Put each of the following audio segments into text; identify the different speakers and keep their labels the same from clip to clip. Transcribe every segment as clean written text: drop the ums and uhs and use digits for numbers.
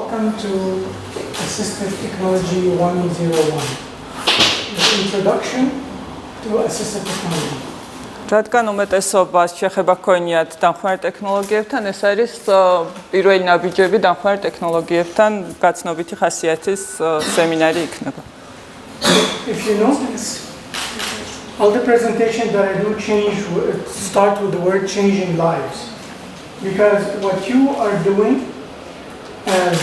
Speaker 1: Welcome to Assistive Technology 101. The introduction to assistive technology.
Speaker 2: რადგან უმეტესობას შეხება გქონიათ დამხმარე ტექნოლოგიებთან, ეს არის პირველი ნაბიჯები დამხმარე ტექნოლოგიებთან გაცნობითი ხასიათის სემინარი იქნება.
Speaker 1: If you notice, all the presentations that I do start with the word changing lives. Because what you are doing as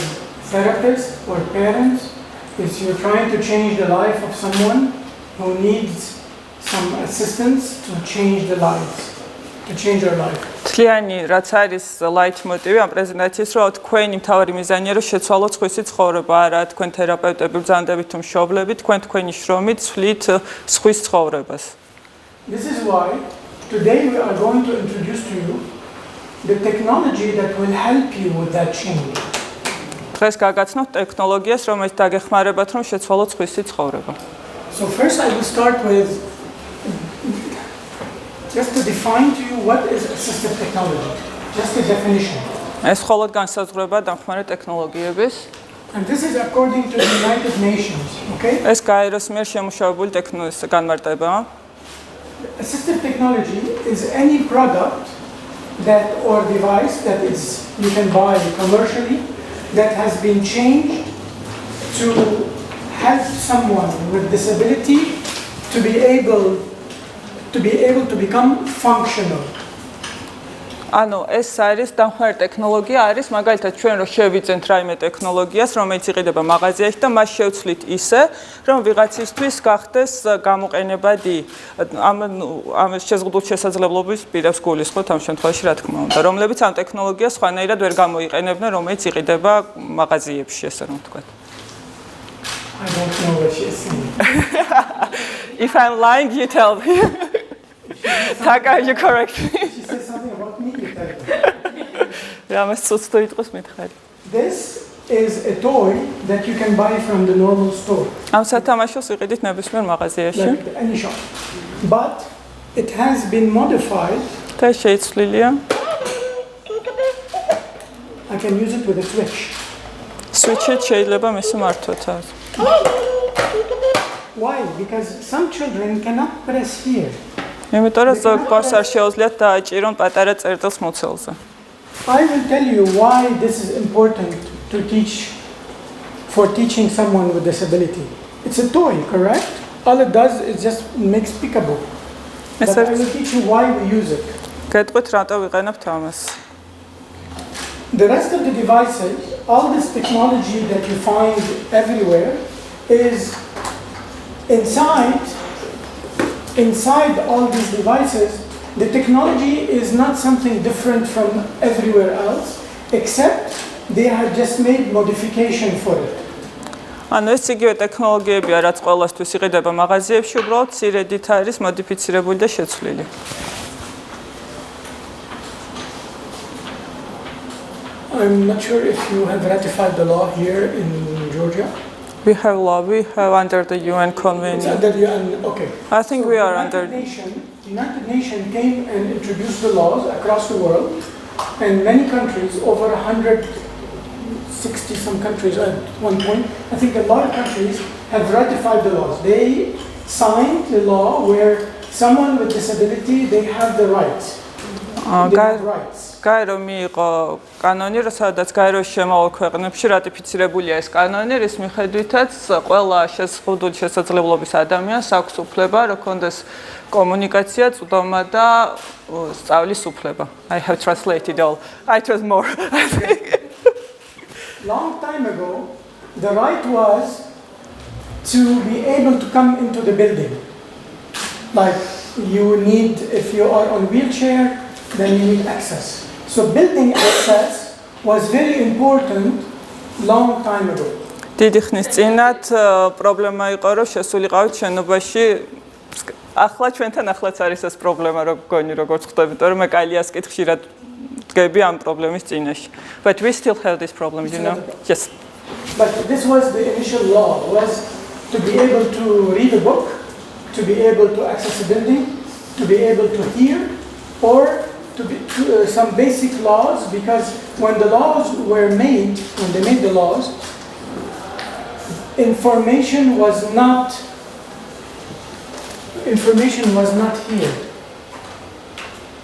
Speaker 1: therapists or parents is you're trying to change the life of someone who needs some assistance to change their life.
Speaker 2: თლიანი რაც არის ლაითმოტივი ამ პრეზენტაციის, რომ თქვენი მთავარი მიზანია რომ შეცვალოთ სხვისი ცხოვრება, არა თქვენ თერაპევტები ბრძანდებით თუ მშობლები, თქვენი შრომით ცვლით სხვის ცხოვრებას.
Speaker 1: This is why today we are going to introduce to you the technology that will help you with that change.
Speaker 2: დღეს გაგაცნობთ ტექნოლოგიას, რომელიც დაგეხმარებათ რომ შეცვალოთ სხვისი ცხოვრება.
Speaker 1: So first I will start with just to define to you what is assistive technology. Just a definition.
Speaker 2: ეს მხოლოდ განსაზღვრება დამხმარე ტექნოლოგიების.
Speaker 1: And this is according to the United Nations, okay?
Speaker 2: ეს გაეროს მიერ შემუშავებული ტექნოლოგიის განმარტებაა.
Speaker 1: Assistive technology is any product that or device that you can buy commercially that has been changed to help someone with disability to be able to become functional.
Speaker 2: ანუ ეს არის დამხმარე ტექნოლოგია არის მაგალითად ჩვენ რო შევიძენთ რაიმე ტექნოლოგიას რომელიც იყიდება მაღაზიაში და მას შევცვლით ისე რომ ვიღაცისთვის გახდეს გამოყენებადი ამ შეზღუდულ შესაძლებლობის პირებს გულისხმობთ ამ შემთხვევაში რა თქმა უნდა რომლებიც ამ ტექნოლოგიას სხვანაირად ვერ გამოიყენებდნენ რომელიც იყიდება მაღაზიებში ესე რომ ვთქვათ.
Speaker 1: I don't know what she's saying.
Speaker 2: If I'm lying you tell me. Taka, you correct me.
Speaker 1: She said something about me. This is a toy that you can buy from the normal store.
Speaker 2: ამ სათამაშოს იყიდით ნებისმიერ მაღაზიაში.
Speaker 1: Like any shop. But it has been modified.
Speaker 2: და შეიცვლილია.
Speaker 1: I can use it with a switch.
Speaker 2: Switch-ით შეიძლება მისი მართვაც.
Speaker 1: Why? Because some children cannot press here.
Speaker 2: იმიტომ რომ ზოგ გვარს არ შეუძლიათ დააჭირონ პატარა წერტილს მოცელზე.
Speaker 1: I will tell you why this is important to teach for teaching someone with disability. It's a toy, correct? All it does is just makes peekaboo. But I will teach you why we use it.
Speaker 2: გეტყვით რატო ვიყენებთ ამას.
Speaker 1: The rest of the devices, all this technology that you find everywhere is inside all these devices. The technology is not something different from everywhere else, except they have just made modification for it.
Speaker 2: ანუ ეს იგივე ტექნოლოგიებია, რაც ყველასთვის იყიდება მაღაზიებში, უბრალოდ ცირედით არის მოდიფიცირებული და შეცვლილი.
Speaker 1: I'm not sure if you have ratified the law here in Georgia.
Speaker 2: We have law, we have under the UN convention.
Speaker 1: It's under the UN, okay.
Speaker 2: I think we are under.
Speaker 1: The United Nations came and introduced the laws across the world, and many countries, over 160 some countries at one point, I think a lot of countries have ratified the laws. They signed the law where someone with disability, they have the rights. They have rights.
Speaker 2: გაერო მიიღო კანონი, სადაც გაეროს შემავალ ქვეყნებში რატიფიცირებულია ეს კანონი, რის მიხედვითაც ყველა შეზღუდული შესაძლებლობის ადამიანს აქვს უფლება, რომ კონდეს კომუნიკაცია, წვდომა და სწავლის უფლება. I have translated all. It was more.
Speaker 1: Long time ago, the right was to be able to come into the building. Like you need, if you are on wheelchair, then you need access. So building access was very important long time ago.
Speaker 2: დიდი ხნის წინათ პრობლემა იყო, რომ შესულიყავით შენობაში. ახლა ჩვენთან ახლაც არის ეს პრობლემა, რომ გონი როგორც ხვდებით, რომ მე კალიას კითხში რა დგები ამ პრობლემის წინაშე. But we still have this problem, you know. Yes.
Speaker 1: But this was the initial law, was to be able to read a book, to be able to access a building, to be able to hear, or some basic laws, because when the laws were made, when they made the laws, information was not here.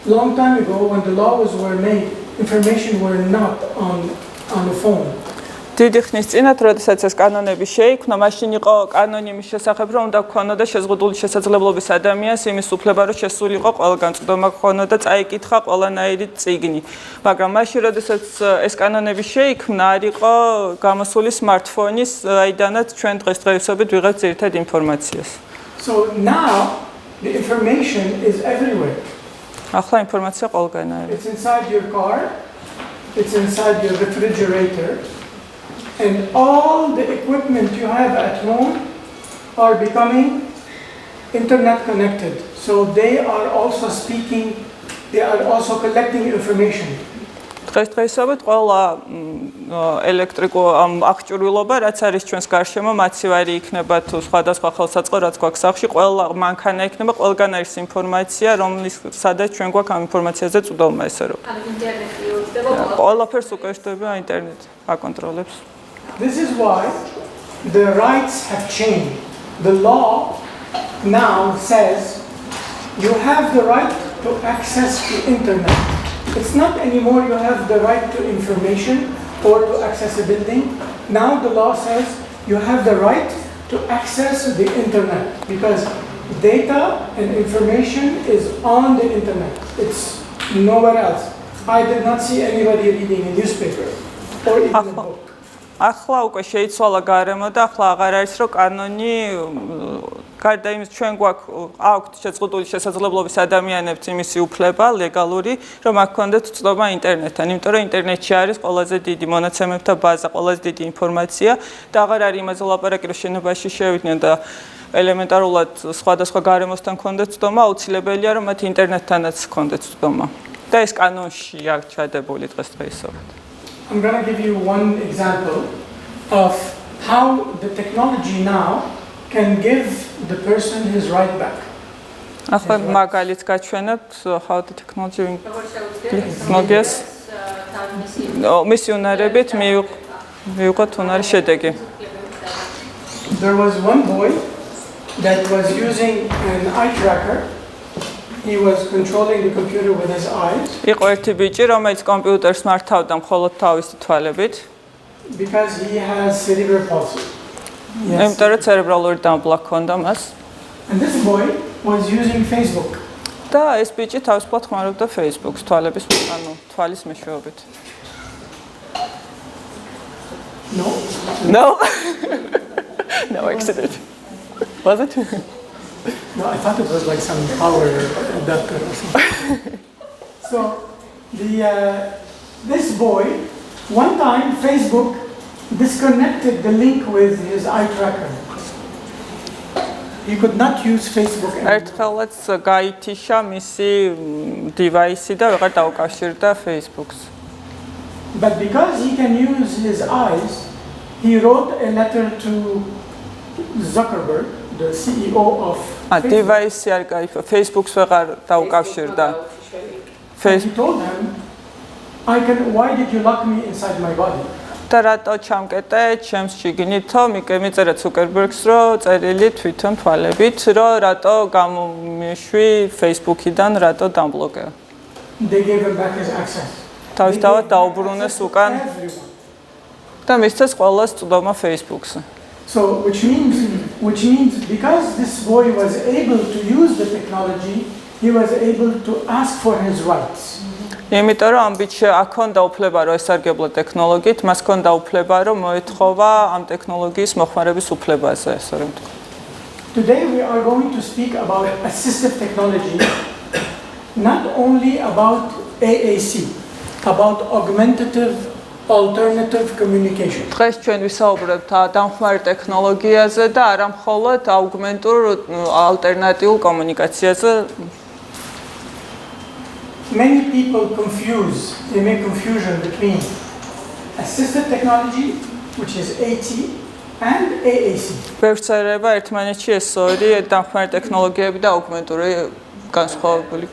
Speaker 1: Long time ago, when the laws were made, information were not on the phone.
Speaker 2: დიდი ხნის წინათ, როდესაც ეს კანონები შეიქმნა, მაშინ იყო კანონი იმის შესახებ, რომ უნდა გქონოდა შეზღუდული შესაძლებლობის ადამიანს იმის უფლება, რომ შესულიყო ყველგან წვდომა გქონოდა, წაიკითხა ყველანაირი წიგნი. მაგრამ მაშინ, როდესაც ეს კანონები შეიქმნა, არ იყო გამოსული smartphone-ის, აიდანაც ჩვენ დღესდღეობით ვიღებთ ძირითად ინფორმაციას.
Speaker 1: So now the information is everywhere.
Speaker 2: ახლა ინფორმაცია ყველგან არის.
Speaker 1: It's inside your car, it's inside your refrigerator, and all the equipment you have at home are becoming internet connected. So they are also speaking, they are also collecting information.
Speaker 2: დღესდღეობით ყველა ელექტრიკო აღჭურვილობა, რაც არის ჩვენს გარშემო, მაცივარი იქნება თუ სხვადასხვა ხელსაწყო, რაც გვაქვს სახლში, ყველა მანქანა იქნება, ყველგან არის ინფორმაცია, სადაც ჩვენ გვაქვს ამ ინფორმაციაზე წვდომა, ესე რომ.
Speaker 3: ინტერნეტი უწდება
Speaker 2: ყველაფერს უკავშირდება ინტერნეტი, აკონტროლებს.
Speaker 1: This is why the rights have changed. The law now says you have the right to access the internet. It's not anymore you have the right to information or to access a building. Now the law says you have the right to access the internet, because data and information is on the internet. It's nowhere else. I did not see anybody reading a newspaper or even a book.
Speaker 2: ახლა უკვე შეიცვალა გარემო და ახლა აღარ არის რომ კანონი გარდა იმის ჩვენ გვაქვს შეზღუდული შესაძლებლობის ადამიანებს იმისი უფლება ლეგალური რომ აქ გქონდეთ წვდომა ინტერნეტთან, იმიტომ რომ ინტერნეტში არის ყველაზე დიდი მონაცემებთა ბაზა, ყველაზე დიდი ინფორმაცია და აღარ არის იმაზე ლაპარაკი რომ შენობაში შევიდნენ და ელემენტარულად სხვადასხვა გარემოსთან გქონდეთ წვდომა, აუცილებელია რომ მათ ინტერნეტთანაც გქონდეთ წვდომა და ეს კანონში აქვს ჩადებული დღესდღეობით.
Speaker 1: I'm going to give you one example of how the technology now can give the person his right back.
Speaker 2: ახლა მაგალითს გაჩვენებთ how the technology technologies მისი უნარებით მივიღოთ უნარი შედეგი.
Speaker 1: There was one boy that was using an eye tracker. He was controlling the computer with his eyes.
Speaker 2: იყო ერთი ბიჭი, რომელიც კომპიუტერს მართავდა მხოლოდ თავისი თვალებით.
Speaker 1: Because he has cerebral palsy.
Speaker 2: იმიტომ რომ ცერებრალური დამბლა ჰქონდა მას.
Speaker 1: And this boy was using Facebook.
Speaker 2: და ეს ბიჭი თავისუფლად ხმარობდა Facebook-ს თვალების, ანუ თვალის მეშვეობით.
Speaker 1: No?
Speaker 2: No. No accident. Was it?
Speaker 1: No, I thought it was like some power adapter or something. So, this boy, one time Facebook disconnected the link with his eye tracker. He could not use Facebook anymore.
Speaker 2: ერთხელაც გაითიშა მისი device-ი და ვეღარ დაუკავშირდა Facebook-ს.
Speaker 1: But because he can use his eyes, he wrote a letter to Zuckerberg, the CEO of Facebook.
Speaker 2: Device-ი არ გაიფა, Facebook-ს ვეღარ დაუკავშირდა.
Speaker 1: And he told him, why did you lock me inside my body?
Speaker 2: და რატო ჩამკეტე ჩემს შიგნითო, მიწერა Zuckerberg-ს, რომ წერილი თვითონ თვალებით, რომ რატო გამომიშვი Facebook-იდან, რატო დამბლოკე.
Speaker 1: They gave him back his access.
Speaker 2: თავისთავად დაუბრუნეს უკან და მისცეს ყველას წვდომა Facebook-ს.
Speaker 1: So, which means because this boy was able to use the technology, he was able to ask for his rights.
Speaker 2: იმიტომ რომ ამ ბიჭს აქონდა უფლება რომ ესარგებლა ტექნოლოგიით, მას ჰქონდა უფლება რომ მოეთხოვა ამ ტექნოლოგიის მოხმარების უფლებაზე, ესე რომ ვთქვა.
Speaker 1: Today we are going to speak about assistive technology, not only about AAC, about augmentative alternative communication.
Speaker 2: დღეს ჩვენ ვისაუბრებთ დამხმარე ტექნოლოგიაზე და არა მხოლოდ აუგმენტურ ალტერნატიულ კომუნიკაციაზე.
Speaker 1: Many people they make confusion between assistive technology, which is AT, and AAC.
Speaker 2: ბევრსერება ერთმანეთში ეს ორი დამხმარე ტექნოლოგიები და აუგმენტური განსხვავებული.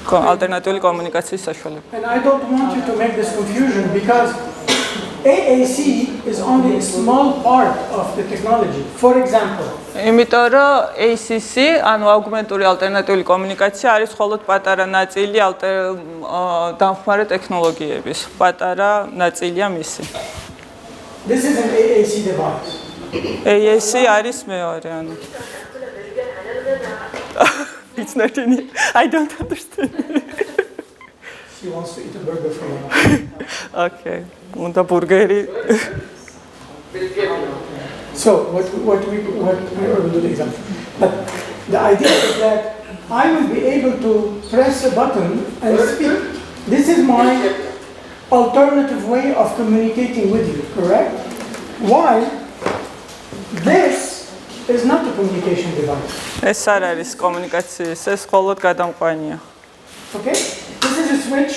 Speaker 2: ალტერნატიული კომუნიკაციის საშუალება.
Speaker 1: And I don't want you to make this confusion because AAC is only a small part of the technology. For example,
Speaker 2: იმიტომ რომ ACC, ანუ აგმენტური ალტერნატიული კომუნიკაცია არის მხოლოდ პატარა ნაწილი დამხმარე ტექნოლოგიების. პატარა ნაწილია მისი.
Speaker 1: this is an AAC device.
Speaker 2: AAC არის მეორე, ანუ It's not in it. I don't understand.
Speaker 1: She wants to eat a burger from me.
Speaker 2: Okay. უნდა ბურგერი.
Speaker 1: So what we will do the example. But the idea is that I will be able to press a button and speak. This is my alternative way of communicating with you, correct? While this is not a communication device.
Speaker 2: ეს არ არის კომუნიკაციის, ეს მხოლოდ გადამყვანია.
Speaker 1: Okay? This is a switch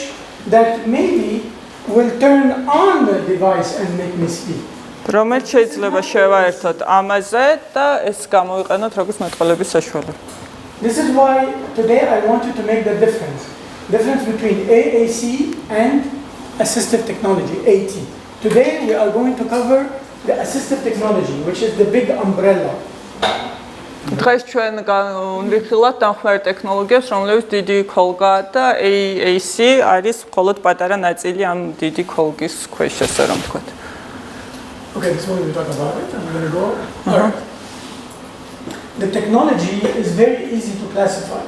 Speaker 1: that maybe will turn on the device and make me speak.
Speaker 2: რომელიც შეიძლება შევაერთოთ ამაზე და ეს გამოვიყენოთ როგორც მეტყველების საშუალება.
Speaker 1: This is why today I want you to make the difference between AAC and assistive technology, AT. Today we are going to cover the assistive technology, which is the big umbrella.
Speaker 2: დღეს ჩვენ ვიხილავთ დამხმარე ტექნოლოგიებს, რომლებიც დიდი ქოლგა და AAC არის მხოლოდ პატარა ნაწილი ამ დიდი ქოლგის ქვეშ, ასე რომ ვთქვათ.
Speaker 1: Okay, this one we talk about it. I'm going to go. All right. The technology is very easy to classify.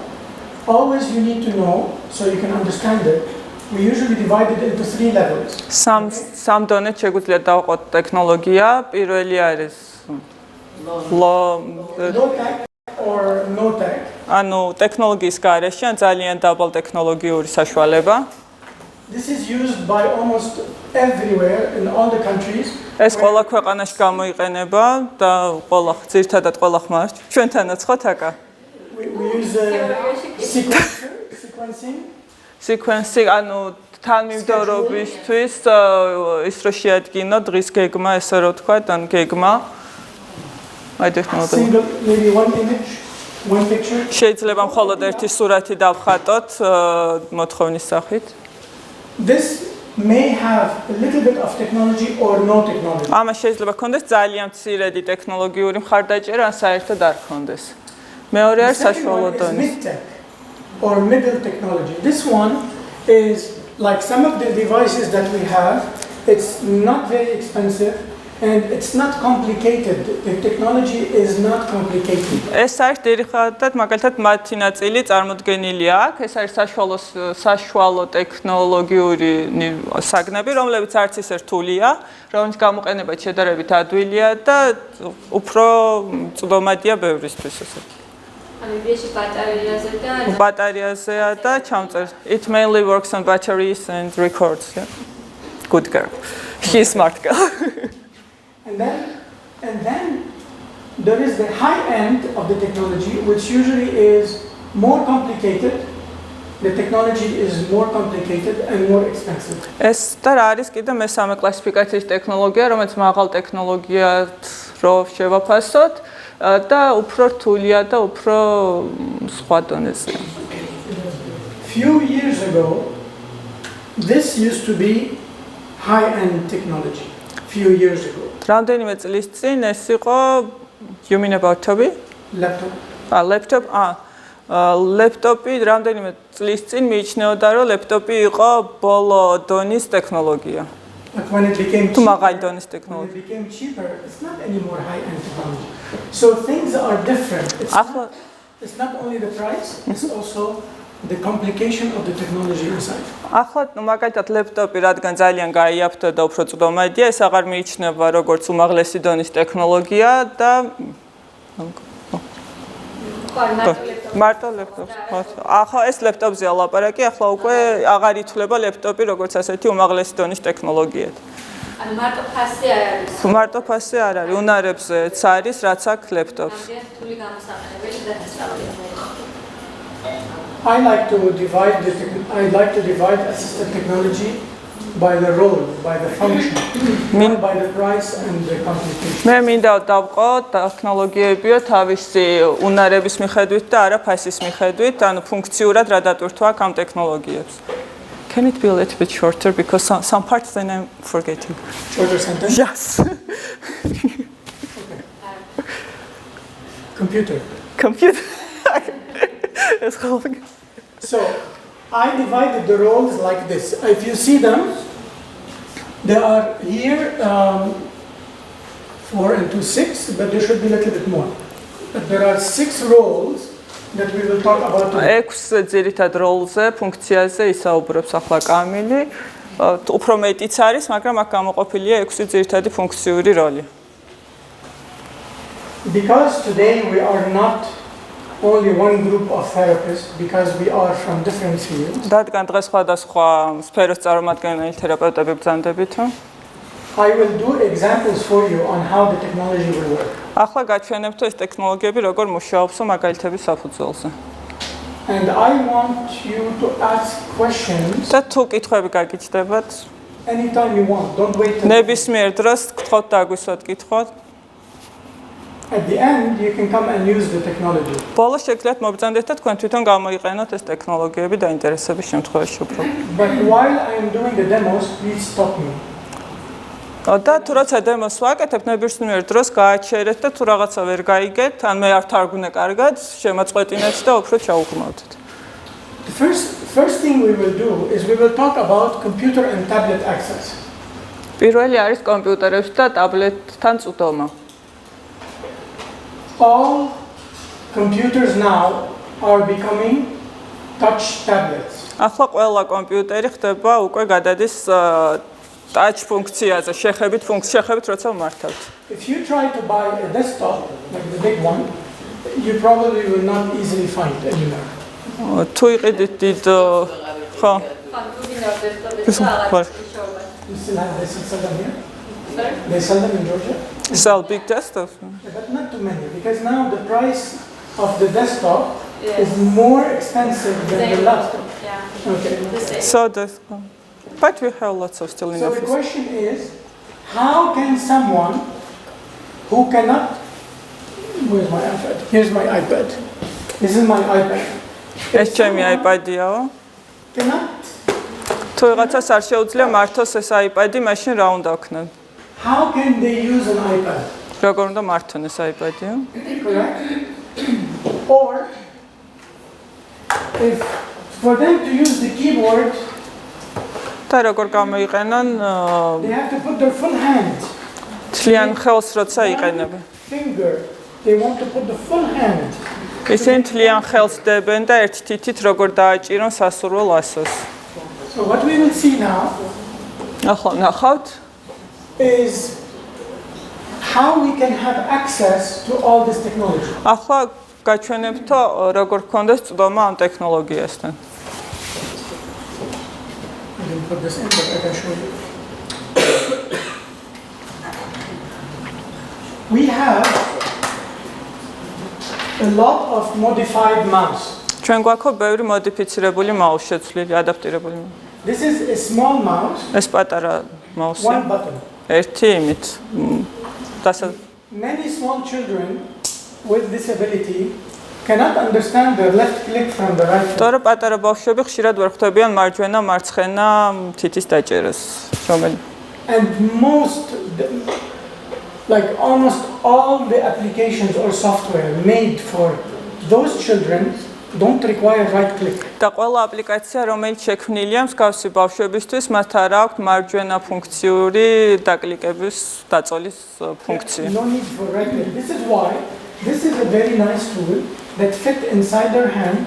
Speaker 1: Always you need to know, so you can understand it. We usually divide it into 3 levels.
Speaker 2: სამ დონედ შეგვიძლია დავყოთ ტექნოლოგია. პირველი არის
Speaker 1: low tech or no tech.
Speaker 2: ანუ ტექნოლოგიის გარეშე ან ძალიან დაბალ ტექნოლოგიური საშუალება.
Speaker 1: This is used by almost everywhere in all the countries.
Speaker 2: ეს ყველა ქვეყანაში გამოიყენება და ყველა ძირთადად ყველა ხმას ჩვენთანაც ხო თაკა?
Speaker 1: We use sequencing.
Speaker 2: Sequencing, ანუ თანმიმდევრობისთვის ის რო შეადგინო დღის გეგმა, ესე რომ ვთქვათ, ან გეგმა. I don't know.
Speaker 1: Single, maybe one image, one picture.
Speaker 2: შეიძლება მხოლოდ ერთი სურათი დავხატოთ მოთხოვნის სახით.
Speaker 1: This may have a little bit of technology or no technology.
Speaker 2: ამას შეიძლება ქონდეს ძალიან მცირედი ტექნოლოგიური მხარდაჭერა, ან საერთოდ არ ქონდეს. მეორე არის საშუალო დონის.
Speaker 1: Mid-tech or middle technology. This one is like some of the devices that we have. It's not very expensive and it's not complicated. The technology is not complicated.
Speaker 2: ეს არის ძირითადად მაგალითად მათი ნაწილი წარმოდგენილი აქვს. ეს არის საშუალო ტექნოლოგიური საგნები, რომლებიც არც ისე რთულია, რომლის გამოყენება შედარებით ადვილია და უფრო წვდომადია ბევრისთვის ესე. ბატარეაზეა და ჩამწერ. It mainly works on batteries and records. Yeah. Good girl. She's smart girl.
Speaker 1: And then there is the high end of the technology, which usually is more complicated. The technology is more complicated and more expensive.
Speaker 2: ეს და არის კიდე მესამე კლასიფიკაციის ტექნოლოგია, რომელიც მაღალ ტექნოლოგიად რო შევაფასოთ და უფრო რთულია და უფრო სხვა დონეზეა.
Speaker 1: Few years ago, this used to be high-end technology. Few years ago.
Speaker 2: რამდენიმე წლის წინ ეს იყო you mean about TOBBII?
Speaker 1: Laptop.
Speaker 2: Laptop. ლეპტოპი რამდენიმე წლის წინ მიიჩნეოდა, რომ ლეპტოპი იყო ბოლო დონის ტექნოლოგია.
Speaker 1: But when it became
Speaker 2: cheaper,
Speaker 1: it's not anymore high-end technology. So things are different. It's not only the price, it's also the complication of the technology inside.
Speaker 2: ახლა მაგალითად ლეპტოპი რადგან ძალიან გაიაფთო და უფრო წვდომადია, ეს აღარ მიიჩნევა როგორც უმაღლესი დონის ტექნოლოგია და მარტო ლეპტოპს. ახლა ეს ლეპტოპზეა ლაპარაკი, ახლა უკვე აღარ ითვლება ლეპტოპი როგორც ასეთი უმაღლესი დონის ტექნოლოგიად.
Speaker 3: ანუ მარტო ფასი არ არის.
Speaker 2: მარტო ფასი არ არის, უნარებზეც არის, რაც აქვს ლეპტოპს.
Speaker 3: რთული გამოსაყენებელი დასწავლია.
Speaker 1: I like to divide assistive technology by the role, by the function, not by the price and the computation.
Speaker 2: მე მინდა დავყო ტექნოლოგიებიო თავისი უნარების მიხედვით და არა ფასის მიხედვით, ანუ ფუნქციურად რა დატვირთვა ამ ტექნოლოგიებს. Can it be a little bit shorter because some parts then I'm forgetting.
Speaker 1: Shorter sentence?
Speaker 2: Yes.
Speaker 1: Computer.
Speaker 2: Computer.
Speaker 1: So, I divided the roles like this. If you see them, they are here 4 and 2, 6, but there should be a little bit more. But there are 6 roles that we will talk about today.
Speaker 2: 6 ძირითად როლზე, ფუნქციაზე ისაუბრებს ახლა კამილი. უფრო მეტიც არის, მაგრამ აქ გამოყოფილია 6 ძირითადი ფუნქციური როლი.
Speaker 1: Because today we are not only one group of therapists, because we are from different fields.
Speaker 2: რადგან დღეს სხვადასხვა სფეროს წარმომადგენელი თერაპევტები ბრძანდებით.
Speaker 1: I will do examples for you on how the technology will work.
Speaker 2: ახლა გაჩვენებთ ეს ტექნოლოგიები როგორ მუშაობს მაგალითების საფუძველზე.
Speaker 1: And I want you to ask questions
Speaker 2: და თუ კითხვები გაგიჩნდებათ,
Speaker 1: anytime you want. Don't wait till
Speaker 2: ნებისმიერ დროს გთხოვთ დაგვისვათ კითხვას.
Speaker 1: at the end you can come and use the technology.
Speaker 2: ბოლოს შეგიძლიათ მობრძანდეთ და თქვენ თვითონ გამოიყენოთ ეს ტექნოლოგიები დაინტერესების შემთხვევაში უფრო.
Speaker 1: But while I am doing the demos, please stop me.
Speaker 2: და თუ როცა დემოს ვაკეთებ, ნებისმიერ დროს გააჩერეთ და თუ რაღაცა ვერ გაიგეთ, ან მე არ თარგმნე კარგად, შემაწყვეტინეთ და უფრო ჩაუღრმავდეთ.
Speaker 1: The first thing we will do is we will talk about computer and tablet access.
Speaker 2: პირველი არის კომპიუტერებს და ტაბლეტთან წვდომა.
Speaker 1: All computers now are becoming touch tablets.
Speaker 2: ახლა ყველა კომპიუტერი ხდება უკვე გადადის touch ფუნქციაზე, შეხებით როცა ვმართავთ.
Speaker 1: If you try to buy a desktop, like the big one, you probably will not easily find anywhere.
Speaker 2: თუ იყიდით დიდ ხო
Speaker 1: You still have they sell them here?
Speaker 3: Sorry?
Speaker 1: They sell them in Georgia?
Speaker 2: sell big desktop.
Speaker 1: But not too many, because now the price of the desktop is more expensive than the laptop.
Speaker 3: Yeah.
Speaker 1: Okay.
Speaker 3: The same.
Speaker 2: So this, but we have lots of still in
Speaker 1: So the
Speaker 2: office.
Speaker 1: question is, how can someone who cannot... Where's my iPad? Here's my iPad. This is my iPad.
Speaker 2: ეს ჩემი iPad-იაო.
Speaker 1: Cannot...
Speaker 2: თუ რაღაცას არ შეუძლია მართოს ეს iPad-ი, მაშინ რა უნდა ვქნათ?
Speaker 1: How can they use an iPad?
Speaker 2: როგორ უნდა მართონ ეს iPad-ი?
Speaker 1: Correct? Or, if for them to use the keyboard,
Speaker 2: და როგორ გამოიყენონ
Speaker 1: they have to put their full hand.
Speaker 2: თლიან ხელს როცა იყენებენ.
Speaker 1: Finger. They want to put the full hand.
Speaker 2: ისინი თლიან ხელს დებენ და ერთ თითით როგორ დააჭირონ სასურველ ასოს.
Speaker 1: So what we will see now
Speaker 2: ახლა ნახავთ
Speaker 1: is how we can have access to all this technology.
Speaker 2: ახლა გაჩვენებთ როგორ გქონდეს წვდომა ამ ტექნოლოგიასთან.
Speaker 1: I didn't put this in, but I can show you. We have a lot of modified mouse.
Speaker 2: ჩვენ გვაქვს ბევრი მოდიფიცირებული მაუსი, შეცვლილი, ადაპტირებული.
Speaker 1: This is a small mouse,
Speaker 2: ეს პატარა მაუსი.
Speaker 1: one button.
Speaker 2: ერთი იმით.
Speaker 1: Many small children with disability cannot understand the left click from the right click.
Speaker 2: თორე პატარა ბავშვები ხშირად ვერ ხვდებიან მარჯვენა, მარცხენა თითის დაჭერას. რომელი?
Speaker 1: And like almost all the applications or software made for those children don't require right click.
Speaker 2: და ყველა აპლიკაცია, რომელიც შექმნილია მსგავსი ბავშვებისთვის, მათ არ აქვს მარჯვენა ფუნქციური დაკლიკების დაწოლის ფუნქცია.
Speaker 1: No need for right click. This is why this is a very nice tool that fit inside their hand,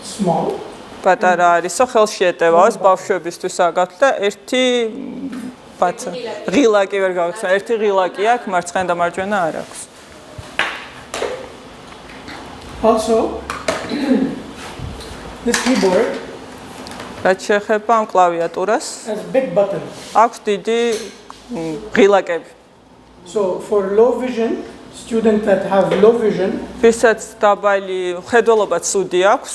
Speaker 1: small.
Speaker 2: პატარა არისო, ხელში ეტევავს ბავშვებისთვის აგათ და ერთი ბაცა ღილაკი ვერ გავხსნა, ერთი ღილაკი აქვს, მარცხენა და მარჯვენა არ აქვს.
Speaker 1: Also, this keyboard
Speaker 2: რაც შეეხება ამ კლავიატურას,
Speaker 1: has big buttons.
Speaker 2: აქვს დიდი ღილაკები.
Speaker 1: So for low vision, students that have low vision,
Speaker 2: ვისაც დაბალი ხედველობა ცუდი აქვს,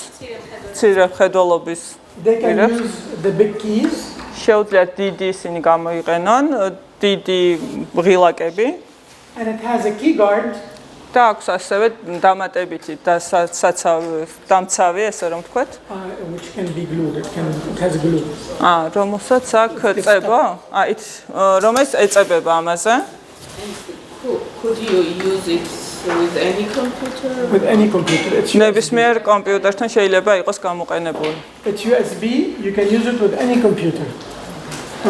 Speaker 2: მცირე ხედველობის
Speaker 1: they can use the big keys,
Speaker 2: შეუძლიათ დიდი ისინი გამოიყენონ, დიდი ღილაკები.
Speaker 1: And it has a key guard.
Speaker 2: და აქვს ასევე დამატებითი და დამცავი, ესე რომ ვთქვათ.
Speaker 1: Which can be glued. It has glue.
Speaker 2: რომელსაც აქვს წება, რომელიც ეწებება ამაზე.
Speaker 4: Could you use it with any computer?
Speaker 1: With any computer. It's
Speaker 2: ნებისმიერ კომპიუტერთან შეიძლება იყოს გამოყენებული.
Speaker 1: It's USB. You can use it with any computer.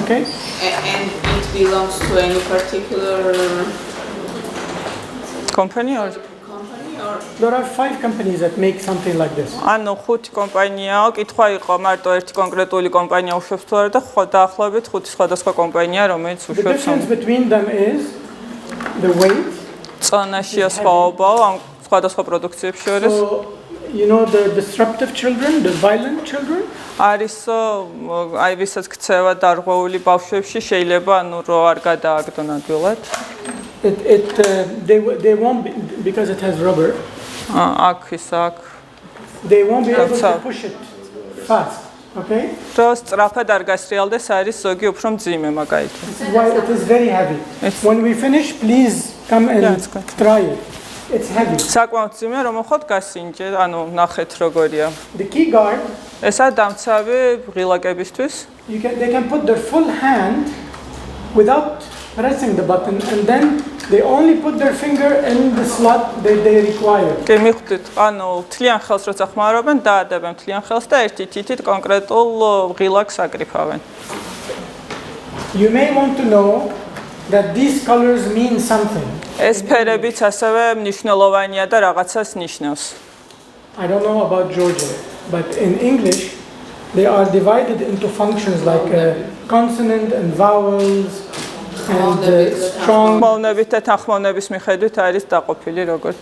Speaker 1: Okay?
Speaker 4: And it belongs to any particular
Speaker 2: company or
Speaker 1: There are 5 companies that make something like this.
Speaker 2: ანუ 5 კომპანიაა, კითხვა იყო მარტო ერთი კონკრეტული კომპანია უშვებს თუ არა და დაახლოებით 5 სხვადასხვა კომპანია, რომელიც
Speaker 1: The
Speaker 2: უშვებს.
Speaker 1: difference between them is the weight.
Speaker 2: წონაშია სხვაობა ამ სხვადასხვა პროდუქციებს შორის.
Speaker 1: So, you know the disruptive children, the violent children?
Speaker 2: არის აი ვისაც ქცევა დარღვეული ბავშვებში შეიძლება ანუ რო არ გადააგდონ ადვილად.
Speaker 1: They won't be, because it has rubber. They won't be able to push it fast. Okay?
Speaker 2: რო სწრაფად არ გასრიალდეს არის ზოგი უფრო მძიმე მაგალითად.
Speaker 1: This is why it is very heavy. When we finish, please come and try it. It's heavy.
Speaker 2: საკმაოდ მძიმე რომ მოხოთ გასინჯე, ანუ ნახეთ როგორია.
Speaker 1: The key guard.
Speaker 2: ესა დამცავი ღილაკებისთვის.
Speaker 1: They can put their full hand without pressing the button, and then they only put their finger in the slot that they require.
Speaker 2: კი მიხვდით, ანუ თლიან ხელს როცა ხმარობენ, დაადებენ თლიან ხელს და ერთი თითით კონკრეტულ ღილაკს აკრიფავენ.
Speaker 1: You may want to know that these colors mean something.
Speaker 2: ეს ფერებიც ასევე მნიშვნელოვანია და რაღაცას ნიშნავს.
Speaker 1: I don't know about Georgia, but in English they are divided into functions like consonant and vowels. And strong.
Speaker 2: ხმოვნებით და თანხმოვნების მიხედვით არის დაყოფილი როგორც.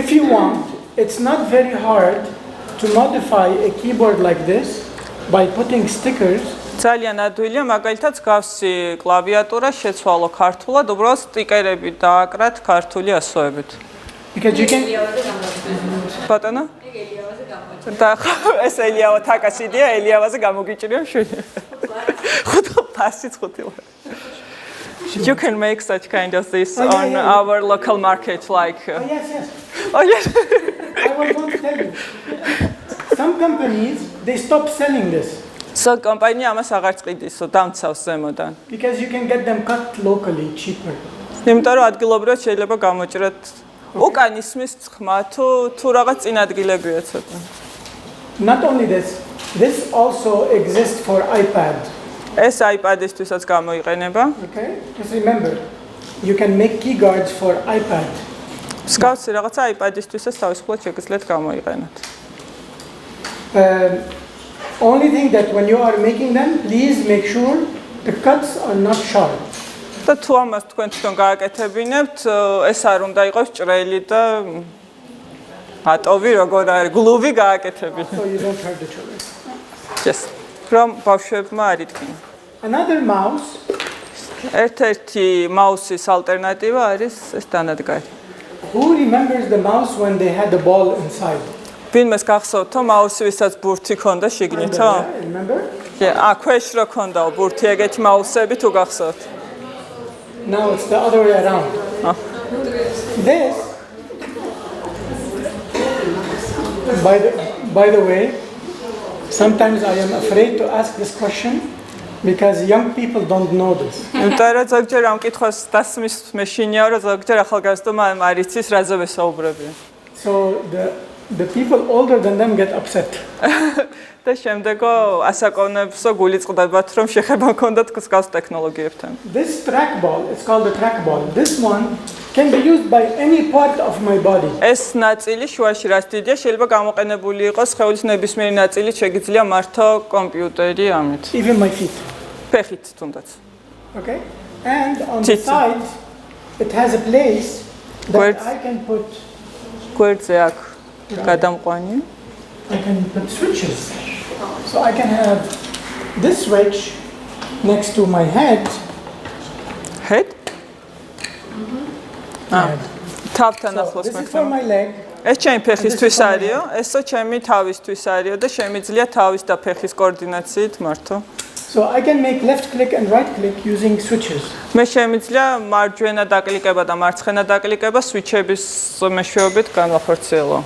Speaker 1: If you want, it's not very hard to modify a keyboard like this by putting stickers.
Speaker 2: ძალიან ადვილია მაგალითად გავსი კლავიატურა შეცვალო ქართულად, უბრალოდ სტიკერები დააკრათ ქართული ასოებით.
Speaker 1: Because you can
Speaker 2: ბატონო? და ეს ელიავა თაკასიდია, ელიავაზე გამოგიჭრია შვილი. ხუთი ფასიც ხუთი. You can make such kind of this on our local market like
Speaker 1: yes.
Speaker 2: Oh yes.
Speaker 1: I was going to tell you. Some companies they stop selling this.
Speaker 2: So კომპანია ამას აღარ წყიდისო, დამცავს ზემოდან.
Speaker 1: Because you can get them cut locally cheaper.
Speaker 2: იმიტომ რომ ადგილობრივად შეიძლება გამოჭრათ უკან ისმის ცხმა თუ რაღაც წინადგილებია ცოტა.
Speaker 1: Not only this, this also exists for iPad.
Speaker 2: ეს iPad-ისთვისაც გამოიყენება.
Speaker 1: Okay? Just remember, you can make key guards for iPad.
Speaker 2: მსგავსი რაღაცა iPad-ისთვისაც თავისუფლად შეგიძლიათ გამოიყენოთ.
Speaker 1: Only thing that when you are making them, please make sure the cuts are not sharp.
Speaker 2: და თუ ამას თქვენ თვითონ გააკეთებინებთ, ეს არ უნდა იყოს ჭრელი და ატოვი როგორ არის, გლუვი გააკეთებინებთ.
Speaker 1: So you don't hurt the children.
Speaker 2: Yes. რომ ბავშვებმა არ იტკინონ.
Speaker 1: Another mouse.
Speaker 2: ერთ-ერთი მაუსის ალტერნატივა არის ეს დანადგარი.
Speaker 1: Who remembers the mouse when they had the ball inside?
Speaker 2: ვინმეს გახსოვთ, რომ მაუსი ვისაც ბურთი ქონდა შიგნითო?
Speaker 1: Remember?
Speaker 2: ქვეშ რო ქონდაო ბურთი ეგეთი მაუსები თუ გახსოვთ?
Speaker 1: Now it's the other way around. This, by the way, sometimes I am afraid to ask this question because young people don't know this.
Speaker 2: იმიტომ რომ ზოგჯერ ამ კითხვას დასმის მეშინია, რომ ზოგჯერ ახალგაზრდობა არ იცის რაზე ვესაუბრებიან.
Speaker 1: So the people older than them get upset.
Speaker 2: და შემდეგო ასაკოვნებსო გული წყდებათ, რომ შეხება მქონდათ გასწავლ ტექნოლოგიებთან.
Speaker 1: This trackball, it's called the trackball. This one can be used by any part of my body.
Speaker 2: ეს ნაწილი შუაში რაც დიდია, შეიძლება გამოყენებული იყოს სხეულის ნებისმიერი ნაწილი, შეგიძლია მართო კომპიუტერი ამით.
Speaker 1: Even my feet.
Speaker 2: ფეხით თუნდაც.
Speaker 1: Okay? And on the sides, it has a place that I can put.
Speaker 2: გვერდზე აქ გადამყვანი.
Speaker 1: I can put switches. So I can have this switch next to my head.
Speaker 2: Head? თავთან ახლოს
Speaker 1: This is for my leg.
Speaker 2: ეს ჩემი ფეხისთვის არისო, ესო ჩემი თავისთვის არისო და შემიძლია თავის და ფეხის კოორდინაციით მართო.
Speaker 1: So I can make left click and right click using switches.
Speaker 2: მე შემიძლია მარჯვენა დაკლიკება და მარცხენა დაკლიკება სვიჩების მეშვეობით განვახორციელო.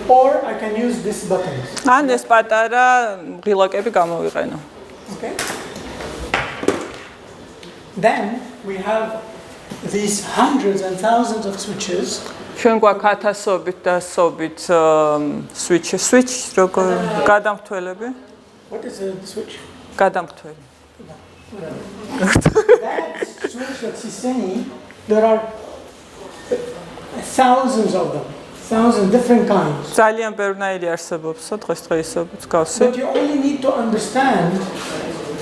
Speaker 1: Or I can use these buttons.
Speaker 2: ან ეს პატარა ღილაკები გამოვიყენო.
Speaker 1: Okay. Then we have these hundreds and thousands of switches.
Speaker 2: ჩვენ გვაქვს ათასობით და ასობით switch როგორ გადამხდელები?
Speaker 1: What is a switch?
Speaker 2: გადამხდელი.
Speaker 1: That switch that she's saying, there are thousands of them, thousands different kinds.
Speaker 2: ძალიან ბევრნაირი არსებობს დღესდღეობით გავსი.
Speaker 1: But you only need to understand,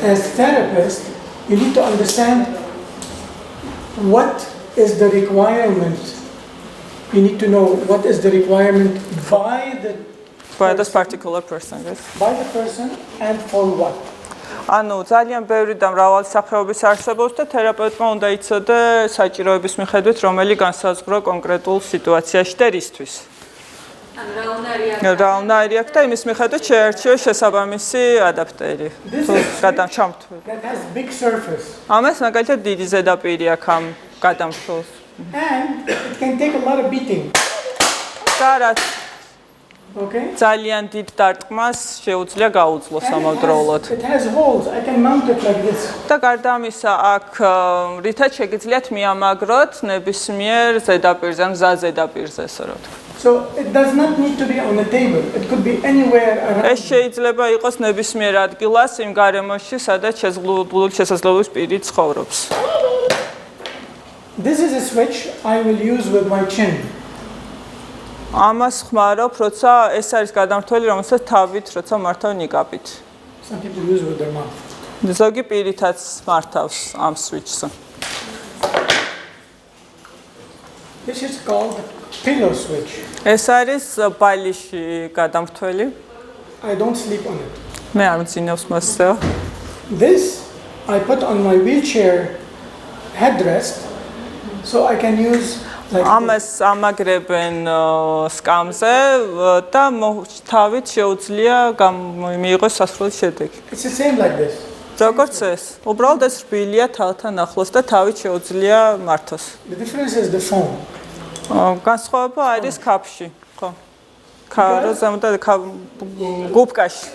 Speaker 1: as therapist, you need to understand what is the requirement. You need to know what is the requirement
Speaker 2: by this particular person, yes.
Speaker 1: By the person and for what.
Speaker 2: ანუ ძალიან ბევრი და მრავალი სახეობის არსებობს და თერაპევტმა უნდა იცოდე საჭიროების მიხედვით რომელი განსაზღვრო კონკრეტულ სიტუაციაში და რისთვის. რა უნდა არის და იმის მიხედვით შეარჩიო შესაბამისი ადაპტერი. გადამჩამთველი.
Speaker 1: That has big surface.
Speaker 2: ამას მაგალითად დიდი ზედაპირი აქვს ამ გადამხდელს.
Speaker 1: And it can take a lot of beating.
Speaker 2: და
Speaker 1: Okay.
Speaker 2: ძალიან დიდ დარტყმას შეუძლია გაუძლოს ამავდროულად.
Speaker 1: It has holes. I can mount it like this.
Speaker 2: და გარდა ამისა, აქ რითაც შეგიძლიათ მიამაგროთ ნებისმიერ ზედაპირზე, ან მზა ზედაპირზე, ასე რომ ვთქვა.
Speaker 1: So it does not need to be on the table. It could be anywhere around.
Speaker 2: ეს შეიძლება იყოს ნებისმიერ ადგილას იმ გარემოში, სადაც შესაძლებლობის პირი ცხოვრობს.
Speaker 1: This is a switch I will use with my chin.
Speaker 2: ამას ხმარობ, როცა ეს არის გადამრთველი, რომელსაც თავით როცა მართავ ნიკაპით.
Speaker 1: Some people use with their mouth.
Speaker 2: ზოგი პირითაც მართავს ამ switch-ს.
Speaker 1: This is called pillow switch.
Speaker 2: ეს არის ბალიში გადამრთველი.
Speaker 1: I don't sleep on it.
Speaker 2: მე არ მძინავს მასზე.
Speaker 1: This I put on my wheelchair headrest so I can use like
Speaker 2: ამას ამაგრებენ სკამზე და თავით შეუძლია მიიღოს სასრული შედეგი.
Speaker 1: It's the same like this.
Speaker 2: როგორც ეს, უბრალოდ ეს რბილია თავთან ახლოს და თავით შეუძლია მართოს.
Speaker 1: The difference is the foam.
Speaker 2: განსხვავება არის კაფში, ხო? კაროზამ და გუბკაში.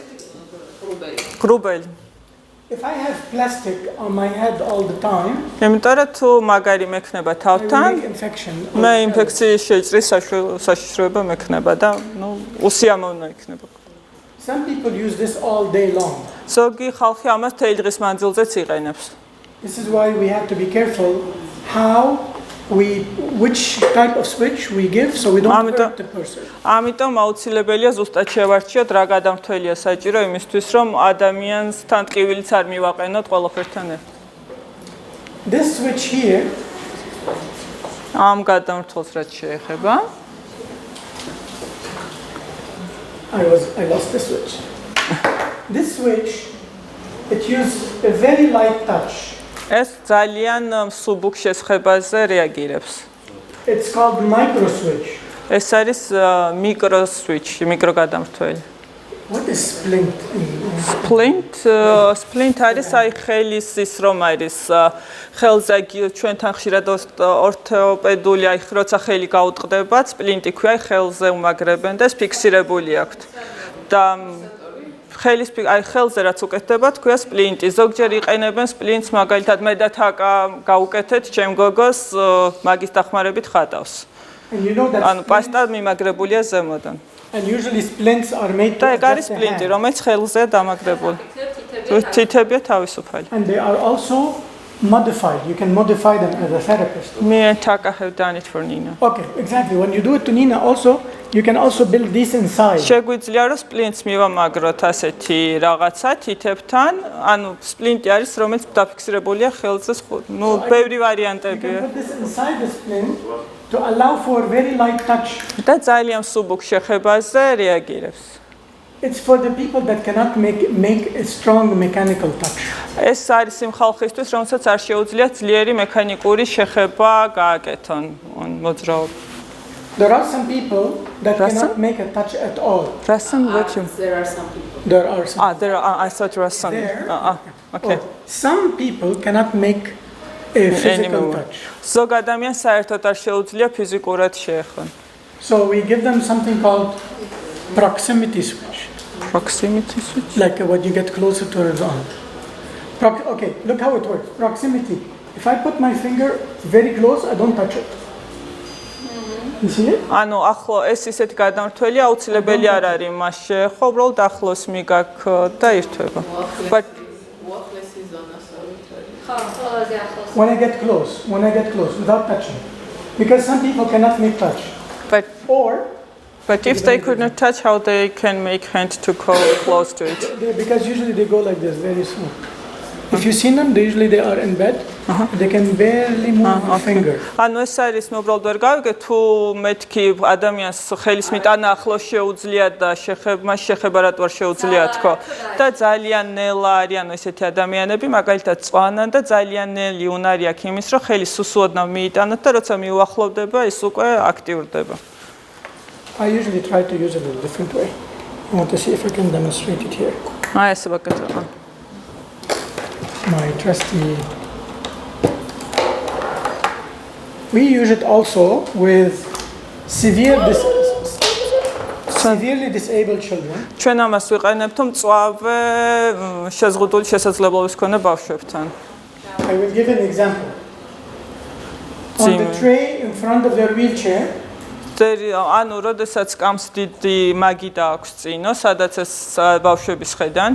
Speaker 2: გრუბელი.
Speaker 1: If I have plastic on my head all the time,
Speaker 2: იმიტომ რომ თუ მაგარი მექნება თავთან, მე ინფექციის შეჭრის საშიშროება მექნება და ნუ უსიამოვნო იქნება.
Speaker 1: Some people use this all day long.
Speaker 2: ზოგი ხალხი ამას თელი დღის მანძილზეც იყენებს.
Speaker 1: This is why we have to be careful which type of switch we give so we don't hurt the person.
Speaker 2: ამიტომ აუცილებელია ზუსტად შევარჩიოთ რა გადამრთველია საჭირო იმისთვის რომ ადამიანთან ტკივილიც არ მივაყენოთ ყველაფერთან ერთად.
Speaker 1: This switch here
Speaker 2: ამ გადამრთველს რაც შეეხება
Speaker 1: I lost the switch. This switch it uses a very light touch.
Speaker 2: ეს ძალიან მსუბუქ შესხებაზე რეაგირებს.
Speaker 1: It's called micro switch.
Speaker 2: ეს არის მიკრო switch, მიკრო გადამრთველი.
Speaker 1: What is splint?
Speaker 2: Splint არის აი ხელის ის რომ არის ხელზე ჩვენთან ხშირად ორთოპედული აი როცა ხელი გაუტყდება, სპლინტი ქვია ხელზე უმაგრებენ და ეს ფიქსირებული აქვთ. და ხელის აი ხელზე რაც უკეთდება თქვია სპლინტი. ზოგჯერ იყენებენ სპლინტს მაგალითად მე და თაკა გაუკეთეთ ჩემ გოგოს მაგის დახმარებით ხატავს. ანუ პასტა მიმაგრებულია ზემოდან.
Speaker 1: And usually splints are made
Speaker 2: და ეგ არის სპლინტი, რომელიც ხელზეა დამაგრებული. თითებია თავისუფალი.
Speaker 1: And they are also modified. You can modify them as a therapist.
Speaker 2: Me and Taka have done it for Nina.
Speaker 1: Okay, exactly. When you do it to Nina also, you can also build this inside.
Speaker 2: შეგვიძლია რომ სპლინტს მივამაგროთ ასეთი რაღაცა თითებთან, ანუ სპლინტი არის რომელიც დაფიქსირებულია ხელზე, ნუ ბევრი ვარიანტებია.
Speaker 1: You can put this inside the splint to allow for very light touch.
Speaker 2: და ძალიან მსუბუქ შეხებაზე რეაგირებს.
Speaker 1: It's for the people that cannot make a strong mechanical touch.
Speaker 2: ეს არის იმ ხალხისთვის, რომელსაც არ შეუძლია ძლიერი მექანიკური შეხება გააკეთონ მოძრაობა.
Speaker 1: There are some people that cannot make a touch at all.
Speaker 2: There are some people.
Speaker 1: There are some.
Speaker 2: there are, I thought you were some.
Speaker 1: There?
Speaker 2: Okay.
Speaker 1: Oh, some people cannot make a physical
Speaker 2: Anymore.
Speaker 1: touch.
Speaker 2: ზოგ ადამიანს საერთოდ არ შეუძლია ფიზიკურად შეეხონ.
Speaker 1: So we give them something called proximity switch.
Speaker 2: Proximity switch.
Speaker 1: Like what you get closer to the arm. Okay, look how it works. Proximity. If I put my finger very close, I don't touch it. You see it?
Speaker 2: ანუ ახლა ეს ისეთი გადამრთველი აუცილებელი არ არის მას შეეხო, უბრალოდ ახლოს მიგაქ და ირთვება. But
Speaker 4: Worthless is unnecessary.
Speaker 3: ხო, ყველაზე ახლოს.
Speaker 1: When I get close without touching. Because some people cannot make touch.
Speaker 2: But if they could not touch, how they can make hand to go close to it?
Speaker 1: Because usually they go like this, very small. If you see them, usually they are in bed. They can barely move a finger.
Speaker 2: ანუ ეს არის მე უბრალოდ ვერ გავიგე თუ მეთქი ადამიანს ხელის მიტანა ახლოს შეუძლია და შეხება რატო არ შეუძლია თქო და ძალიან ნელა არიან ესეთი ადამიანები მაგალითად წვანან და ძალიან ნელი უნარი აქვს იმის რომ ხელი სუსუოდნავ მიიტანოთ და როცა მიუახლოვდება ის უკვე აქტიურდება.
Speaker 1: I usually try to use it in a different way. I want to see if I can demonstrate it here.
Speaker 2: აი ესე ვაკეთებ.
Speaker 1: My trusty. We use it also with severely disabled children.
Speaker 2: ჩვენ ამას ვიყენებთ მწვავე შეზღუდული შესაძლებლობის მქონე ბავშვებთან.
Speaker 1: I will give an example. On the tray in front of their wheelchair.
Speaker 2: ანუ როდესაც კამს დიდი მაგიდა აქვს წინო, სადაც ეს ბავშვების ხედან.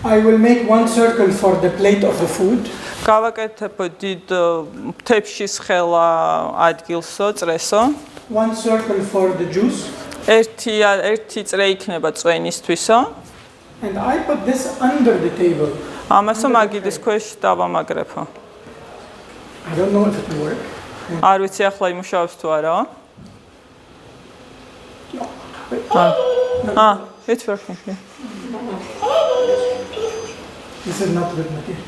Speaker 1: I will make one circle for the plate of the food.
Speaker 2: გავაკეთებ დიდ თეფშის ხელა ადგილსო, წრესო.
Speaker 1: One circle for the juice.
Speaker 2: ერთი წრე იქნება წვენისთვისო.
Speaker 1: And I put this under the table.
Speaker 2: ამასო მაგიდის ქვეშ დავამაგრებო.
Speaker 1: I don't know if it will work.
Speaker 2: არ ვიცი ახლა იმუშავებს თუ არა. It's working. Yeah.
Speaker 1: This is not good material.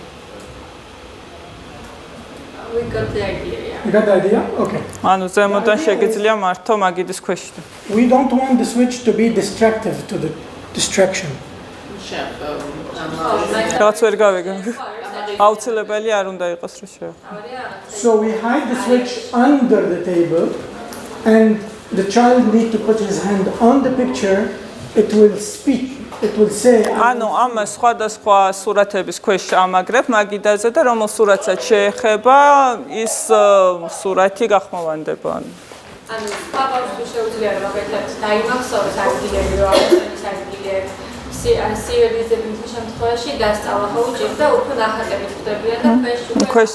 Speaker 3: We got the idea, yeah.
Speaker 1: You got the idea? Okay.
Speaker 2: ანუ ზემოდან შეგიძლია მართო მაგიდის ქვეშ.
Speaker 1: We don't want the switch to be distractive to the distraction.
Speaker 2: რაც ვერ გავიგე. აუცილებელი არ უნდა იყოს რომ შეეხო.
Speaker 1: So we hide the switch under the table and the child need to put his hand on the picture. It will speak. It will say.
Speaker 2: ანუ ამას სხვადასხვა სურათების ქვეშ ამაგრებ მაგიდაზე და რომელ სურათსაც შეეხება ის სურათი გახმოვანდება.
Speaker 3: ანუ ბავშვს შეუძლია მაგალითად დაიმახსოვროს ადგილები, აღწერის ადგილები, სივრცეების შემთხვევაში დასწავლა ხო უჭირდა უფრო ნახატებით ხდებიან და ქვეშ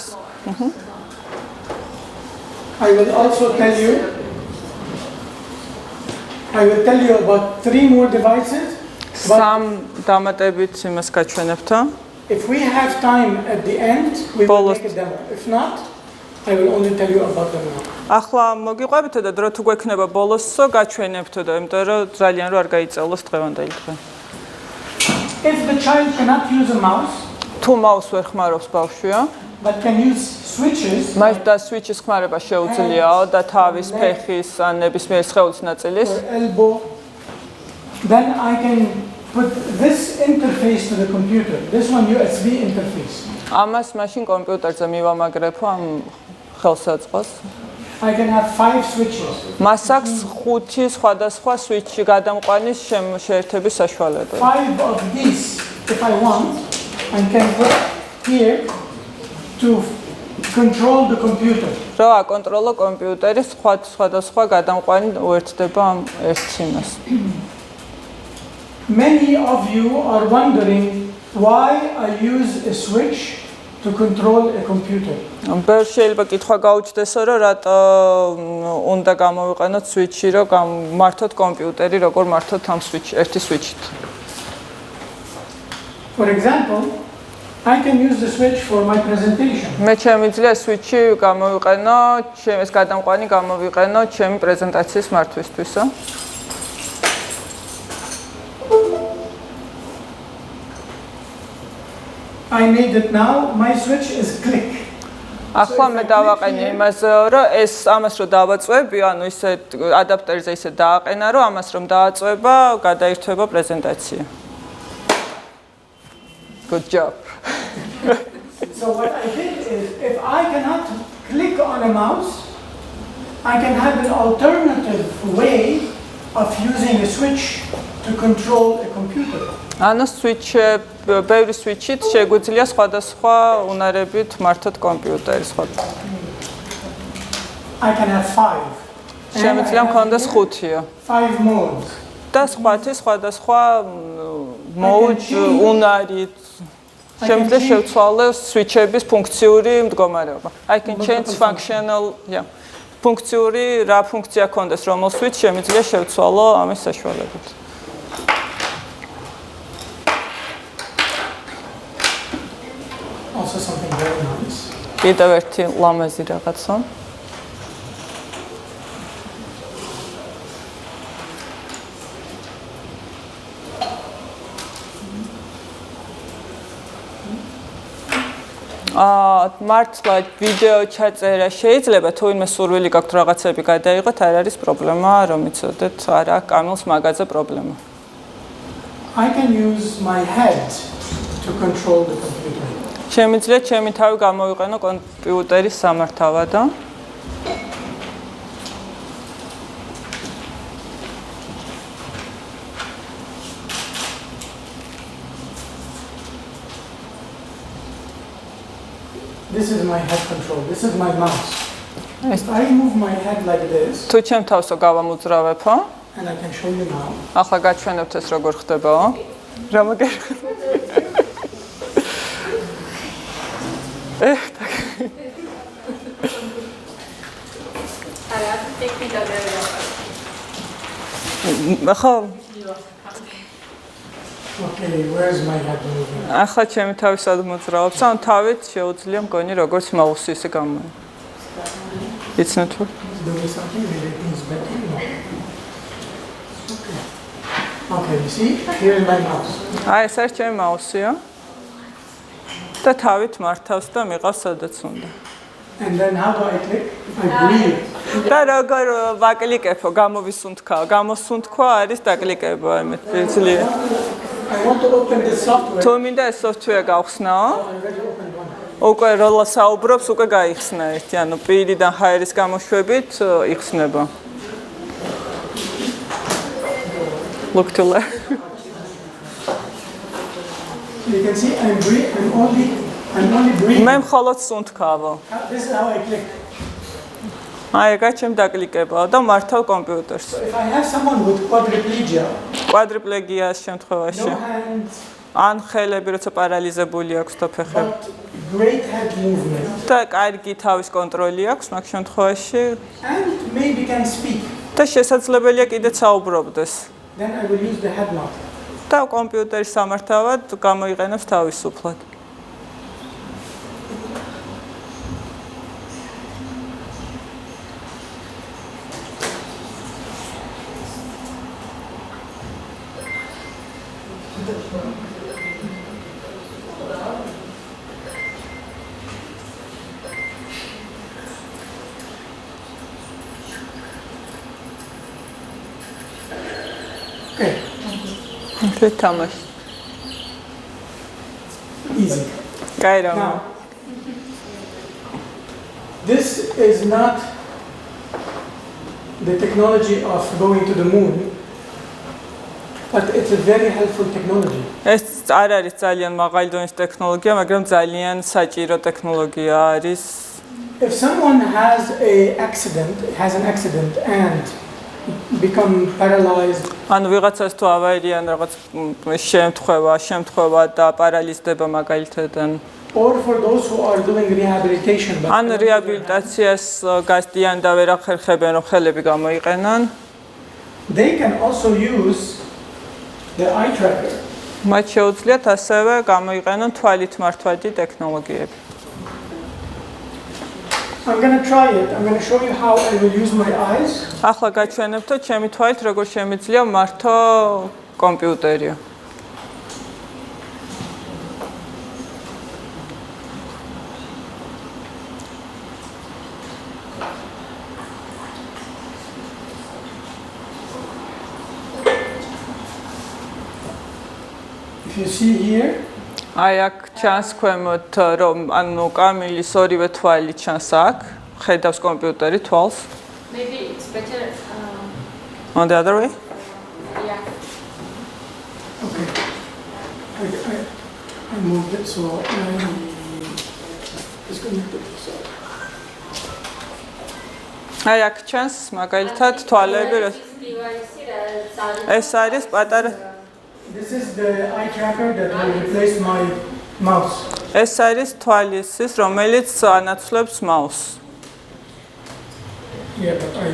Speaker 1: I will also tell you about 3 more devices.
Speaker 2: სამ დამატებით იმას გაჩვენებთო.
Speaker 1: If we have time at the end, we will make a demo. If not, I will only tell you about them now.
Speaker 2: ახლა მოგიყვებითო და დრო თუ გვექნება ბოლოსო გაჩვენებთო და იმიტომ რომ ძალიან რო არ გაიწევლოს დღევანდელი დღე.
Speaker 1: If the child cannot use a mouse,
Speaker 2: თუ მაუს ვერ ხმარობს ბავშვია,
Speaker 1: but can use switches,
Speaker 2: მას და switch-ის ხმარება შეუძლიაო და თავის ფეხის ან ნებისმიერ სხეულის ნაწილის,
Speaker 1: or elbow, then I can put this interface to the computer. This one USB interface.
Speaker 2: ამას მაშინ კომპიუტერზე მივამაგრებო ამ ხელსაწყოს.
Speaker 1: I can have 5 switches.
Speaker 2: მას აქვს 5 სხვადასხვა switch-ი გადამყვანის შეერთების საშუალება.
Speaker 1: 5 of these, if I want, I can put here to control the computer.
Speaker 2: რა აკონტროლო კომპიუტერის სხვადასხვა გადამყვანი უერთდება ამ ერთ იმას.
Speaker 1: Many of you are wondering why I use a switch to control a computer.
Speaker 2: ბევრ შეიძლება კითხვა გაუჩნდესო რომ რატო უნდა გამოვიყენოთ switch-ი რომ მართოთ კომპიუტერი როგორ მართოთ ამ ერთი switch-ით.
Speaker 1: For example, I can use the switch for my presentation.
Speaker 2: მე შემიძლია switch-ი გამოვიყენო, ეს გადამყვანი გამოვიყენო ჩემი პრეზენტაციის მართვისთვისო.
Speaker 1: I made it now. My switch is click.
Speaker 2: ახლა მე დავაყენე იმას რომ ეს ამას რომ დავაწვევი, ანუ ისე ადაპტერზე ისე დააყენა რომ ამას რომ დააწვება, გადაირთვება პრეზენტაცია. Good job.
Speaker 1: So what I did is, if I cannot click on a mouse, I can have an alternative way of using a switch to control a computer.
Speaker 2: ანუ ბევრი switch-ით შეგვიძლია სხვადასხვა უნარებით მართოთ კომპიუტერი სხვა.
Speaker 1: I can have 5.
Speaker 2: შემიძლია მქონდეს 5-ია.
Speaker 1: 5 modes.
Speaker 2: და სხვადასხვა mode უნარით შემიძლია შევცვალო switch-ების ფუნქციური მდგომარეობა. I can change functional, yeah. ფუნქციური რა ფუნქცია ქონდეს რომელ switch შემიძლია შევცვალო ამის საშუალებით.
Speaker 1: Also something very nice.
Speaker 2: კიდევ ერთი ლამაზი რაღაცა. მართლა ვიდეო ჩაწერა შეიძლება თუ ინმე სურვილი გაქვთ რაღაცები გადაიღოთ არ არის პრობლემა რომ იცოდეთ არა კამილს მაგაზე პრობლემა.
Speaker 1: I can use my head to control the computer.
Speaker 2: შემიძლია ჩემი თავი გამოვიყენო კომპიუტერის სამართავად.
Speaker 1: This is my head control. This is my mouse. If I move my head like this,
Speaker 2: თუ ჩემ თავსო გავამოძრავებო,
Speaker 1: and I can show you now.
Speaker 2: ახლა გაჩვენებთ ეს როგორ ხდებაო. რა მაგერხა?
Speaker 3: არა, ტექნიკაზე
Speaker 2: ახლა
Speaker 1: Okay, where's my head moving?
Speaker 2: ახლა ჩემი თავი სად მოძრაობს? ან თავით შეუძლია მგონი როგორც მაუსი ისე გამო. It's not true.
Speaker 1: Do me something, maybe it's better. Okay, you see? Here's my mouse.
Speaker 2: აი ეს არის ჩემი მაუსია. და თავით მართავს და მიყავს სადაც უნდა.
Speaker 1: And then how do I click? I breathe.
Speaker 2: და როგორ ვაკლიკებო, გამოვისუნთქა. გამოსუნთქვა არის დაკლიკება, იმით ძლიერ.
Speaker 1: I want to open this software.
Speaker 2: თუ მინდა ეს software გავხსნაო,
Speaker 1: I already opened one.
Speaker 2: უკვე როლა საუბრობს, უკვე გაიხსნა ერთი, ანუ პირიდან ჰაერის გამოშვებით იხსნება. Look to left.
Speaker 1: You can see I'm only breathing.
Speaker 2: მე მხოლოდ სუნთქავო.
Speaker 1: This is how I click.
Speaker 2: აი, ეგა ჩემ დაკლიკებაა და მართავ კომპიუტერს.
Speaker 1: So if I have someone with quadriplegia,
Speaker 2: კვადრიპლეგიას შემთხვევაში.
Speaker 1: no hands,
Speaker 2: ან ხელები როცა პარალიზებული აქვს და ფეხები.
Speaker 1: but great head movement,
Speaker 2: და კარგი თავის კონტროლი აქვს მაგ შემთხვევაში
Speaker 1: and maybe can speak,
Speaker 2: და შესაძლებელია კიდეც საუბრობდეს.
Speaker 1: then I will use the head nod.
Speaker 2: და კომპიუტერის სამართავად გამოიყენებს თავისუფლად.
Speaker 1: Okay,
Speaker 2: თამაში.
Speaker 1: easy.
Speaker 2: კაი რა.
Speaker 1: Now, this is not the technology of going to the moon, but it's a very helpful technology.
Speaker 2: ეს არ არის ძალიან მაღალი დონის ტექნოლოგია, მაგრამ ძალიან საჭირო ტექნოლოგია არის.
Speaker 1: If someone has an accident and become paralyzed,
Speaker 2: ანუ ვიღაცას თუ ავარია ან რაღაც შემთხვევა და პარალიზდება მაგალითად.
Speaker 1: or for those who are doing rehabilitation, but
Speaker 2: ან რეაბილიტაციას გასდიან და ვერ ახერხებენ რომ ხელები გამოიყენან.
Speaker 1: they can also use the eye tracker.
Speaker 2: მათ შეუძლიათ ასევე გამოიყენონ თვალით მართვადი ტექნოლოგიები.
Speaker 1: I'm going to try it. I'm going to show you how I will use my eyes.
Speaker 2: ახლა გაჩვენებთ ჩემი თვალით როგორ შემიძლია მართო კომპიუტერი.
Speaker 1: If you see here,
Speaker 2: აი აქ ჩანს ქვემოთ რომ ანუ კამილის ორივე თვალი ჩანს აქ ხედავს კომპიუტერი თვალს
Speaker 3: Maybe it's better
Speaker 2: on the other way
Speaker 3: yeah.
Speaker 1: Okay. I moved it so I disconnected this.
Speaker 2: აი აქ ჩანს მაგალითად თვალები ეს არის პატარა
Speaker 1: This is the eye tracker that will replace my mouse.
Speaker 2: ეს არის თვალისის რომელიც ანაცვლებს მაუსს
Speaker 1: Yeah, but I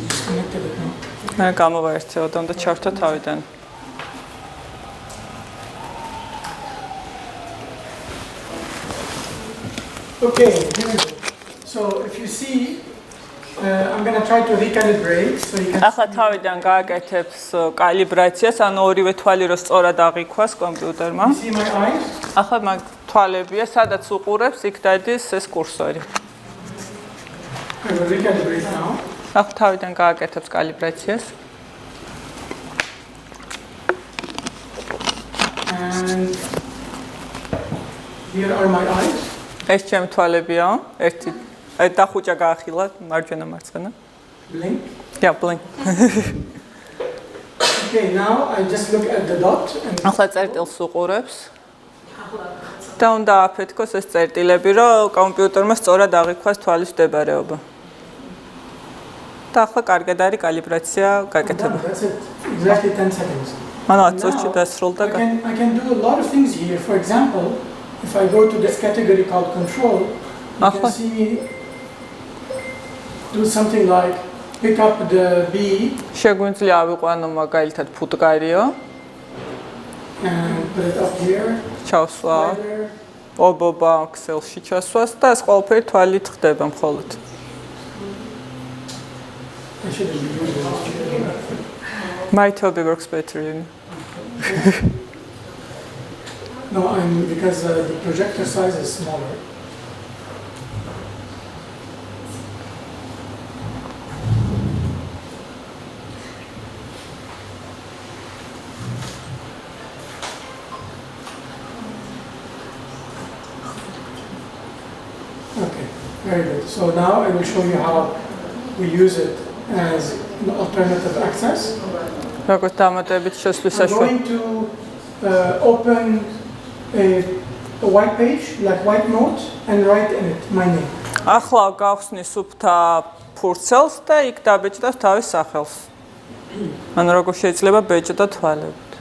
Speaker 1: disconnected it now.
Speaker 2: მე გამოვაერთეოდა უნდა ჩავრთო თავიდან
Speaker 1: Okay, here we go. So if you see, I'm going to try to recalibrate so you can
Speaker 2: ახლა თავიდან გააკეთებს კალიბრაციას ანუ ორივე თვალი რო სწორად აღიქვას კომპიუტერმა
Speaker 1: see my eyes.
Speaker 2: ახლა მაგ თვალებია სადაც უყურებს იქ დადის ეს კურსორი
Speaker 1: I will recalibrate now.
Speaker 2: ახლა თავიდან გააკეთებს კალიბრაციას
Speaker 1: And here are my eyes.
Speaker 2: ეს ჩემი თვალებია ერთი აი დახუჭა გაახილა მარჯვენა მარცხენა
Speaker 1: Blink.
Speaker 2: Yeah, blink.
Speaker 1: Okay, now I just look at the dot and
Speaker 2: ახლა წერტილს უყურებს და უნდა აფეთქოს ეს წერტილები რომ კომპიუტერმა სწორად აღიქვას თვალის მდებარეობა და ახლა კარგად არის კალიბრაცია გაკეთება
Speaker 1: that's it. Exactly 10 seconds.
Speaker 2: ანუ 10 წუთში დასრულდა
Speaker 1: I can do a lot of things here. For example, if I go to this category called control, you can see me do something like pick up the bee
Speaker 2: შეგვიძლია ავიყვანო მაგალითად ფუტკარიო
Speaker 1: and put it up here.
Speaker 2: ჩავსვა
Speaker 1: Weather.
Speaker 2: ობობა Excel-ში ჩასვას და ეს ყველაფერი თვალით ხდება მხოლოდ
Speaker 1: I should have used it.
Speaker 2: My TOBBII works better you know.
Speaker 1: No, because the projector size is smaller. Okay, very good. So now I will show you how we use it as an alternative access.
Speaker 2: როგორც დამატებით შესვლის
Speaker 1: I'm
Speaker 2: საშუალება
Speaker 1: going to open a white page, like white note, and write in it my name.
Speaker 2: ახლა გავხსნი სუფთა ფურცელს და იქ დაბეჭდავს თავის სახელს. ანუ როგორ შეიძლება ბეჭდა თვალებით.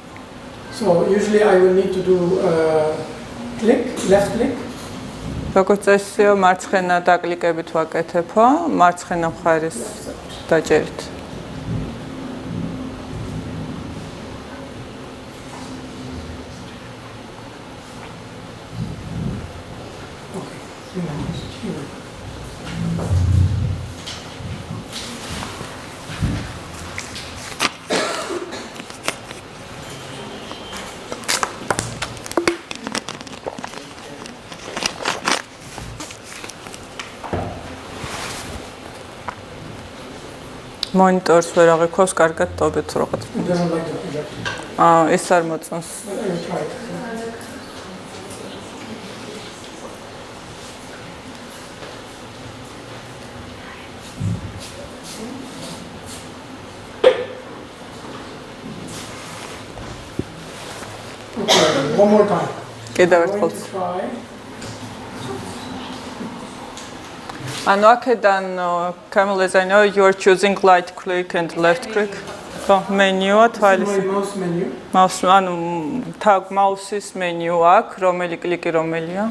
Speaker 1: So usually I will need to do click, left click.
Speaker 2: როგორც წესიო მარცხენა დაკლიკებით ვაკეთებო, მარცხენა მხარის დაჭერით. მონიტორს ვერ აღიქვავს კარგად TOBBII
Speaker 1: It
Speaker 2: რაღაც.
Speaker 1: doesn't like the projector.
Speaker 2: ეს არ მოწონს.
Speaker 1: But I will try it. Okay, one more time.
Speaker 2: კიდევ
Speaker 1: I'm
Speaker 2: ერთხელ.
Speaker 1: going to try.
Speaker 2: ანუ აქედან Camille, as I know you are choosing right click and left click. ხო, მენიუა თვალის.
Speaker 1: My mouse menu.
Speaker 2: მაუს ანუ თაგ მაუსის მენიუ აქვს, რომელი კლიკი რომელია?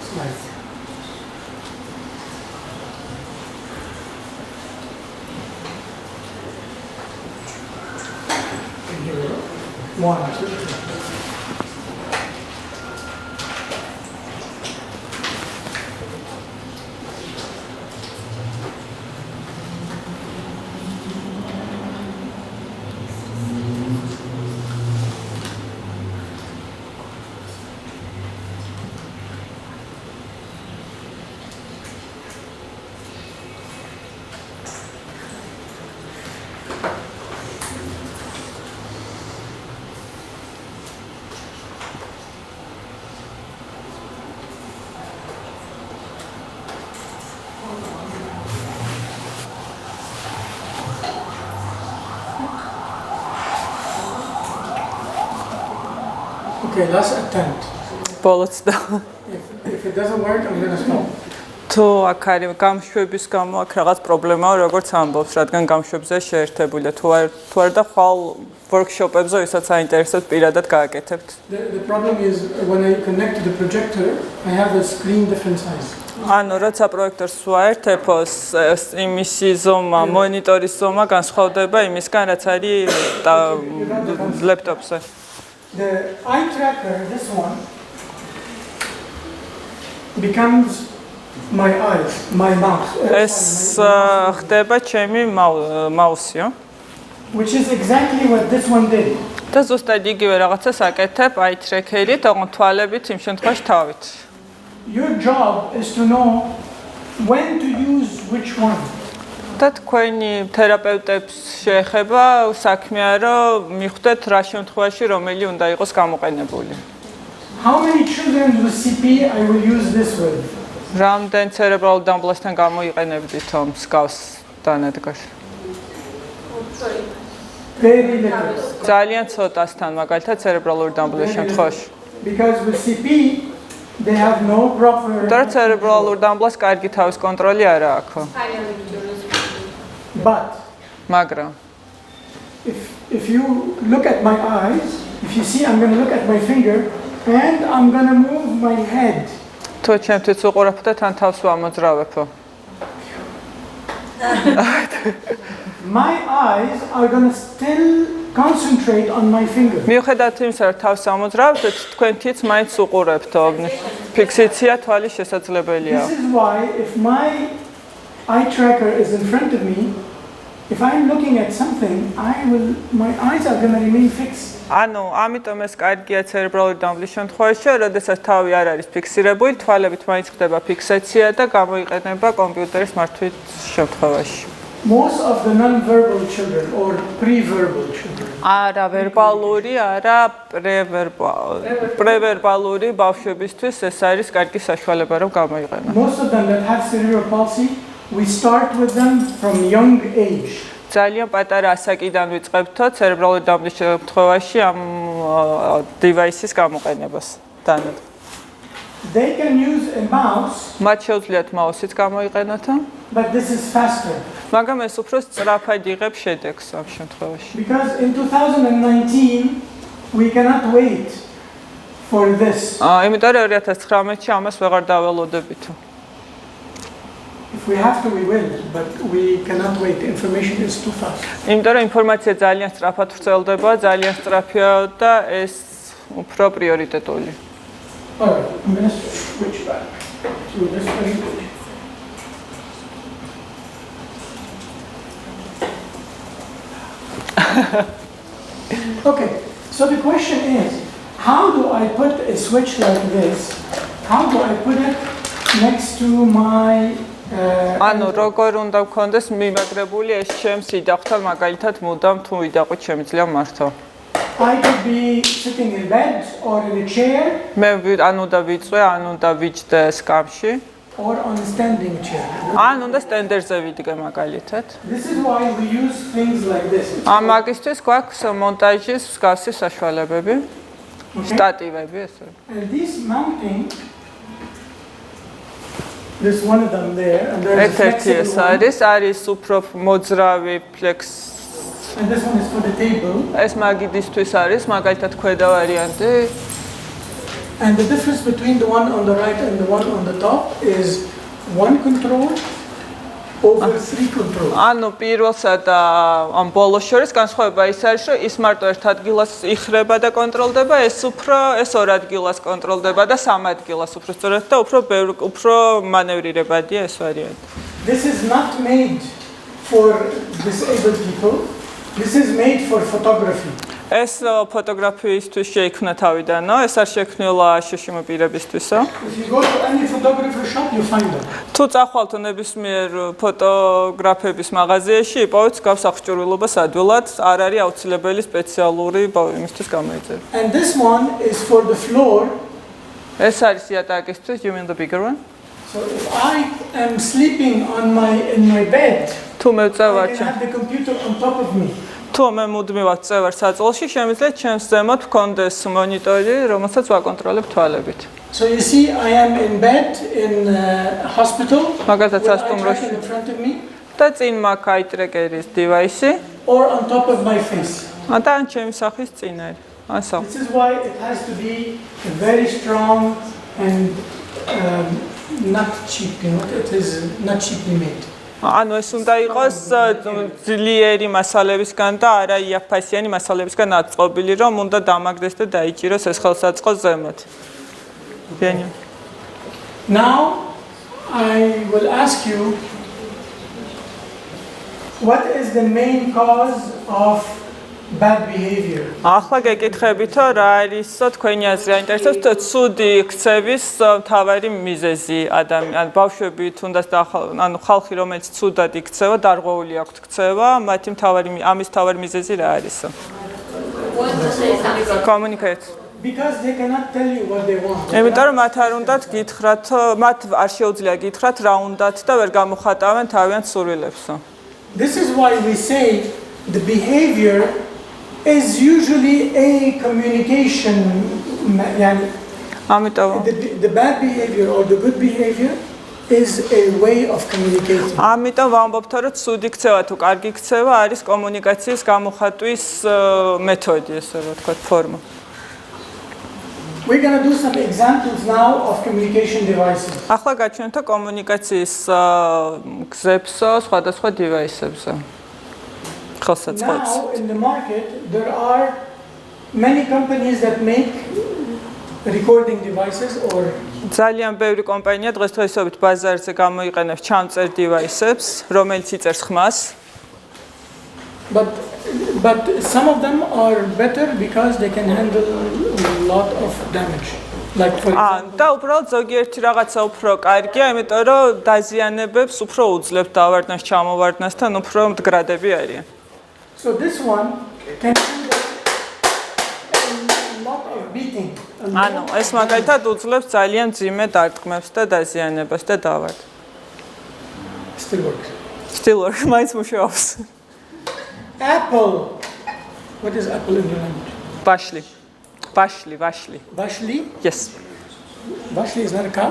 Speaker 1: Slide. Okay, here we go. 1, 2, 3. Okay, last attempt.
Speaker 2: ბოლოც და
Speaker 1: If it doesn't work, I'm going to stop.
Speaker 2: თუ აქ არის გამშვების გამო აქ რაღაც პრობლემაა, როგორც ამბობს, რადგან გამშვებზე შეერთებულია. თუ არ და ხვალ workshop-ებზე ვისაც აინტერესებს პირადად გააკეთებთ.
Speaker 1: The problem is when I connect to the projector, I have a screen different size.
Speaker 2: ანუ როცა პროექტორს ვაერთებ, იმისი ზომა, მონიტორის ზომა განსხვავდება იმისგან, რაც არის ლეპტოპზე.
Speaker 1: The eye tracker, this one, becomes my eyes, my mouse.
Speaker 2: ეს ხდება ჩემი მაუსიო.
Speaker 1: Which is exactly what this one did.
Speaker 2: და ზუსტად იგივე რაღაცას აკეთებ eye tracker-ით, ოღონდ თვალებით იმ შემთხვევაში თავით.
Speaker 1: Your job is to know when to use which one.
Speaker 2: და თქვენი თერაპევტებს შეეხება საქმეა, რომ მიხვდეთ რა შემთხვევაში რომელი უნდა იყოს გამოყენებული.
Speaker 1: How many children with CP I will use this with?
Speaker 2: რამდენ ცერებრალურ დამბლასთან გამოიყენებდით მსგავს დანადგარს?
Speaker 1: Very little.
Speaker 2: ძალიან ცოტასთან, მაგალითად ცერებრალური დამბლის შემთხვევაში.
Speaker 1: Because with CP, they have no proper.
Speaker 2: და ცერებრალურ დამბლას კარგი თავის კონტროლი არა აქვს.
Speaker 1: But
Speaker 2: მაგრამ
Speaker 1: if you look at my eyes, if you see, I'm going to look at my finger and I'm going to move my head.
Speaker 2: თუ ჩემთვის უყურებთ და თან თავს ვამოძრავებო.
Speaker 1: My eyes are going to still concentrate on my finger.
Speaker 2: მიუხედავად იმისა, რომ თავს ამოძრავებთ, თქვენთიც მაინც უყურებთო. ფიქსაცია თვალის შესაძლებელია.
Speaker 1: This is why if my eye tracker is in front of me, if I'm looking at something, my eyes are going to remain fixed.
Speaker 2: ანუ ამიტომ ეს კარგია ცერებრალური დამბლის შემთხვევაში, როდესაც თავი არ არის ფიქსირებული, თვალებით მაინც ხდება ფიქსაცია და გამოიყენება კომპიუტერის მართვის შემთხვევაში.
Speaker 1: Most of the non-verbal children or pre-verbal children.
Speaker 2: არა ვერბალური, არა პრევერბალური ბავშვებისთვის ეს არის კარგი საშუალება რომ გამოიყენო.
Speaker 1: Most of them that have cerebral palsy, we start with them from young age.
Speaker 2: ძალიან პატარა ასაკიდან ვიწყებთო ცერებრალური დამბლის შემთხვევაში ამ device-ის გამოყენებას. დანადგარს.
Speaker 1: They can use a mouse,
Speaker 2: მათ შეუძლიათ მაუსიც გამოიყენოთო.
Speaker 1: but this is faster.
Speaker 2: მაგრამ ეს უფრო სწრაფად იღებს შედეგს ამ შემთხვევაში.
Speaker 1: Because in 2019, we cannot wait for this.
Speaker 2: იმიტომ რომ 2019-ში ამას ვეღარ დაველოდებითო.
Speaker 1: If we have to, we will, but we cannot wait. The information is too fast.
Speaker 2: იმიტომ რომ ინფორმაცია ძალიან სწრაფად ვრცელდება, ძალიან სწრაფია და ეს უფრო პრიორიტეტული.
Speaker 1: All right, I'm going to switch back to this language. Okay, so the question is, how do I put a switch like this? How do I put it next to my
Speaker 2: ანუ როგორ უნდა გქონდეს მიმაგრებული ეს ჩემს იდახთან მაგალითად მუდამ თუ იდაყოთ შემიძლია მართო.
Speaker 1: I could be sitting in bed or in a chair.
Speaker 2: მე ანუ და ვიწვე, ანუ და ვიჯდე სკამში.
Speaker 1: Or on a standing chair.
Speaker 2: ან უნდა სტენდერზე ვიდგე მაგალითად.
Speaker 1: This is why we use things like this.
Speaker 2: ამ მაგისტრის გვაქვს მონტაჟის მსგავსი საშუალებები, სტატივები ესე.
Speaker 1: And this mounting, there's one of them there, and there's a flexible one.
Speaker 2: არის უფრო მოძრავი flex.
Speaker 1: And this one is for the table.
Speaker 2: ეს მაგიდისთვის არის, მაგალითად ქვედა ვარიანტი.
Speaker 1: And the difference between the one on the right and the one on the top is one control over three controls.
Speaker 2: ანუ პირველსა და ამ ბოლოს შორის განსხვავება ის არის, რომ ის მარტო ერთ ადგილას იხრება და კონტროლდება, ეს ორ ადგილას კონტროლდება და სამ ადგილას უფრო სწორად და უფრო მანევრირებადია ეს ვარიანტი.
Speaker 1: This is not made for disabled people. This is made for photography.
Speaker 2: ეს ფოტოგრაფიისთვის შეიქმნა თავიდანო, ეს არ შექმნილა შშმ პირებისთვისო.
Speaker 1: If you go to any photographer shop, you find them.
Speaker 2: თუ წახვალთ ნებისმიერ ფოტოგრაფების მაღაზიაში, იპოვეთ გავს აღჭურვილობას ადვილად, არ არის აუცილებელი სპეციალური იმისთვის გამოიწერა.
Speaker 1: And this one is for the floor.
Speaker 2: ეს არის იატაკისთვის, you mean the bigger one?
Speaker 1: So if I am sleeping in my bed,
Speaker 2: თუ მე ვწევარ
Speaker 1: I can have the computer on top of me.
Speaker 2: თუ მე მუდმივად წევარ საწოლში, შემიძლია ჩემს ზემოთ მქონდეს მონიტორი, რომელსაც ვაკონტროლებ თვალებით.
Speaker 1: So you see, I am in bed in hospital.
Speaker 2: მაგალითად,
Speaker 1: with eye
Speaker 2: სასტუმროში.
Speaker 1: tracker in front of me,
Speaker 2: და წინ მაქვს eye tracker-ის device-ი,
Speaker 1: or on top of my face.
Speaker 2: და ან ჩემი სახის წინ არის. ასო.
Speaker 1: This is why it has to be very strong and not cheap. You know, it is not cheaply made.
Speaker 2: ანუ ეს უნდა იყოს ძლიერი მასალებისგან და არა იაფფასიანი მასალებისგან აწყობილი, რომ უნდა დამაგდეს და დაიჭიროს ეს ხელსაწყო ზემოთ.
Speaker 1: Now I will ask you, what is the main cause of bad behavior?
Speaker 2: ახლა გეკითხებით, რა არისო თქვენი აზრი აინტერესებს ცუდი ქცევის მთავარი მიზეზი ადამიან ბავშვები თუნდაც ანუ ხალხი რომელიც ცუდად იქცევა, დარღვეული აქვთ ქცევა, მათი ამის მთავარი მიზეზი რა არისო? კომუნიკაცია.
Speaker 1: Because they cannot tell you what they want.
Speaker 2: იმიტომ რომ მათ არ უნდათ გითხრათ, მათ არ შეუძლია გითხრათ რა უნდათ და ვერ გამოხატავენ თავიანთ სურვილებსო.
Speaker 1: This is why we say the behavior is usually a communication.
Speaker 2: ამიტომ
Speaker 1: The bad behavior or the good behavior is a way of communicating.
Speaker 2: ამიტომ ვამბობთ, რომ ცუდი ქცევა თუ კარგი ქცევა არის კომუნიკაციის გამოხატვის მეთოდი, ესე რა თქვა, ფორმა.
Speaker 1: We're going to do some examples now of communication devices.
Speaker 2: ახლა გაჩვენებთ კომუნიკაციის გზებსო, სხვადასხვა device-ებზე. ხელსაწყოებს.
Speaker 1: Now in the market there are many companies that make recording devices or
Speaker 2: ძალიან ბევრი კომპანია დღესდღეობით ბაზარზე გამოიყენებს ჩამწერ device-ებს, რომელიც იწერს ხმას.
Speaker 1: But some of them are better because they can handle a lot of damage. Like for example,
Speaker 2: და უბრალოდ ზოგიერთი რაღაცა უფრო კარგია, იმიტომ რომ დაზიანებებს უფრო უძლებს დავარდნას, ჩამოვარდნასთან უფრო მდგრადები არიან.
Speaker 1: so this one can handle a lot of beating.
Speaker 2: ანუ ეს მაგალითად უძლებს ძალიან მძიმე დარტყმებს და დაზიანებას და დავარდ.
Speaker 1: Still works.
Speaker 2: Still works, მაინც მუშაობს.
Speaker 1: Apple. What is apple in your language?
Speaker 2: Vashli.
Speaker 1: Vashli?
Speaker 2: Yes.
Speaker 1: Vashli is not a cow?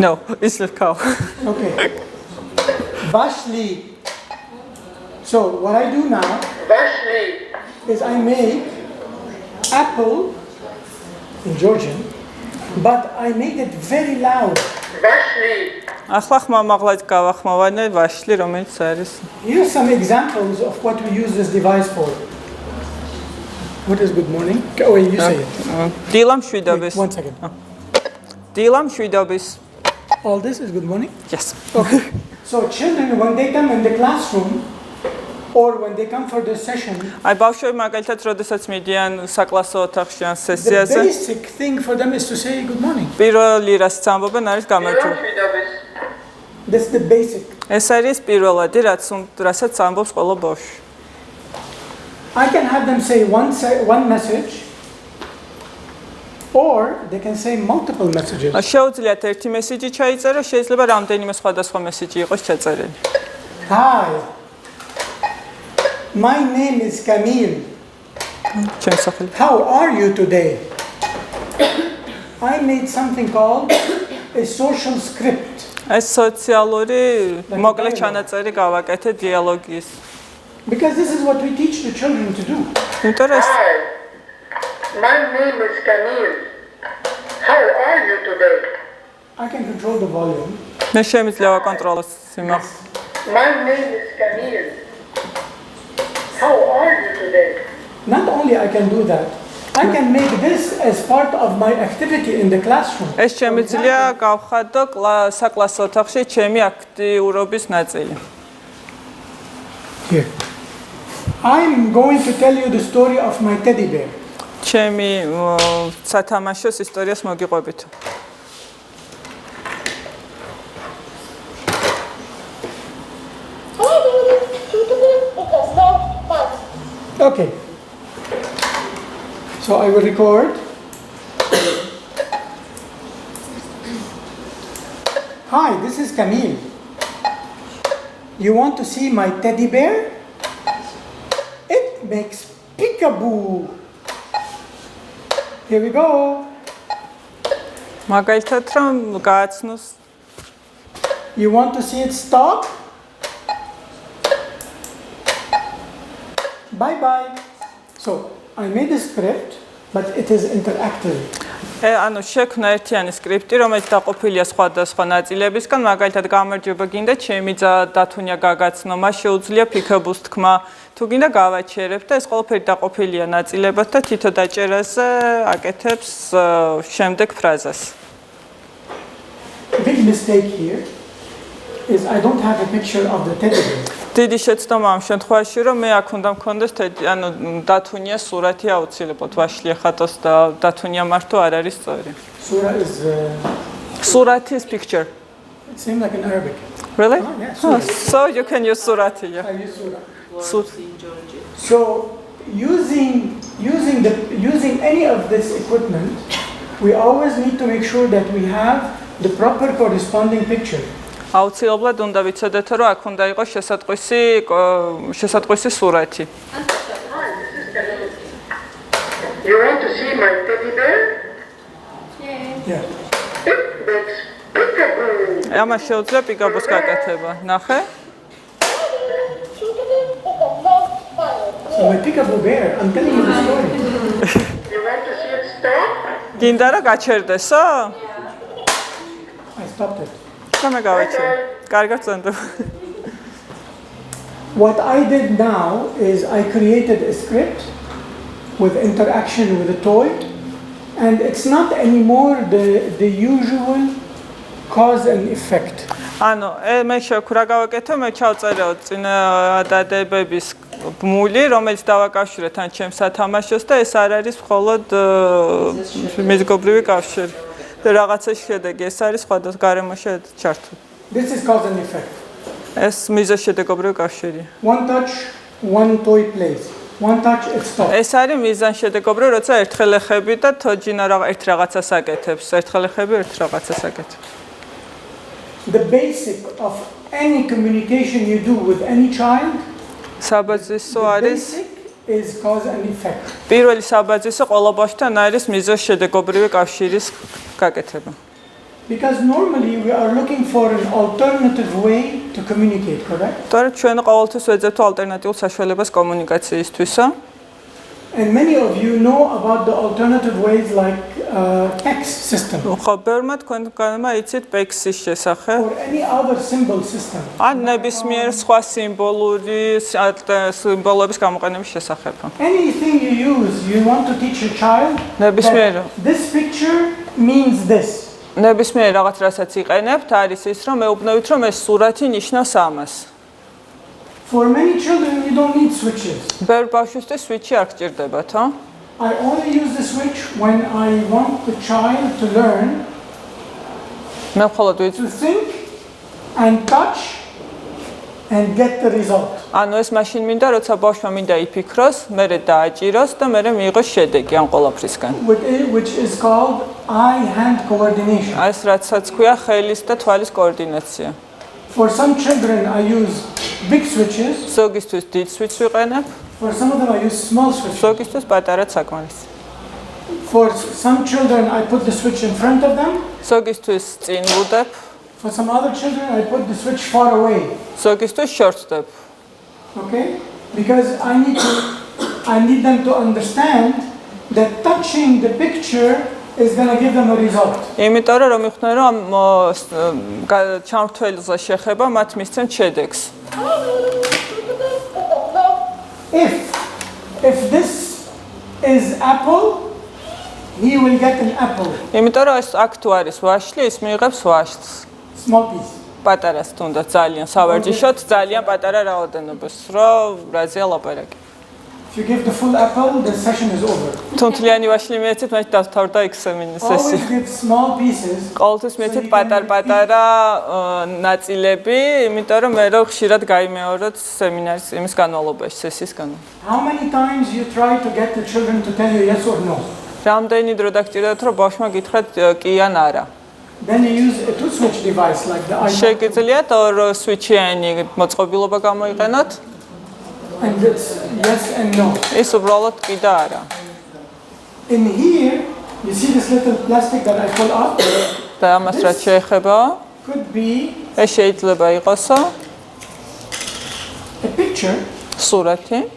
Speaker 2: No, it's not cow.
Speaker 1: Okay. Vashli. So what I do now is I make apple in Georgian, but I make it very loud.
Speaker 2: ახლა ხმამაღლად გავახმოვანე ვაშლი, რომელიც არის.
Speaker 1: Here's some examples of what we use this device for. What is good morning? Oh, wait, you say it.
Speaker 2: დილამ
Speaker 1: Wait,
Speaker 2: შვიდობის.
Speaker 1: 1 second.
Speaker 2: დილამ შვიდობის.
Speaker 1: All this is good morning?
Speaker 2: Yes.
Speaker 1: Okay. So children, when they come in the classroom, or when they come for the session,
Speaker 2: აი ბავშვები მაგალითად, როდესაც მიდიან საკლასო ოთახში ან
Speaker 1: the
Speaker 2: სესიაზე,
Speaker 1: basic thing for them is to say good morning.
Speaker 2: პირველი რაც ამბობენ არის გამარჯობა.
Speaker 1: That's the basic.
Speaker 2: ეს არის პირველადი, რასაც ამბობს ყველა ბავშვი.
Speaker 1: I can have them say one message, or they can say multiple messages.
Speaker 2: შეუძლიათ ერთი მესიჯი ჩაიწერო, შეიძლება რამდენიმე სხვადასხვა მესიჯი იყოს ჩაწერილი.
Speaker 1: Hi, my name is Camille.
Speaker 2: ჩემი სახელი.
Speaker 1: How are you today? I made something called a social script.
Speaker 2: ეს სოციალური მოკლე ჩანაწერი გავაკეთე დიალოგის.
Speaker 1: Because this is what we teach the children to do.
Speaker 2: იმიტომ რომ
Speaker 5: Hi, my name is Camille. How are you today?
Speaker 1: I can control the volume.
Speaker 2: მე შემიძლია ვაკონტროლოს სიმაღლე.
Speaker 5: My name is Camille. How are you today?
Speaker 1: Not only I can do that, I can make this as part of my activity in the classroom.
Speaker 2: ეს შემიძლია გავხადო საკლასო ოთახში ჩემი აქტიურობის ნაწილი.
Speaker 1: Here. I'm going to tell you the story of my teddy bear.
Speaker 2: ჩემი სათამაშოს ისტორიას მოგიყვებით.
Speaker 1: Okay. So I will record. Hi, this is Camille. You want to see my teddy bear? It makes peekaboo. Here we go.
Speaker 2: მაგალითად რომ გააცნოს
Speaker 1: You want to see it stop? Bye bye. So I made a script, but it is interactive.
Speaker 2: ანუ შექმნა ერთიანი სკრიპტი, რომელიც დაყოფილია სხვადასხვა ნაწილებისგან, მაგალითად გამარჯობა გინდა ჩემი დათუნია გაგაცნო, მას შეუძლია ფიქებუს თქმა, თუ გინდა გავაჩერებ და ეს ყველაფერი დაყოფილია ნაწილებად და თითო დაჭერაზე აკეთებს შემდეგ ფრაზას.
Speaker 1: Big mistake here is I don't have a picture of the teddy bear.
Speaker 2: დიდი შეცდომა ამ შემთხვევაში, რომ მე აქ უნდა მქონდეს ანუ დათუნია სურათი აუცილებლად ვაშლი ხატოს და დათუნია მარტო არ არის სწორი.
Speaker 1: Surah is
Speaker 2: Surati is picture.
Speaker 1: it seems like in Arabic.
Speaker 2: Really?
Speaker 1: Oh, yeah,
Speaker 2: Oh,
Speaker 1: surah.
Speaker 2: so you can use surati. Yeah.
Speaker 1: I use surah.
Speaker 4: Words in Georgia.
Speaker 1: So using any of this equipment, we always need to make sure that we have the proper corresponding picture.
Speaker 2: აუცილებლად უნდა ვიცოდეთ, რომ აქ უნდა იყოს შესატყვისი სურათი.
Speaker 5: Hi, this is Camille. You want to see my teddy bear?
Speaker 1: Yeah.
Speaker 5: It makes peekaboo.
Speaker 2: ამას შეუძლია პიკაბოს გაკეთება. ნახე?
Speaker 1: So my peekaboo bear, I'm telling you the story.
Speaker 5: You want to see it stop?
Speaker 2: გინდა რა გაჩერდესო?
Speaker 1: I stopped it.
Speaker 2: სამე გავაჩერე. კარგად წენდება.
Speaker 1: What I did now is I created a script with interaction with a toy, and it's not anymore the usual cause and effect.
Speaker 2: ანუ მე შევქრა გავაკეთო, მე ჩავწერეო წინადადებების ბმული, რომელიც დავაკავშირე თან ჩემს სათამაშოს და ეს არ არის მხოლოდ მეზგობრივი კავშირი. და რაღაცა შედეგი ეს არის სხვადასხვა გარემოში ჩართული.
Speaker 1: This is cause and effect.
Speaker 2: ეს მიზანშედეგობრივი კავშირია.
Speaker 1: One touch, one toy plays. One touch, it stops.
Speaker 2: ეს არის მიზანშედეგობრივი, როცა ერთხელ ეხები და თოჯინა ერთ რაღაცას აკეთებს, ერთხელ ეხები ერთ რაღაცას აკეთებს.
Speaker 1: The basic of any communication you do with any child,
Speaker 2: საბაზისო
Speaker 1: the
Speaker 2: არის
Speaker 1: basic is cause and effect.
Speaker 2: პირველი საბაზისო ყველა ბავშვთან არის მიზანშედეგობრივი კავშირის გაკეთება.
Speaker 1: Because normally we are looking for an alternative way to communicate, correct?
Speaker 2: თორე ჩვენ ყოველთვის ვეძებთ ალტერნატიულ საშუალებას კომუნიკაციისთვისო.
Speaker 1: And many of you know about the alternative ways like text system
Speaker 2: ხო, ბევრმა თქვენგანმა იცით პექსის შესახებ.
Speaker 1: or any other symbol system.
Speaker 2: ან ნებისმიერ სხვა სიმბოლოების გამოყენების შესახებ.
Speaker 1: Anything you use, you want to teach your child
Speaker 2: ნებისმიერ
Speaker 1: that this picture means this.
Speaker 2: ნებისმიერ რაღაც რასაც იყენებთ, არის ის, რომ მეუბნევით, რომ ეს სურათი ნიშნავს ამას.
Speaker 1: For many children, you don't need switches.
Speaker 2: ბევრ ბავშვისთვის სვიჩი არ გჭირდებათ, ხო?
Speaker 1: I only use the switch when I want the child to learn
Speaker 2: მე მხოლოდ ვიცი.
Speaker 1: to think and touch and get the result.
Speaker 2: ანუ ეს მაშინ მინდა, როცა ბავშვმა მინდა იფიქროს, მერე დააჭიროს და მერე მიიღოს შედეგი ამ ყველაფრისგან.
Speaker 1: Which is called eye-hand coordination.
Speaker 2: ეს რაცაც ქვია ხელის და თვალის координация.
Speaker 1: For some children, I use big switches.
Speaker 2: ზოგისთვის დიდ სვიჩს ვიყენებ,
Speaker 1: For some of them, I use small switches.
Speaker 2: ზოგისთვის პატარა საკმარის.
Speaker 1: For some children, I put the switch in front of them.
Speaker 2: ზოგისთვის წინ ვუდებ,
Speaker 1: For some other children, I put the switch far away.
Speaker 2: ზოგისთვის შორცდებ.
Speaker 1: Okay? Because I need them to understand that touching the picture is going to give them a result.
Speaker 2: იმიტომ რომ მიხნე რომ ჩამრთველზე შეხება მათ მისცემ შედეგს.
Speaker 1: If this is apple, he will get an apple.
Speaker 2: იმიტომ რომ ეს აქ თუ არის ვაშლი, ის მიიღებს ვაშლს.
Speaker 1: Small piece.
Speaker 2: პატარას თუნდაც ძალიან სავარჯიშოდ ძალიან პატარა რაოდენობას, რომ რაზეა ლაპარაკი.
Speaker 1: If you give the full apple, the session is over.
Speaker 2: თუნთლიანი ვაშლი მიეცეთ, მაშინ დავთავრდა ექსამინის
Speaker 1: Always
Speaker 2: სესია.
Speaker 1: give small pieces.
Speaker 2: ყოველთვის მიეცეთ პატარ-პატარა ნაწილები, იმიტომ რომ მე რო ხშირად გაიმეოროთ სემინარის იმის განმავლობაში, სესიის განმავლობაში.
Speaker 1: How many times you try to get the children to tell you yes or no?
Speaker 2: რამდენი დრო დაგჭირდათ, რომ ბავშვმა გითხრათ კი ან არა.
Speaker 1: Then you use a two-switch device like the iPad.
Speaker 2: შეგიძლიათ ორ სვიჩიანი მოწყობილობა გამოიყენოთ.
Speaker 1: And it's yes and no.
Speaker 2: ეს უბრალოდ კი და არა.
Speaker 1: In here, you see this little plastic that I pull up?
Speaker 2: და ამას რაც შეეხება,
Speaker 1: Could be
Speaker 2: ეს შეიძლება იყოსო
Speaker 1: a picture
Speaker 2: სურათი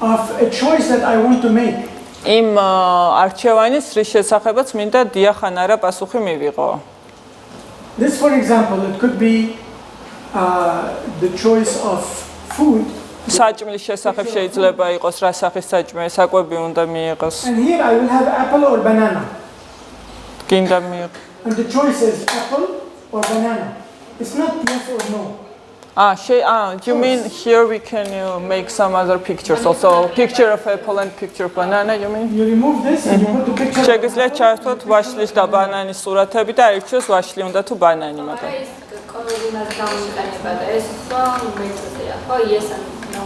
Speaker 1: of a choice that I want to make.
Speaker 2: იმ არჩევანის რის შესახებაც მინდა დიახ ან არა პასუხი მივიღო.
Speaker 1: This, for example, it could be the choice of food.
Speaker 2: საჭმლის შესახებ შეიძლება იყოს რა სახის საჭმე, საკვები უნდა მიიღოს.
Speaker 1: And here I will have apple or banana.
Speaker 2: გინდა მიიღო.
Speaker 1: And the choice is apple or banana. It's not yes or no.
Speaker 2: You mean here we can make some other pictures also, picture of apple and picture of banana, you mean?
Speaker 1: You remove this and you put the picture of
Speaker 2: შეგიძლიათ ჩართოთ ვაშლის და ბანანის სურათები და აირჩიოს ვაშლი უნდა თუ ბანანი, მაგრამ
Speaker 3: ეს კომუნიკაციის გამოიყენება და ეს ხო მეთოდია, ხო yes and no.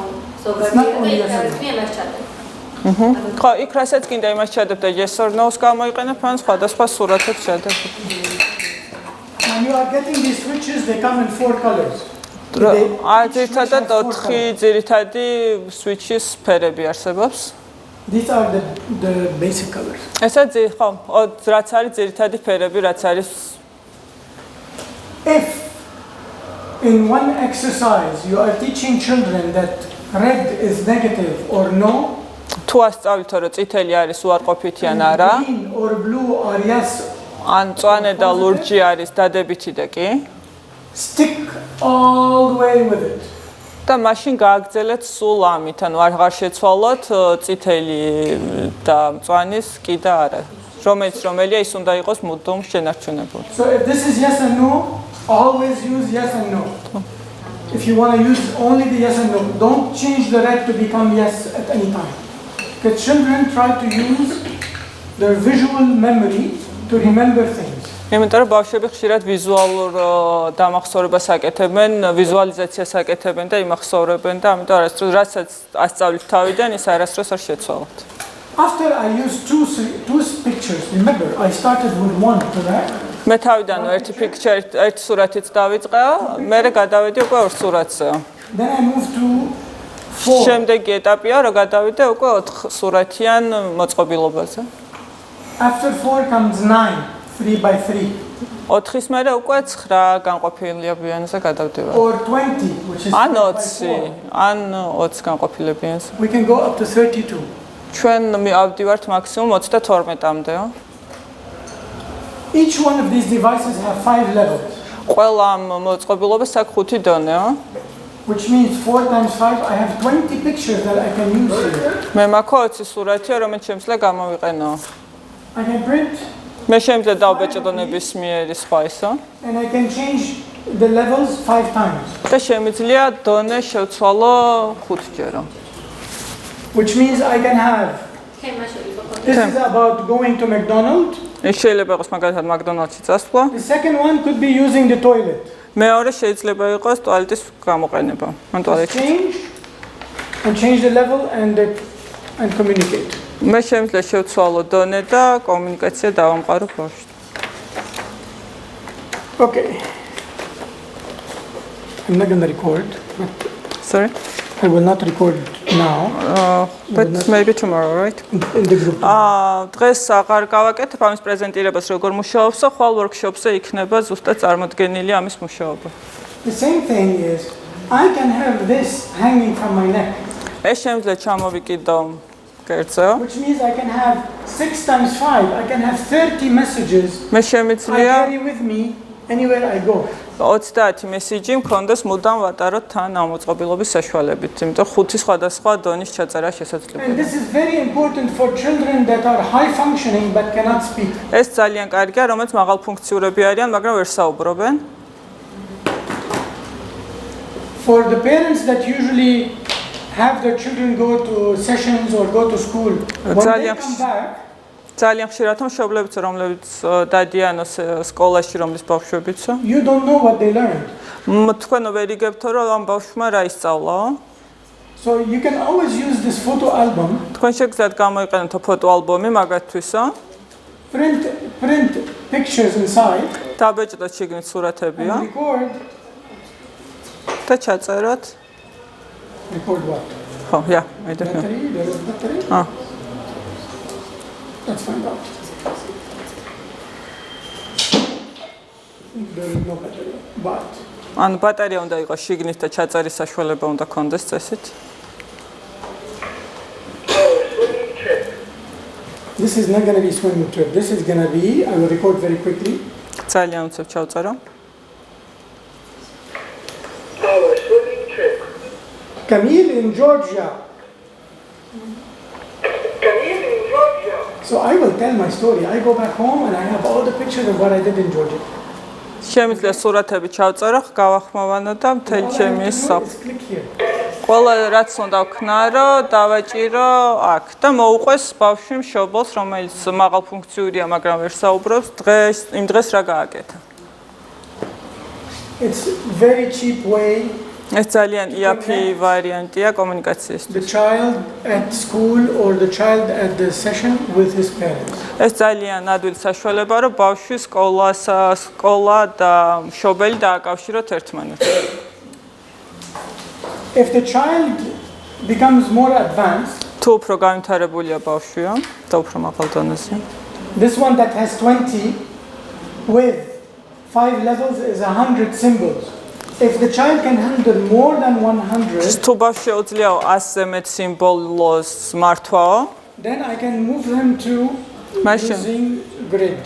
Speaker 2: ხო, იქ რასაც გინდა იმას ჩადებ და yes or no-ს გამოიყენებ, ან სხვადასხვა სურათებს ჩადებ.
Speaker 1: When you are getting these switches, they come in 4 colors.
Speaker 2: ძირითადად 4 ძირითადი switch-ის ფერები არსებობს.
Speaker 1: These are the basic colors.
Speaker 2: ესა ხო, რაც არის ძირითადი ფერები, რაც არის.
Speaker 1: If in one exercise you are teaching children that red is negative or no,
Speaker 2: თუ ასწავლით რომ წითელი არის უარყოფითი ან არა,
Speaker 1: green or blue or yes,
Speaker 2: ან მწვანე და ლურჯი არის დადებითი და კი,
Speaker 1: stick all the way with it.
Speaker 2: და მაშინ გააგრძელეთ სულ ამით, ანუ აღარ შეცვალოთ წითელი და მწვანის კი და არა. რომელია ის უნდა იყოს მუდმივ შენარჩუნებული.
Speaker 1: So if this is yes and no, always use yes and no. If you want to use only the yes and no, don't change the red to become yes at any time. Because children try to use their visual memory to remember things.
Speaker 2: იმიტომ რომ ბავშვები ხშირად ვიზუალურ დამახსოვრებას აკეთებენ, ვიზუალიზაციას აკეთებენ და იმახსოვრებენ და ამიტომ არასდროს რასაც ასწავლით თავიდან, ის არასდროს არ შეცვალოთ.
Speaker 1: After I used two pictures, remember I started with one, correct?
Speaker 2: მე თავიდან ერთი სურათით დავიწყეო, მერე გადავედი უკვე ორ სურათზე.
Speaker 1: Then I moved to 4.
Speaker 2: შემდეგი ეტაპია, რომ გადავიდე უკვე 4 სურათიან მოწყობილობაზე.
Speaker 1: After 4 comes 9, 3 by 3.
Speaker 2: 4-ის მერე უკვე 9 განყოფილებიანზე გადავდება.
Speaker 1: Or 20, which is
Speaker 2: ან
Speaker 1: 4 by
Speaker 2: 20,
Speaker 1: 4.
Speaker 2: ან 20 განყოფილებიანზე.
Speaker 1: We can go up to 32.
Speaker 2: ჩვენ მივდივართ მაქსიმუმ 32-მდე.
Speaker 1: Each one of these devices have 5 levels.
Speaker 2: ყველა ამ მოწყობილობას აქვს 5 დონე.
Speaker 1: Which means 4 times 5, I have 20 pictures that I can use here.
Speaker 2: მე მაქვს 20 სურათია, რომელიც შემიძლია გამოვიყენო.
Speaker 1: I can print.
Speaker 2: მე შემიძლია დავბეჭდო ნებისმიერი სხვა ისო.
Speaker 1: And I can change the levels 5 times.
Speaker 2: და შემიძლია დონე შევცვალო 5-ჯერ.
Speaker 1: Which means I can have. This is about going to McDonald's.
Speaker 2: ეს შეიძლება იყოს მაგალითად მაკდონალდსში წასვლა.
Speaker 1: The second one could be using the toilet.
Speaker 2: მეორე შეიძლება იყოს ტუალეტის გამოყენება. ან ტუალეტში.
Speaker 1: Change the level and communicate.
Speaker 2: მე შემიძლია შევცვალო დონე და კომუნიკაცია დავამყარო ბავშვს.
Speaker 1: Okay. I'm not going to record.
Speaker 2: Sorry?
Speaker 1: I will not record now.
Speaker 2: But maybe tomorrow, right?
Speaker 1: In the group.
Speaker 2: დღეს აღარ გავაკეთებ ამის პრეზენტირებას როგორ მუშაობსო, ხვალ workshop-ზე იქნება ზუსტად წარმოდგენილი ამის მუშაობა.
Speaker 1: The same thing is I can have this hanging from my neck.
Speaker 2: ეს შემიძლია ჩამოვიკიდო კერძზე.
Speaker 1: Which means I can have 6 times 5. I can have 30 messages.
Speaker 2: მე
Speaker 1: I
Speaker 2: შემიძლია
Speaker 1: carry with me anywhere I go.
Speaker 2: 30 მესიჯი მქონდეს მუდამ ვატაროთ თან ამ მოწყობილობის საშუალებით, იმიტომ 5 სხვადასხვა დონის ჩაწერა შესაძლებელია.
Speaker 1: And this is very important for children that are high functioning but cannot speak.
Speaker 2: ეს ძალიან კარგია, რომელიც მაღალფუნქციურები არიან, მაგრამ ვერ საუბრობენ.
Speaker 1: For the parents that usually have their children go to sessions or go to school, when they come back,
Speaker 2: ძალიან ხშირად მშობლებიც რომლებიც დადიან სკოლაში რომლის ბავშვებიცო.
Speaker 1: You don't know what they learned.
Speaker 2: თქვენ ვერ იგებთო რომ ამ ბავშვმა რა ისწავლაო.
Speaker 1: So you can always use this photo album.
Speaker 2: თქვენ შეგიძლიათ გამოიყენოთ ფოტოალბომი მაგათთვისო.
Speaker 1: Print pictures inside.
Speaker 2: დაბეჭდოთ შიგნით სურათებიო.
Speaker 1: And record.
Speaker 2: და ჩაწეროთ.
Speaker 1: Record what?
Speaker 2: Oh, yeah, I don't know.
Speaker 1: Battery? There is battery? Let's find out. There is no battery, but
Speaker 2: ან ბატარეა უნდა იყოს შიგნით და ჩაწერის საშუალება უნდა კონდეს წესით.
Speaker 1: this is not going to be swimming trip. This is going to be, I will record very quickly.
Speaker 2: ძალიან უცებ ჩავწერო.
Speaker 5: Our swimming trip.
Speaker 1: Camille in Georgia.
Speaker 5: Camille in Georgia.
Speaker 1: So I will tell my story. I go back home and I have all the pictures of what I did in Georgia.
Speaker 2: შემიძლია სურათები ჩავწერო, გავახმოვანო და მთელი ჩემი ეს
Speaker 1: Let's click here.
Speaker 2: ყველა რაც უნდა ვქნარო, დავაჭირო აქ და მოუყვეს ბავშვი მშობელს, რომელიც მაღალფუნქციურია, მაგრამ ვერ საუბრობს, იმ დღეს რა გააკეთა.
Speaker 1: It's very cheap way.
Speaker 2: ეს ძალიან იაფი ვარიანტია კომუნიკაციისთვის.
Speaker 1: The child at school or the child at the session with his parents.
Speaker 2: ეს ძალიან ადვილი საშუალება, რომ ბავშვი სკოლა და მშობელი დააკავშიროთ ერთმანეთს.
Speaker 1: If the child becomes more advanced,
Speaker 2: თუ უფრო განვითარებულია ბავშვია და უფრო მაღალ დონეზეა.
Speaker 1: this one that has 20 with 5 levels is 100 symbols. If the child can handle more than 100,
Speaker 2: თუ ბავშვს შეუძლია 100-ზე მეტ სიმბოლოს მართვაო,
Speaker 1: then I can move him to using grid.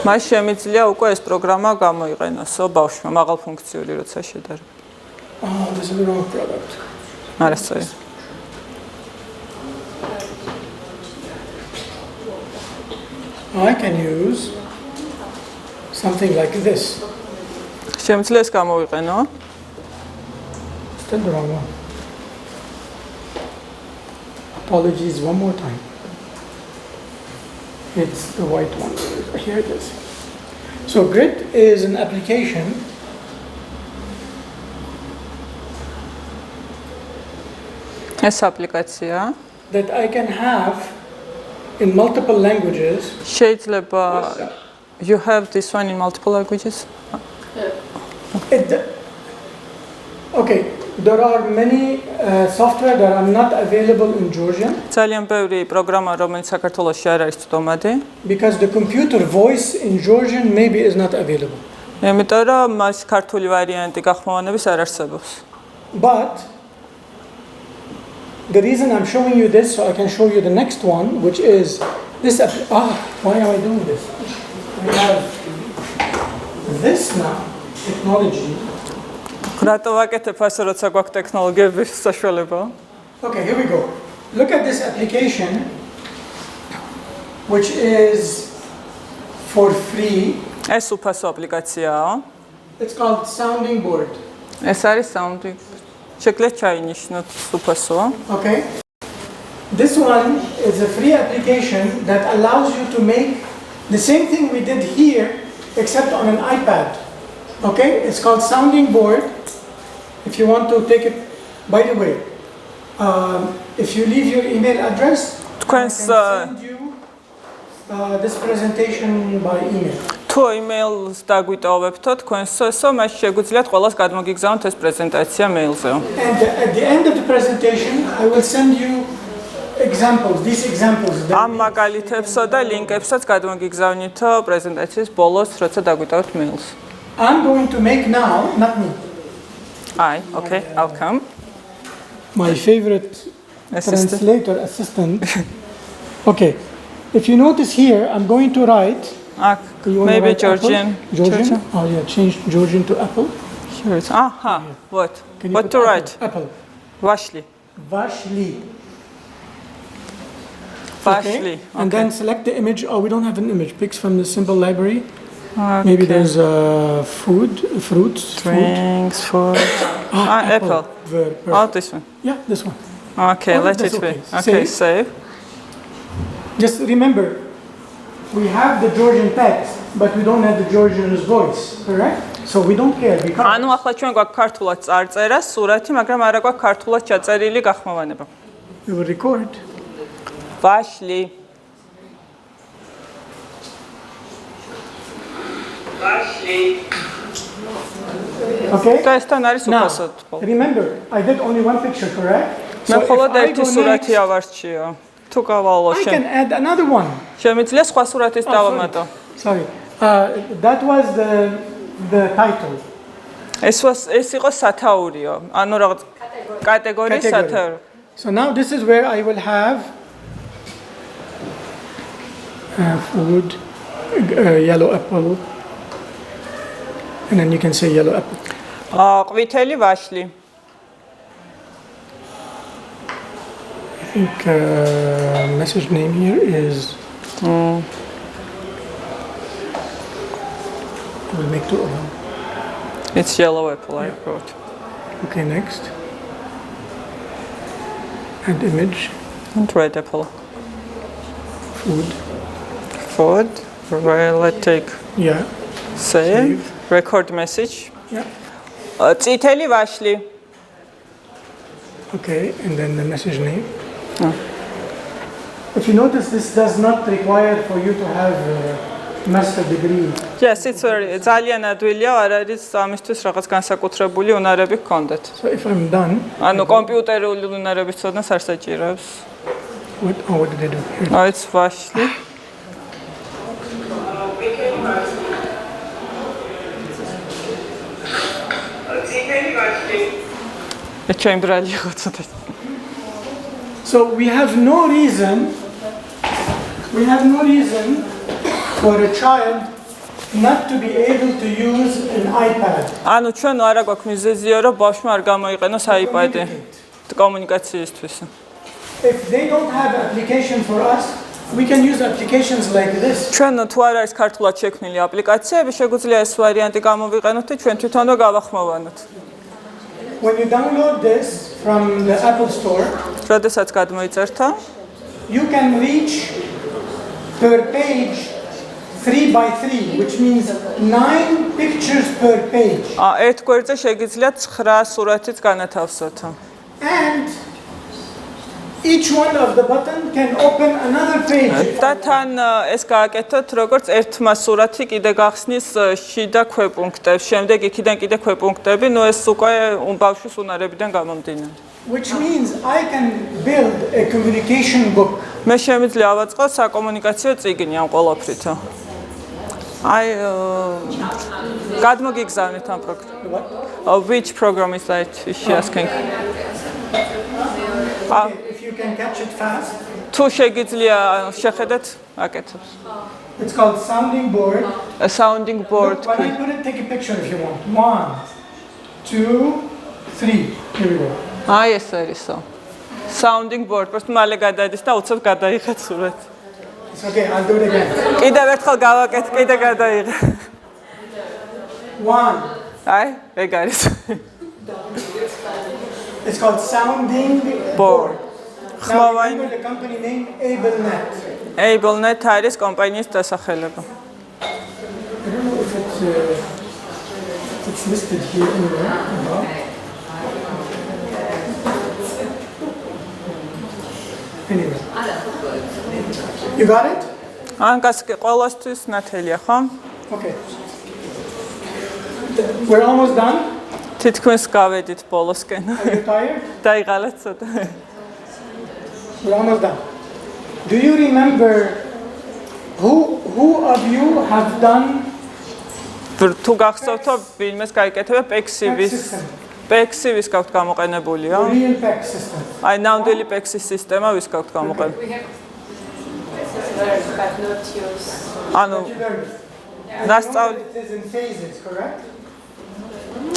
Speaker 2: მას შემიძლია უკვე ეს პროგრამა გამოიყენოსო ბავშვმა მაღალფუნქციური როცა შედარება.
Speaker 1: Oh, this is the wrong product.
Speaker 2: არასწორი.
Speaker 1: I can use something like this.
Speaker 2: შემიძლია ეს გამოვიყენო.
Speaker 1: Still the wrong one. Apologies one more time. It's the white one. Here it is. So grid is an application
Speaker 2: ეს აპლიკაცია
Speaker 1: that I can have in multiple languages.
Speaker 2: შეიძლება you have this one in multiple languages?
Speaker 1: Okay, there are many software that are not available in Georgian
Speaker 2: ძალიან ბევრი პროგრამა რომელიც საქართველოში არ არის ცდომადი.
Speaker 1: because the computer voice in Georgian maybe is not available.
Speaker 2: იმიტომ რომ მას ქართული ვარიანტი გახმოვანების არ არსებობს.
Speaker 1: But the reason I'm showing you this so I can show you the next one, which is this. Why am I doing this? We have this now technology.
Speaker 2: რატო ვაკეთებ ასე როცა გვაქვს ტექნოლოგიების საშუალება?
Speaker 1: Okay, here we go. Look at this application, which is for free.
Speaker 2: ეს უფასო აპლიკაციაა.
Speaker 1: It's called Sounding Board.
Speaker 2: ეს არის sounding. შეგიძლიათ ჩაინიშნოთ უფასოა.
Speaker 1: Okay. This one is a free application that allows you to make the same thing we did here, except on an iPad. Okay, it's called Sounding Board. If you want to take it, by the way, if you leave your email address, I can send you this presentation by email.
Speaker 2: თუ email-ს დაგვიტოვებთო თქვენს ესო, მას შეგვიძლიათ ყველას გადმოგიგზავნოთ ეს პრეზენტაცია mail-ზე.
Speaker 1: And at the end of the presentation, I will send you examples, these examples.
Speaker 2: ამ მაგალითებსა და ლინკებსაც გადმოგიგზავნითო პრეზენტაციის ბოლოს, როცა დაგვიტოვებთ mail-ს.
Speaker 1: I'm going to make now, not me.
Speaker 2: Okay, I'll come.
Speaker 1: My favorite translator assistant. Okay, if you notice here, I'm going to write.
Speaker 2: Maybe Georgian.
Speaker 1: Georgian? Oh yeah, change Georgian to Apple.
Speaker 2: Here it's, what? What to write?
Speaker 1: Apple.
Speaker 2: Vashli.
Speaker 1: Vashli.
Speaker 2: Vashli.
Speaker 1: Okay. And then select the image. Oh, we don't have an image. Picks from the symbol library.
Speaker 2: Okay.
Speaker 1: Maybe there's food, fruits,
Speaker 2: drinks, food. Apple. This one.
Speaker 1: Yeah, this one.
Speaker 2: Okay, let it be. Okay, save.
Speaker 1: Just remember, we have the Georgian text, but we don't have the Georgian's voice, correct? So we don't care because.
Speaker 2: ანუ ახლა ჩვენ გვაქვს ქართულად წარწერა, სურათი, მაგრამ არა გვაქვს ქართულად ჩაწერილი გახმოვანება.
Speaker 1: We will record.
Speaker 2: Vashli.
Speaker 5: Vashli.
Speaker 1: Okay?
Speaker 2: და ესთან არის
Speaker 1: Now,
Speaker 2: უფასოდ.
Speaker 1: remember, I did only one picture, correct?
Speaker 2: მე
Speaker 1: if
Speaker 2: მხოლოდ
Speaker 1: I
Speaker 2: ერთი
Speaker 1: go
Speaker 2: სურათი
Speaker 1: next,
Speaker 2: ავარჩიო. თუ გავალო
Speaker 1: I can add another one.
Speaker 2: შემიძლია სხვა სურათის დავამატო.
Speaker 1: Sorry. That was the title.
Speaker 2: ეს იყო სათაურიო. ანუ რაღაც კატეგორიის სათაური.
Speaker 1: So now this is where I will have food, yellow apple, and then you can say yellow apple.
Speaker 2: ყვითელი ვაშლი.
Speaker 1: I think message name here is. We'll make two of them.
Speaker 2: It's yellow apple I wrote.
Speaker 1: Okay, next. And image,
Speaker 2: And red apple.
Speaker 1: food.
Speaker 2: Food. Let's take
Speaker 1: Yeah.
Speaker 2: save. Record message.
Speaker 1: Yeah.
Speaker 2: წითელი ვაშლი.
Speaker 1: Okay, and then the message name. If you notice, this does not require for you to have a master degree.
Speaker 2: Yes, it's very ძალიან ადვილია, არ არის ამისთვის რაღაც განსაკუთრებული უნარები გქონდეთ.
Speaker 1: So if I'm done,
Speaker 2: ანუ კომპიუტერული უნარების ცოდნას არ საჭიროებს.
Speaker 1: what did I do? Here.
Speaker 2: აი, ეს ვაშლი. ჩემბრალი იყო ცოტა.
Speaker 1: So we have no reason for a child not to be able to use an iPad.
Speaker 2: ანუ ჩვენ არა გვაქვს მიზეზიო, რომ ბავშვმა არ გამოიყენოს iPad-ი კომუნიკაციისთვის.
Speaker 1: If they don't have application for us, we can use applications like this.
Speaker 2: ჩვენ თუ არ არის ქართულად შექმნილი აპლიკაციები, შეგვიძლია ეს ვარიანტი გამოვიყენოთ და ჩვენ თვითონვე გავახმოვანოთ.
Speaker 1: When you download this from the Apple Store,
Speaker 2: როდესაც გადმოიწერთა,
Speaker 1: you can reach per page 3x3, which means 9 pictures per page.
Speaker 2: ერთ გვერდზე შეგიძლიათ 9 სურათიც განათავსოთ.
Speaker 1: And each one of the button can open another page.
Speaker 2: და თან ეს გააკეთოთ, როგორც ერთმა სურათი კიდე გახსნის შიდა ქვეპუნქტებს, შემდეგ იქიდან კიდე ქვეპუნქტები, ნუ ეს უკვე ბავშვის უნარებიდან გამომდინარე.
Speaker 1: Which means I can build a communication book.
Speaker 2: მე შემიძლია ავაწყო საკომუნიკაციო წიგნი ამ ყველაფრითო. აი გადმოგიგზავნით ამ პროგრამას. Which program is that? Is she asking?
Speaker 1: If you can catch it fast.
Speaker 2: თუ შეგიძლია შეხედეთ, აკეთებს.
Speaker 1: It's called sounding board.
Speaker 2: A sounding board.
Speaker 1: Look, when I put it, take a picture if you want. 1, 2, 3. Here we go.
Speaker 2: აი ეს არისო. Sounding board. просто მალე გადადის და უცებ გადაიღეთ სურათი.
Speaker 1: It's okay, I'll do it again.
Speaker 2: კიდევ ერთხელ გავაკეთე, კიდე გადაიღე.
Speaker 1: 1.
Speaker 2: აი, ეგ არის.
Speaker 1: It's called sounding
Speaker 2: board.
Speaker 1: Now remember the company name AbleNet.
Speaker 2: AbleNet არის კომპანიის დასახელება.
Speaker 1: I don't know if it's listed here anywhere. Anyway. You got it?
Speaker 2: ანკას ყველასთვის ნათელია, ხო?
Speaker 1: Okay. We're almost done.
Speaker 2: თითქმის გავედით ბოლოსკენ.
Speaker 1: Are you tired?
Speaker 2: დაიღალეთ ცოტა.
Speaker 1: We're almost done. Do you remember who of you have done
Speaker 2: თუ გახსოვთო ვინმეს გაიკეთება PEX-ის გაქვთ გამოყენებულია?
Speaker 1: real PEX system?
Speaker 2: აი ნამდვილი PEX-ის სისტემა ვის გაქვთ გამოყენებული?
Speaker 3: but not use.
Speaker 2: ანუ
Speaker 1: Nastal. It is in phases, correct?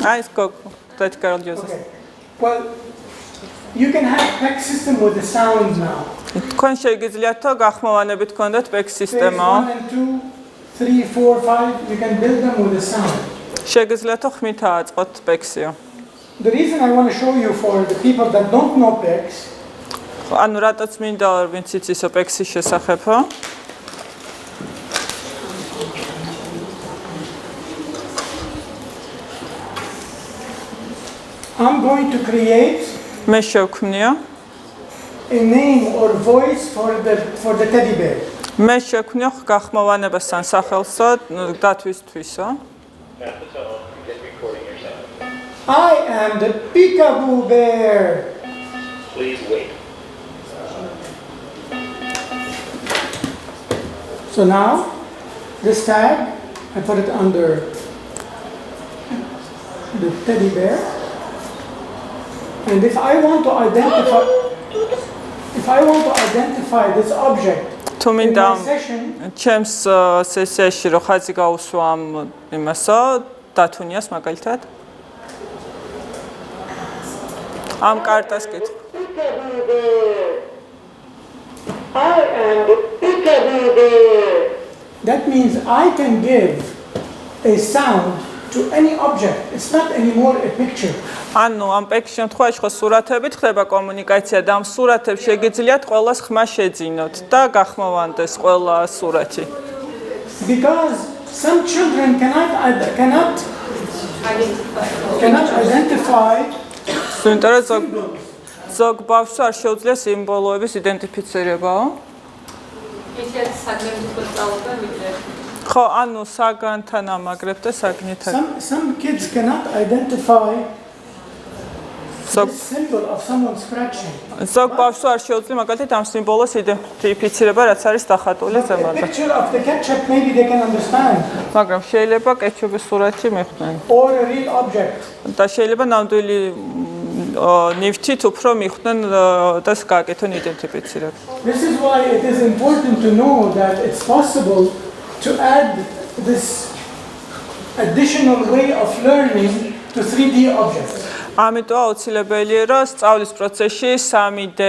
Speaker 2: აი ეს practical uses.
Speaker 1: Okay. Well, you can have PEX system with the sound now.
Speaker 2: თქვენ შეგიძლიათ გახმოვანებით გქონდეთ PEX
Speaker 1: Phase
Speaker 2: სისტემა.
Speaker 1: 1 and 2, 3, 4, 5, you can build them with the sound.
Speaker 2: შეგიძლიათ ხმით აწყოთ PEX-იო.
Speaker 1: The reason I want to show you for the people that don't know PEX,
Speaker 2: ანუ რატოც მინდა ვინც იცისო PEX-ის შესახებო?
Speaker 1: I'm going to create
Speaker 2: მე შევქმნიო
Speaker 1: a name or voice for the teddy bear.
Speaker 2: მე შევქმნიო გახმოვანებას ან სახელსო დათვისთვისო.
Speaker 1: I am the peekaboo bear.
Speaker 6: Please wait.
Speaker 1: So now, this tag, I put it under the teddy bear. And if I want to identify this object
Speaker 2: თუ
Speaker 1: in
Speaker 2: მინდა
Speaker 1: my session,
Speaker 2: ჩემს სესიაში რო ხაზი გაუსვა ამ იმასო დათუნიას მაგალითად ამ კარტას კითხ
Speaker 5: Peekaboo bear. I am the peekaboo bear.
Speaker 1: that means I can give a sound to any object. It's not anymore a picture.
Speaker 2: ანუ ამ შემთხვევაში ხო სურათებით ხდება კომუნიკაცია და ამ სურათებს შეგიძლიათ ყველას ხმა შეძინოთ და გახმოვანდეს ყველა სურათი.
Speaker 1: Because some children cannot identify
Speaker 2: იმიტომ რომ ზოგ ბავშვს არ შეუძლია სიმბოლოების იდენტიფიცირებაო.
Speaker 3: ისეთ საგანთო სწავლობა ვიდრე
Speaker 2: ხო, ანუ საგანთან ამაგრებ და საგნითან.
Speaker 1: some kids cannot identify the
Speaker 2: ზოგ
Speaker 1: symbol of someone scratching.
Speaker 2: ზოგ ბავშვს არ შეუძლია მაგალითად ამ სიმბოლოს იდენტიფიცირება, რაც არის დახატული
Speaker 1: A
Speaker 2: ზემოდან.
Speaker 1: picture of the ketchup maybe they can understand,
Speaker 2: მაგრამ შეიძლება კეჩუპის სურათი მიხვდნენ.
Speaker 1: or a real object.
Speaker 2: და შეიძლება ნამდვილი ნივთით უფრო მიხვდნენ და გააკეთონ იდენტიფიცირება.
Speaker 1: This is why it is important to know that it's possible to add this additional way of learning to 3D objects.
Speaker 2: ამიტომ აუცილებელია რომ სწავლის პროცესში 3D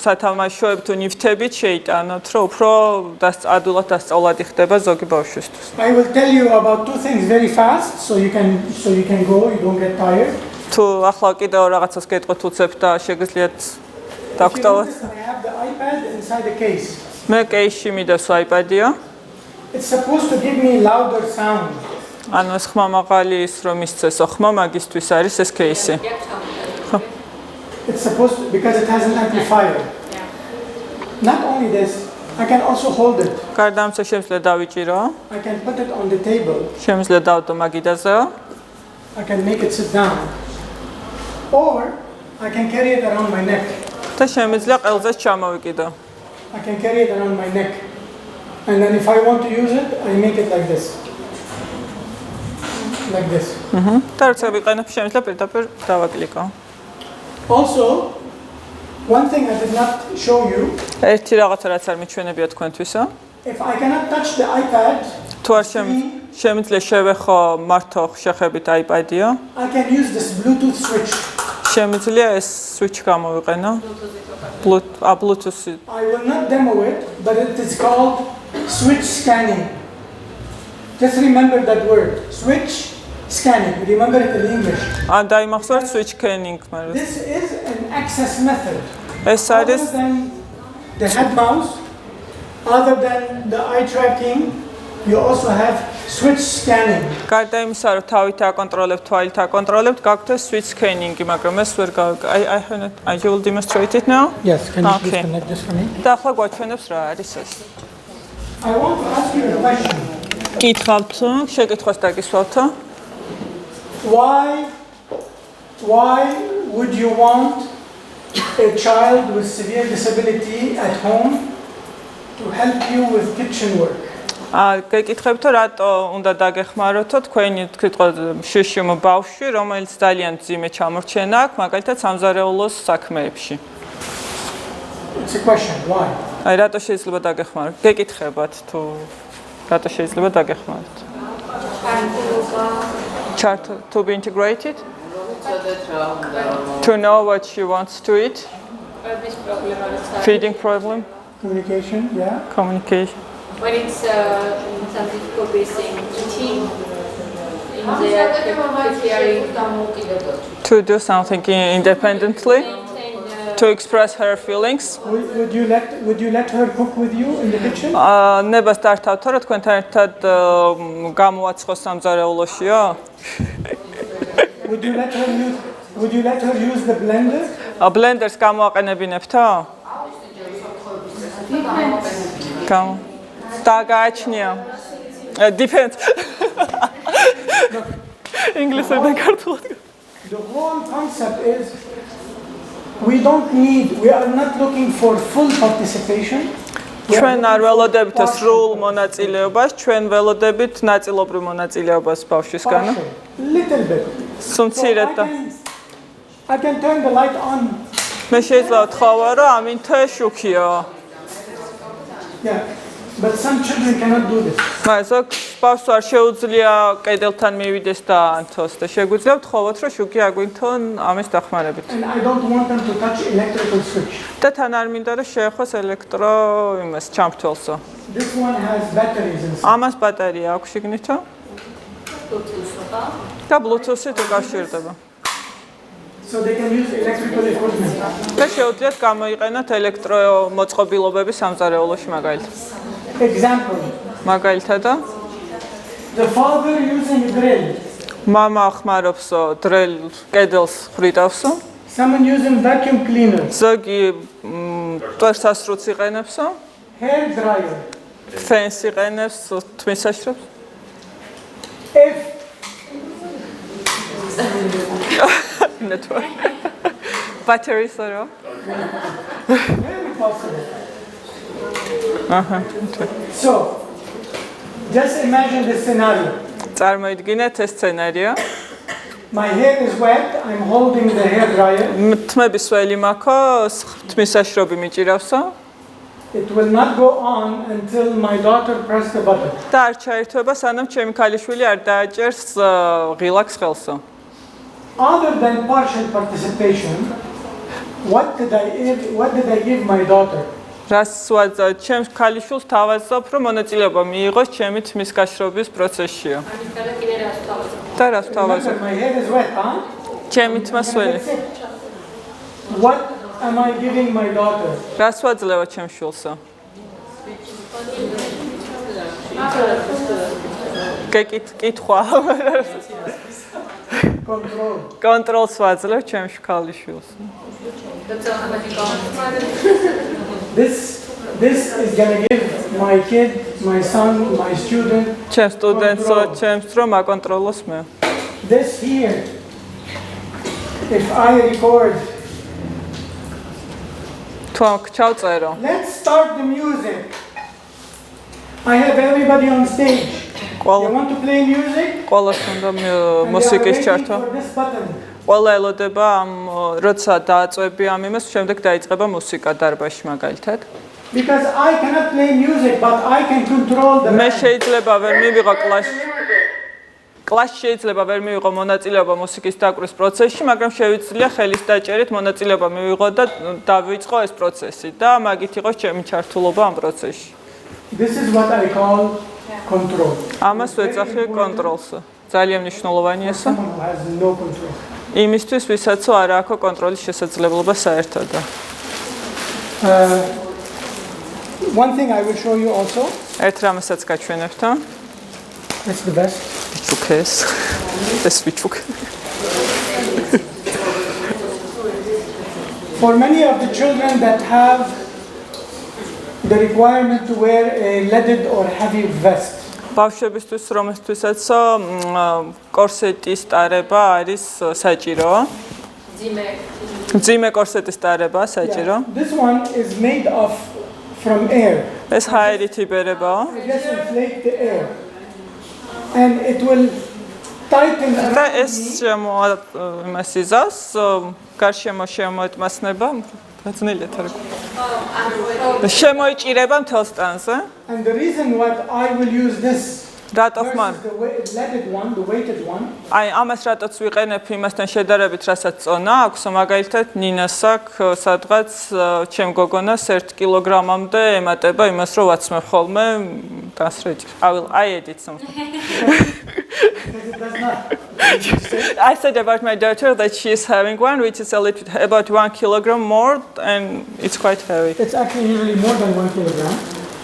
Speaker 2: სათამაშოები თუ ნივთებით შეიტანოთ, რომ უფრო ადვილად დასწავლადი ხდება ზოგი ბავშვისთვის.
Speaker 1: I will tell you about two things very fast so you can go, you don't get tired.
Speaker 2: თუ ახლა კიდევ რაღაცას გეტყვით უცებ და შეგიძლიათ
Speaker 1: If you
Speaker 2: დაგტოვოთ.
Speaker 1: notice, I have the iPad inside the case.
Speaker 2: მე კეისში მიდევს iPad-ია.
Speaker 1: It's supposed to give me louder sound.
Speaker 2: ანუ ეს ხმა მაღალი ის რომ ისწესო ხმა მაგისტვის არის ეს кейსი.
Speaker 1: It's supposed to, because it has an amplifier. Not only this, I can also hold it.
Speaker 2: გარდა ამისა შემიძლია დავიჭირო,
Speaker 1: I can put it on the table.
Speaker 2: შემიძლია დავდო მაგიდაზე.
Speaker 1: I can make it sit down. Or I can carry it around my neck.
Speaker 2: და შემიძლია ყელზეც ჩამოვიკიდო.
Speaker 1: I can carry it around my neck. And then if I want to use it, I make it like this. Like this.
Speaker 2: და როცა ვიყენებ შემიძლია პირდაპირ დავაკლიკო.
Speaker 1: Also, one thing I did not show you,
Speaker 2: ერთი რაღაცა რაც არ მიჩვენებია თქვენთვისო.
Speaker 1: if I cannot touch the iPad,
Speaker 2: თუ არ შემიძლია შევეხო მართო შეხებით iPad-ია,
Speaker 1: I can use this Bluetooth switch.
Speaker 2: შემიძლია ეს switch გამოვიყენო. Bluetooth.
Speaker 1: I will not demo it, but it is called switch scanning. Just remember that word, switch scanning. Remember it in English.
Speaker 2: ან დაიმახსოვრეთ switch scanning, მაგრამ
Speaker 1: This is an access method.
Speaker 2: ეს
Speaker 1: Other
Speaker 2: არის
Speaker 1: than the head mouse, other than the eye tracking, you also have switch scanning.
Speaker 2: გარდა იმისა, რომ თავით აკონტროლებთ, თვალით აკონტროლებთ, გაქვთ ეს switch scanning-ი, მაგრამ ეს ვერ I will demonstrate it now.
Speaker 1: Yes, can you
Speaker 2: Okay.
Speaker 1: please connect this for me?
Speaker 2: და ახლა გვაჩვენებს რა არის ეს.
Speaker 1: I want to ask you a question.
Speaker 2: კითხავთ, შეკითხვას დაგისვავთო.
Speaker 1: Why would you want a child with severe disability at home to help you with kitchen work?
Speaker 2: გეკითხებთო, რატო უნდა დაგეხმაროთო თქვენი თქვა შიშიმ ბავშვი, რომელიც ძალიან ძიმე ჩამორჩენა აქვს, მაგალითად სამზარეულოს საქმეებში.
Speaker 1: It's a question. Why?
Speaker 2: აი რატო შეიძლება დაგეხმაროთ? გეკითხებათ თუ რატო შეიძლება დაგეხმაროთ? Chart to be integrated? To know what she wants to eat? Feeding problem?
Speaker 1: Communication, yeah.
Speaker 2: Communication?
Speaker 3: when it's some difficulties in eating, in their preparing,
Speaker 2: To do something independently? To express her feelings?
Speaker 1: Would you let her cook with you in the kitchen?
Speaker 2: ნებას დართავთ რა თქვენთან ერთად გამოაცხოს სამზარეულოშიო?
Speaker 1: Would you let her use the blender?
Speaker 2: Blenders გამოაყენებინებთო? დაგააჩნია. Depends. ინგლისურიდან ქართულად.
Speaker 1: The whole concept is we are not looking for full participation.
Speaker 2: ჩვენ არ ველოდებით სრულ მონაწილეობას, ჩვენ ველოდებით ნაწილობრივ მონაწილეობას ბავშვისგან.
Speaker 1: Little bit.
Speaker 2: Სუმცირედ და
Speaker 1: I can turn the light on.
Speaker 2: მე შეიძლება ვთხოვო, რომ ამინთო შუქიო.
Speaker 1: Yeah. But some children cannot do this.
Speaker 2: მაგრამ ბავშვს არ შეუძლია კედელთან მივიდეს და ანთოს და შეგვიძლია ვთხოვოთ, რომ შუქი აგვინთონ ამის დახმარებით.
Speaker 1: And I don't want them to touch electrical switch.
Speaker 2: და თან არ მინდა რომ შეეხოს ელექტრო იმას ჩამრთველსო.
Speaker 1: This one has batteries inside.
Speaker 2: ამას ბატარეა აქვს შიგნითო? და Bluetooth-ით უკავშირდება.
Speaker 1: So they can use electrical equipment.
Speaker 2: და შეუძლიათ გამოიყენოთ ელექტრომოწყობილობები სამზარეულოში მაგალითად.
Speaker 1: Example.
Speaker 2: მაგალითად და
Speaker 1: The father using a drill.
Speaker 2: მამა ხმარობს დრელ კედელს ხრიტავსო.
Speaker 1: Someone using vacuum cleaner.
Speaker 2: ზოგი ტვერსასრუც იყენებსო.
Speaker 1: Hair dryer.
Speaker 2: ფენს იყენებს თმისაშრობს.
Speaker 1: If
Speaker 2: network. Batteries are
Speaker 1: very possible. So, just imagine this scenario.
Speaker 2: წარმოიდგინეთ ეს სცენარიო.
Speaker 1: My hair is wet. I'm holding the hair dryer.
Speaker 2: თმების ველი მაქვს, თმისაშრობი მიჭირავსო.
Speaker 1: It will not go on until my daughter press the button.
Speaker 2: და არ ჩაერთვება, სანამ ჩემი ქალიშვილი არ დააჭერს ღილაკს ხელსო.
Speaker 1: Other than partial participation, what did I give my daughter?
Speaker 2: რას ვაძავ, ჩემს ქალიშვილს თავაზობ, რომ მონაწილეობა მიიღოს ჩემი თმის გაშრობის პროცესშიო. და რას თავაზობ?
Speaker 1: My hair is wet, huh?
Speaker 2: ჩემი თმას ველი.
Speaker 1: What am I giving my daughter?
Speaker 2: რას ვაძლევ ჩემს შვილსო? კითხვა.
Speaker 1: Control.
Speaker 2: კონტროლს ვაძლევ ჩემს ქალიშვილს.
Speaker 1: This is gonna give my kid, my son, my student.
Speaker 2: ჩემს სტუდენტსო, ჩემს დრო მაკონტროლოს მე.
Speaker 1: This here, if I record,
Speaker 2: ჩავწერო.
Speaker 1: let's start the music. I have everybody on stage. You want to play music?
Speaker 2: ყველას უნდა
Speaker 1: And they are
Speaker 2: მუსიკის
Speaker 1: waiting
Speaker 2: ჩართვა.
Speaker 1: for this button.
Speaker 2: ყველა ელოდება ამ როცა დააწვევი ამ იმას, შემდეგ დაიწყება მუსიკა დარბაზში მაგალითად.
Speaker 1: Because I cannot play music, but I can control the
Speaker 2: მე
Speaker 1: band.
Speaker 2: შეიძლება ვერ მივიღო კლასში შეიძლება ვერ მივიღო მონაწილეობა მუსიკის დაკვრვის პროცესში, მაგრამ შევიძლია ხელის დაჭერით მონაწილეობა მივიღო და დავიწყო ეს პროცესი და მაგით იყოს ჩემი ჩართულობა ამ პროცესში.
Speaker 1: This is what I call control.
Speaker 2: ამას ვეძახი კონტროლს. ძალიან მნიშვნელოვანია ეს.
Speaker 1: Someone who has no control.
Speaker 2: იმისთვის, ვისაც არ აქვს კონტროლის შესაძლებლობა საერთოდ.
Speaker 1: One thing I will show you also.
Speaker 2: ერთ რამესაც გაჩვენებთ.
Speaker 1: That's the best.
Speaker 2: ჩუქეს. ეს ვიჩუქ.
Speaker 1: For many of the children that have the requirement to wear a leaded or heavy vest.
Speaker 2: ბავშვებისთვის, რომელთვისაც კორსეტის ტარება არის საჭირო. მძიმე კორსეტის ტარება საჭირო.
Speaker 1: This one is made of from air.
Speaker 2: ეს ჰაერით იბერებაო.
Speaker 1: Just inflate the air. And it will tighten
Speaker 2: და
Speaker 1: around
Speaker 2: ეს იმას იზავს, გარშემო შემოეტმასნება, გაძნელიათ რა. შემოიჭირება მთელს ტანზე.
Speaker 1: And the reason what I will use this
Speaker 2: რატო
Speaker 1: versus
Speaker 2: ხმარ?
Speaker 1: the leaded one, the weighted one,
Speaker 2: აი ამას რატოც ვიყენებ იმასთან შედარებით, რასაც წონა აქვს, მაგალითად ნინას აქვს სადღაც ჩემ გოგონას 1 კილოგრამამდე ემატება იმას, რომ ვაცმევ ხოლმე დასრეჭი. I edit something.
Speaker 1: because it does not.
Speaker 2: I said about my daughter that she is having one which is a little bit about 1 kilogram more and it's quite heavy.
Speaker 1: It's actually usually more than 1 kilogram.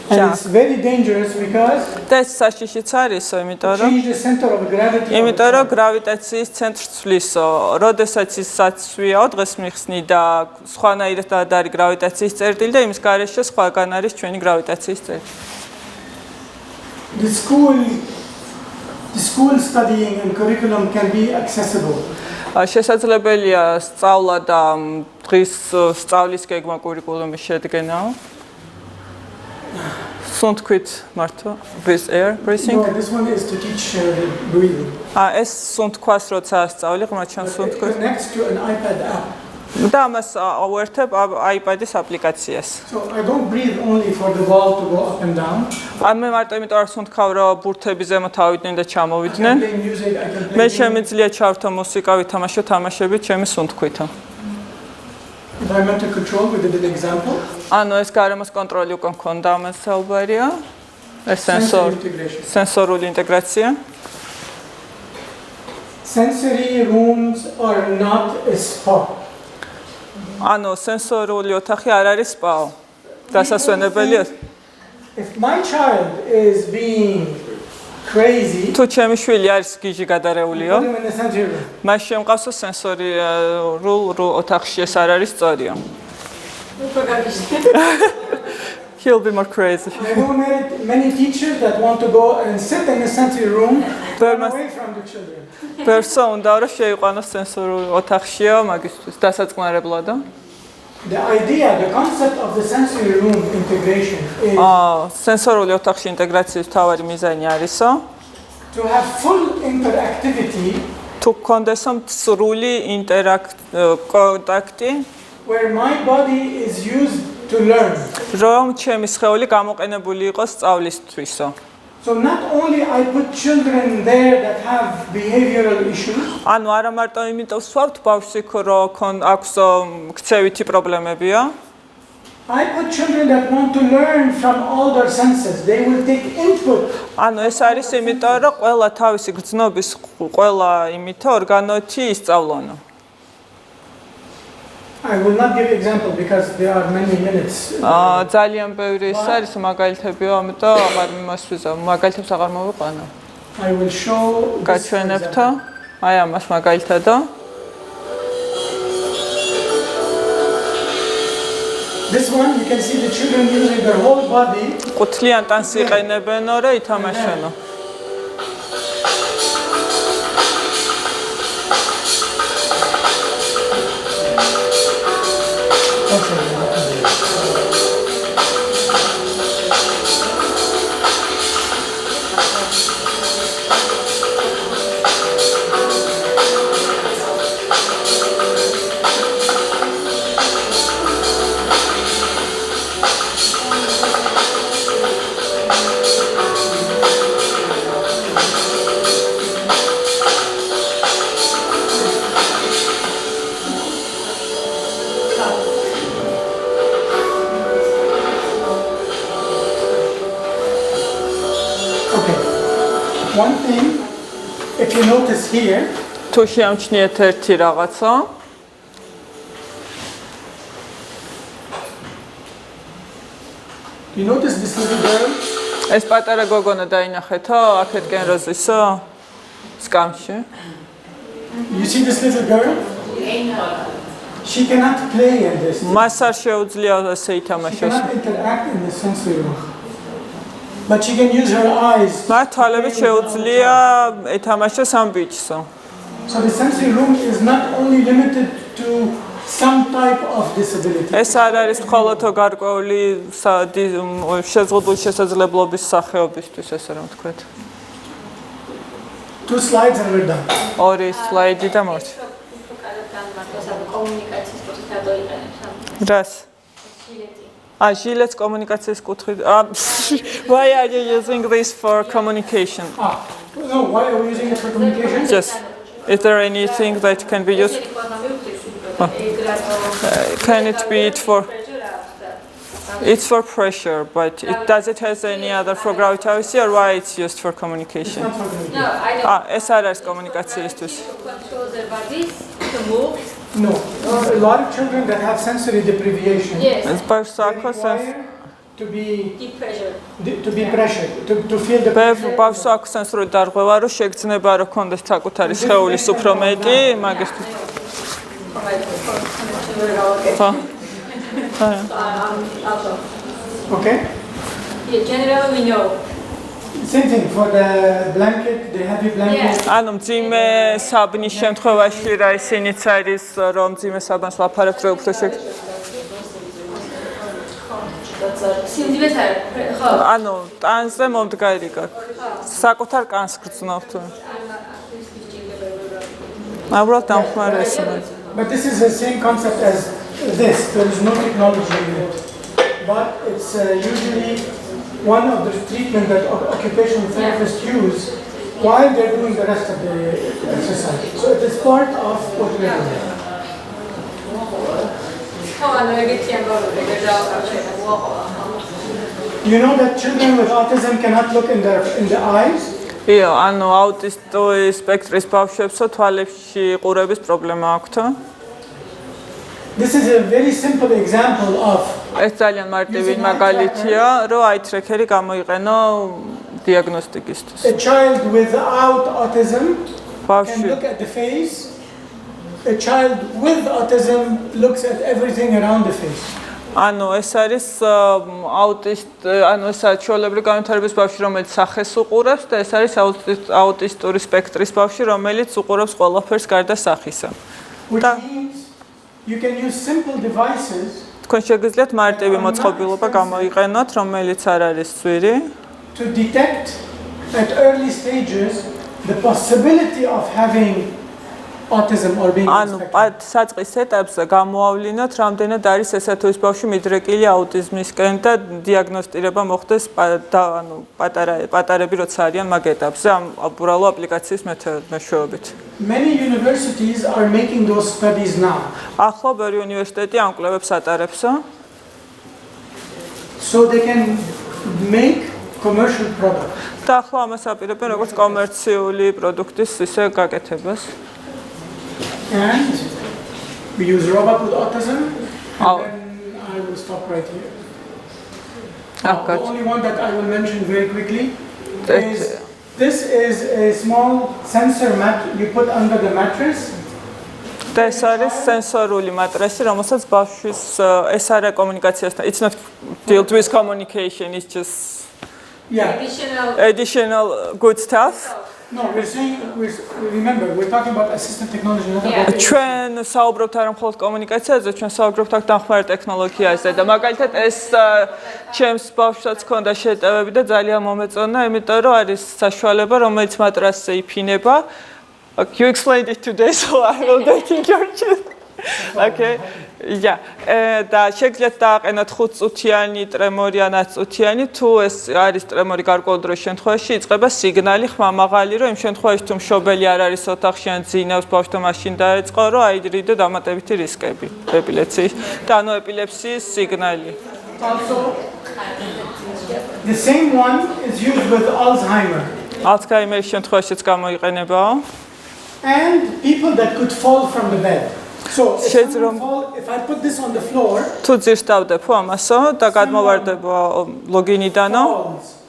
Speaker 1: And
Speaker 2: Yeah.
Speaker 1: it's very dangerous because
Speaker 2: და ეს საშიშიც არისო, იმიტომ რომ
Speaker 1: change the center of gravity. of
Speaker 2: იმიტომ
Speaker 1: the
Speaker 2: რომ
Speaker 1: child.
Speaker 2: გრავიტაციის ცენტრს ცვლისო. როდესაც ის საცვიაო დღეს მიხსნი და სხვანაირად არის გრავიტაციის წერტილი და იმის გარეშე სხვაგან არის ჩვენი გრავიტაციის წერტილი.
Speaker 1: The school studying and curriculum can be accessible.
Speaker 2: შესაძლებელია სწავლა და დღის სწავლის გეგმა კურიკულუმის შედგენაა. სუნთქვით მართო with air breathing.
Speaker 1: No, this one is to teach breathing.
Speaker 2: ეს სუნთქვას როცა ასწავლი, ღმრთ ჩემს
Speaker 1: It
Speaker 2: სუნთქვას.
Speaker 1: connects to an iPad app.
Speaker 2: და ამას ავერთებ iPad-ის აპლიკაციას.
Speaker 1: So I don't breathe only for the ball to go up and down.
Speaker 2: მე მარტო იმიტომ არ სუნთქავ, რომ ბურთები ზემოთ ავიდნენ და
Speaker 1: I can
Speaker 2: ჩამოვიდნენ.
Speaker 1: play music, I can
Speaker 2: მე
Speaker 1: play games.
Speaker 2: შემიძლია ჩავრთო მუსიკა, ვითამაშო თამაშები ჩემი სუნთქვით.
Speaker 1: Environmental control, we did an example.
Speaker 2: ანუ ეს გარემოს კონტროლი უკვე მქონდა, ამას საუბარია. ეს
Speaker 1: Sensory integration.
Speaker 2: სენსორული ინტეგრაცია.
Speaker 1: Sensory rooms are not a spa.
Speaker 2: ანუ სენსორული ოთახი არ არის სპაო. დასასვენებელია.
Speaker 1: If my child is being crazy,
Speaker 2: თუ ჩემი შვილი არის გიჟი გადარეულიო,
Speaker 1: put him in a sensory room.
Speaker 2: მას შემყავსო სენსორიულ ოთახში, ეს არ არის სწორია. He'll be more crazy.
Speaker 1: I know many teachers that want to go and sit in a sensory room
Speaker 2: Very
Speaker 1: run
Speaker 2: much.
Speaker 1: away from the children.
Speaker 2: პერსო უნდა რომ შეიყვანოს სენსორულ ოთახშია მაგისტრის დასაწყნარებლად.
Speaker 1: The idea, the concept of the sensory room integration is
Speaker 2: სენსორული ოთახში ინტეგრაციის მთავარი მიზანი არისო,
Speaker 1: to have full interactivity
Speaker 2: თუ გქონდესო სრული კონტაქტი,
Speaker 1: where my body is used to learn.
Speaker 2: რომ ჩემი სხეული გამოყენებული იყოს სწავლისთვისო.
Speaker 1: So not only I put children there that have behavioral issues,
Speaker 2: ანუ არა მარტო იმიტომ ვსვავთ ბავშვს იქ, რომ აქვს ქცევითი პრობლემებია.
Speaker 1: I put children that want to learn from all their senses. They will take input.
Speaker 2: ანუ ეს არის იმიტომ, რომ ყველა თავისი გრძნობის ყველა იმითო ორგანოთი ისწავლონო.
Speaker 1: I will not give example because there are many minutes.
Speaker 2: ძალიან ბევრი ის არის მაგალითებია, ამიტომ აღარ მიმასვიზა, მაგალითებს აღარ მოვიყვანო.
Speaker 1: I will show this
Speaker 2: გაჩვენებთო,
Speaker 1: example.
Speaker 2: აი ამას მაგალითადო.
Speaker 1: This one you can see the children using their whole body.
Speaker 2: ყუთლიან ტანს იყენებენო, რომ ითამაშენო.
Speaker 1: One thing, if you notice here,
Speaker 2: თუ შეამჩნიეთ ერთი რაღაცა,
Speaker 1: you notice this little girl.
Speaker 2: ეს პატარა გოგონა დაინახეთო, აქეთკენ როზისო, სკამში.
Speaker 1: You see this little girl? She cannot play in this.
Speaker 2: მას არ შეუძლია ასე
Speaker 1: She
Speaker 2: ითამაშოს.
Speaker 1: cannot interact in the sensory room. But she can use her eyes.
Speaker 2: მას თვალებით შეუძლია ეთამაშოს ამ ბიჭსო.
Speaker 1: So the sensory room is not only limited to some type of disability.
Speaker 2: ეს არ არის მხოლოდ გარკვეული შეზღუდული შესაძლებლობის სახეობისთვის, ესე რომ ვთქვათ.
Speaker 1: 2 slides and we're done.
Speaker 2: ორი სლაიდი და მორჩ.
Speaker 3: კომუნიკაციის კუთხით დაიყენებს ამ
Speaker 2: რას?
Speaker 3: ჟილეტი.
Speaker 2: ჟილეტს კომუნიკაციის კუთხით. Why are you using this for communication?
Speaker 1: No, why are we using it for communication?
Speaker 2: Yes. Is there anything that can be used? Can it be it for? It's for pressure, but does it has any other for gravitation or why it's used for communication?
Speaker 1: Not for communication.
Speaker 3: No, I don't.
Speaker 2: ეს არ არის კომუნიკაციისთვის.
Speaker 3: Control their bodies to move.
Speaker 1: No. A lot of children that have sensory deprivation.
Speaker 3: Yes.
Speaker 2: ეს ბავშვს
Speaker 1: They
Speaker 2: აქვს
Speaker 1: require to be
Speaker 3: Deep pressure.
Speaker 1: pressured, to feel the pressure.
Speaker 2: ბავშვს აქვს სენსორული დარღვევა, რომ შეგრძნება, რომ კონდეს საკუთარი სხეულის უფრო მეტი, მაგისტრის. ხო.
Speaker 1: Okay?
Speaker 3: Yeah, generally we know
Speaker 1: Same thing for the blanket, the heavy blanket.
Speaker 2: ანუ მძიმე საბნის შემთხვევაში რა ისინიც არის რომ მძიმე საბანს ვაფარებთ რო უფრო
Speaker 3: სიმძიმეს არის ხო
Speaker 2: ანუ ტანზე მომდგარი გაქვს საკუთარ კანს გრძნობთ აბრალ დამხმარე ესმე
Speaker 1: But this is the same concept as this. There is no technology in it. But it's usually one of the treatments that occupational therapists use while they're doing the rest of the exercise. So it is part of what we're doing. You know that children with autism cannot look in the eyes?
Speaker 2: იო, ანუ აუტისტური სპექტრის ბავშვებსო თვალებში ყურების პრობლემა აქვთ.
Speaker 1: This is a very simple example of
Speaker 2: ეს ძალიან მარტივი მაგალითია, რომ eye tracker-ი გამოიყენო დიაგნოსტიკისთვის.
Speaker 1: a child without autism can
Speaker 2: ბავშვი
Speaker 1: look at the face. A child with autism looks at everything around the face.
Speaker 2: ანუ ეს არის ანუ ეს არის ჩვეულებრივი განვითარების ბავშვი, რომელიც სახეს უყურებს და ეს არის აუტისტური სპექტრის ბავშვი, რომელიც უყურებს ყველაფერს გარდა სახისა.
Speaker 1: Which means you can use simple devices
Speaker 2: თქვენ შეგიძლიათ მარტივი მოწყობილობა გამოიყენოთ, რომელიც არ არის ძვირი.
Speaker 1: to detect at early stages the possibility of having autism or being
Speaker 2: ანუ საწყის ეტაპზე გამოავლინოთ, რამდენად არის ესა თუ ის ბავშვი მიდრეკილი აუტიზმისკენ და დიაგნოსტირება მოხდეს ანუ პატარები როცა არიან მაგ ეტაპზე ამ უბრალო აპლიკაციის მეშვეობით.
Speaker 1: Many universities are making those studies now.
Speaker 2: ახლა ბევრი უნივერსიტეტი ამ კვლევებს ატარებსო.
Speaker 1: So they can make commercial products.
Speaker 2: და ახლა ამას აპირებენ როგორც კომერციული პროდუქტის ისე გაკეთებას.
Speaker 1: And we use robot with autism.
Speaker 2: Oh.
Speaker 1: And then I will stop right here.
Speaker 2: Okay.
Speaker 1: The only one that I will mention very quickly
Speaker 2: That's-
Speaker 1: is this is a small sensor mat you put under the mattress.
Speaker 2: და ეს არის სენსორული მატრესი, რომელსაც ბავშვის ეს არა კომუნიკაციასთან. It's not dealt with communication, it's just
Speaker 1: Yeah.
Speaker 2: additional good stuff.
Speaker 1: No, remember, we're talking about assistive technology, not about AI.
Speaker 2: ჩვენ საუბრობთ არა მხოლოდ კომუნიკაციაზე, ჩვენ საუბრობთ აქ დამხმარე ტექნოლოგიაზე და მაგალითად ეს ჩემს ბავშვსაც ჰქონდა შეტევები და ძალიან მომეწონა, იმიტომ რომ არის საშუალება, რომელიც მატრასზე იფინება. You explained it today, so I will take your chance. Okay. Yeah. და შეგიძლიათ დააყენოთ 5 წუთიანი ტრემორი ან 10 წუთიანი, თუ ეს არის ტრემორი გარკვეულ დროის შემთხვევაში იწყება სიგნალი ხმამაღალი, რომ იმ შემთხვევაში თუ მშობელი არ არის ოთახში ან ძინავს ბავშვთან მაშინ დაეწყო, რომ აიდრიდო დამატებითი რისკები ეპილეფსიის და ანუ ეპილეფსიის სიგნალი.
Speaker 1: Also, the same one is used with Alzheimer.
Speaker 2: ალცჰაიმერის შემთხვევაშიც გამოიყენებაო.
Speaker 1: And people that could fall from the bed. So if I put this on the floor,
Speaker 2: თუ ძირს დავდებო ამასო და გადმოვარდებო ლოგინიდანო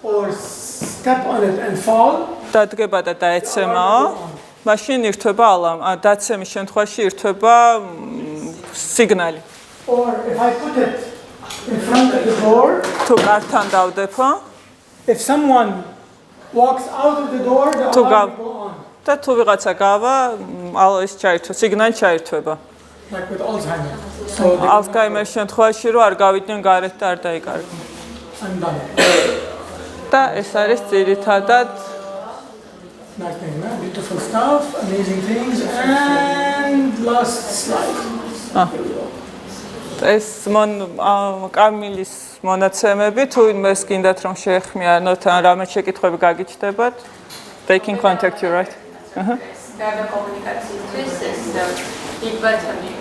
Speaker 1: or step on it and fall,
Speaker 2: დადგება და დაეცემაო, მაშინ ირთვება დაცემის შემთხვევაში ირთვება სიგნალი.
Speaker 1: Or if I put it in front of the door,
Speaker 2: თუ კართან დავდებო,
Speaker 1: if someone walks out of the door, the alarm will go on.
Speaker 2: და თუ ვიღაცა გავა, ის ჩაირთვა, სიგნალი ჩაირთვება.
Speaker 1: Like with Alzheimer. So
Speaker 2: ალცჰაიმერის შემთხვევაში რომ არ გავიდნენ გარეთ და არ დაიკარგონ.
Speaker 1: I'm done.
Speaker 2: და ეს არის ძირითადად
Speaker 1: Nothing, no? Beautiful stuff, amazing things, and last slide.
Speaker 2: ეს კამილის მონაცემები, თუ იმას გინდათ რომ შეეხმიანოთ ან რამე შეკითხვები გაგიჩნდებათ, they can contact you, right?
Speaker 3: გარდა კომუნიკაციისთვის ეს დიბატონი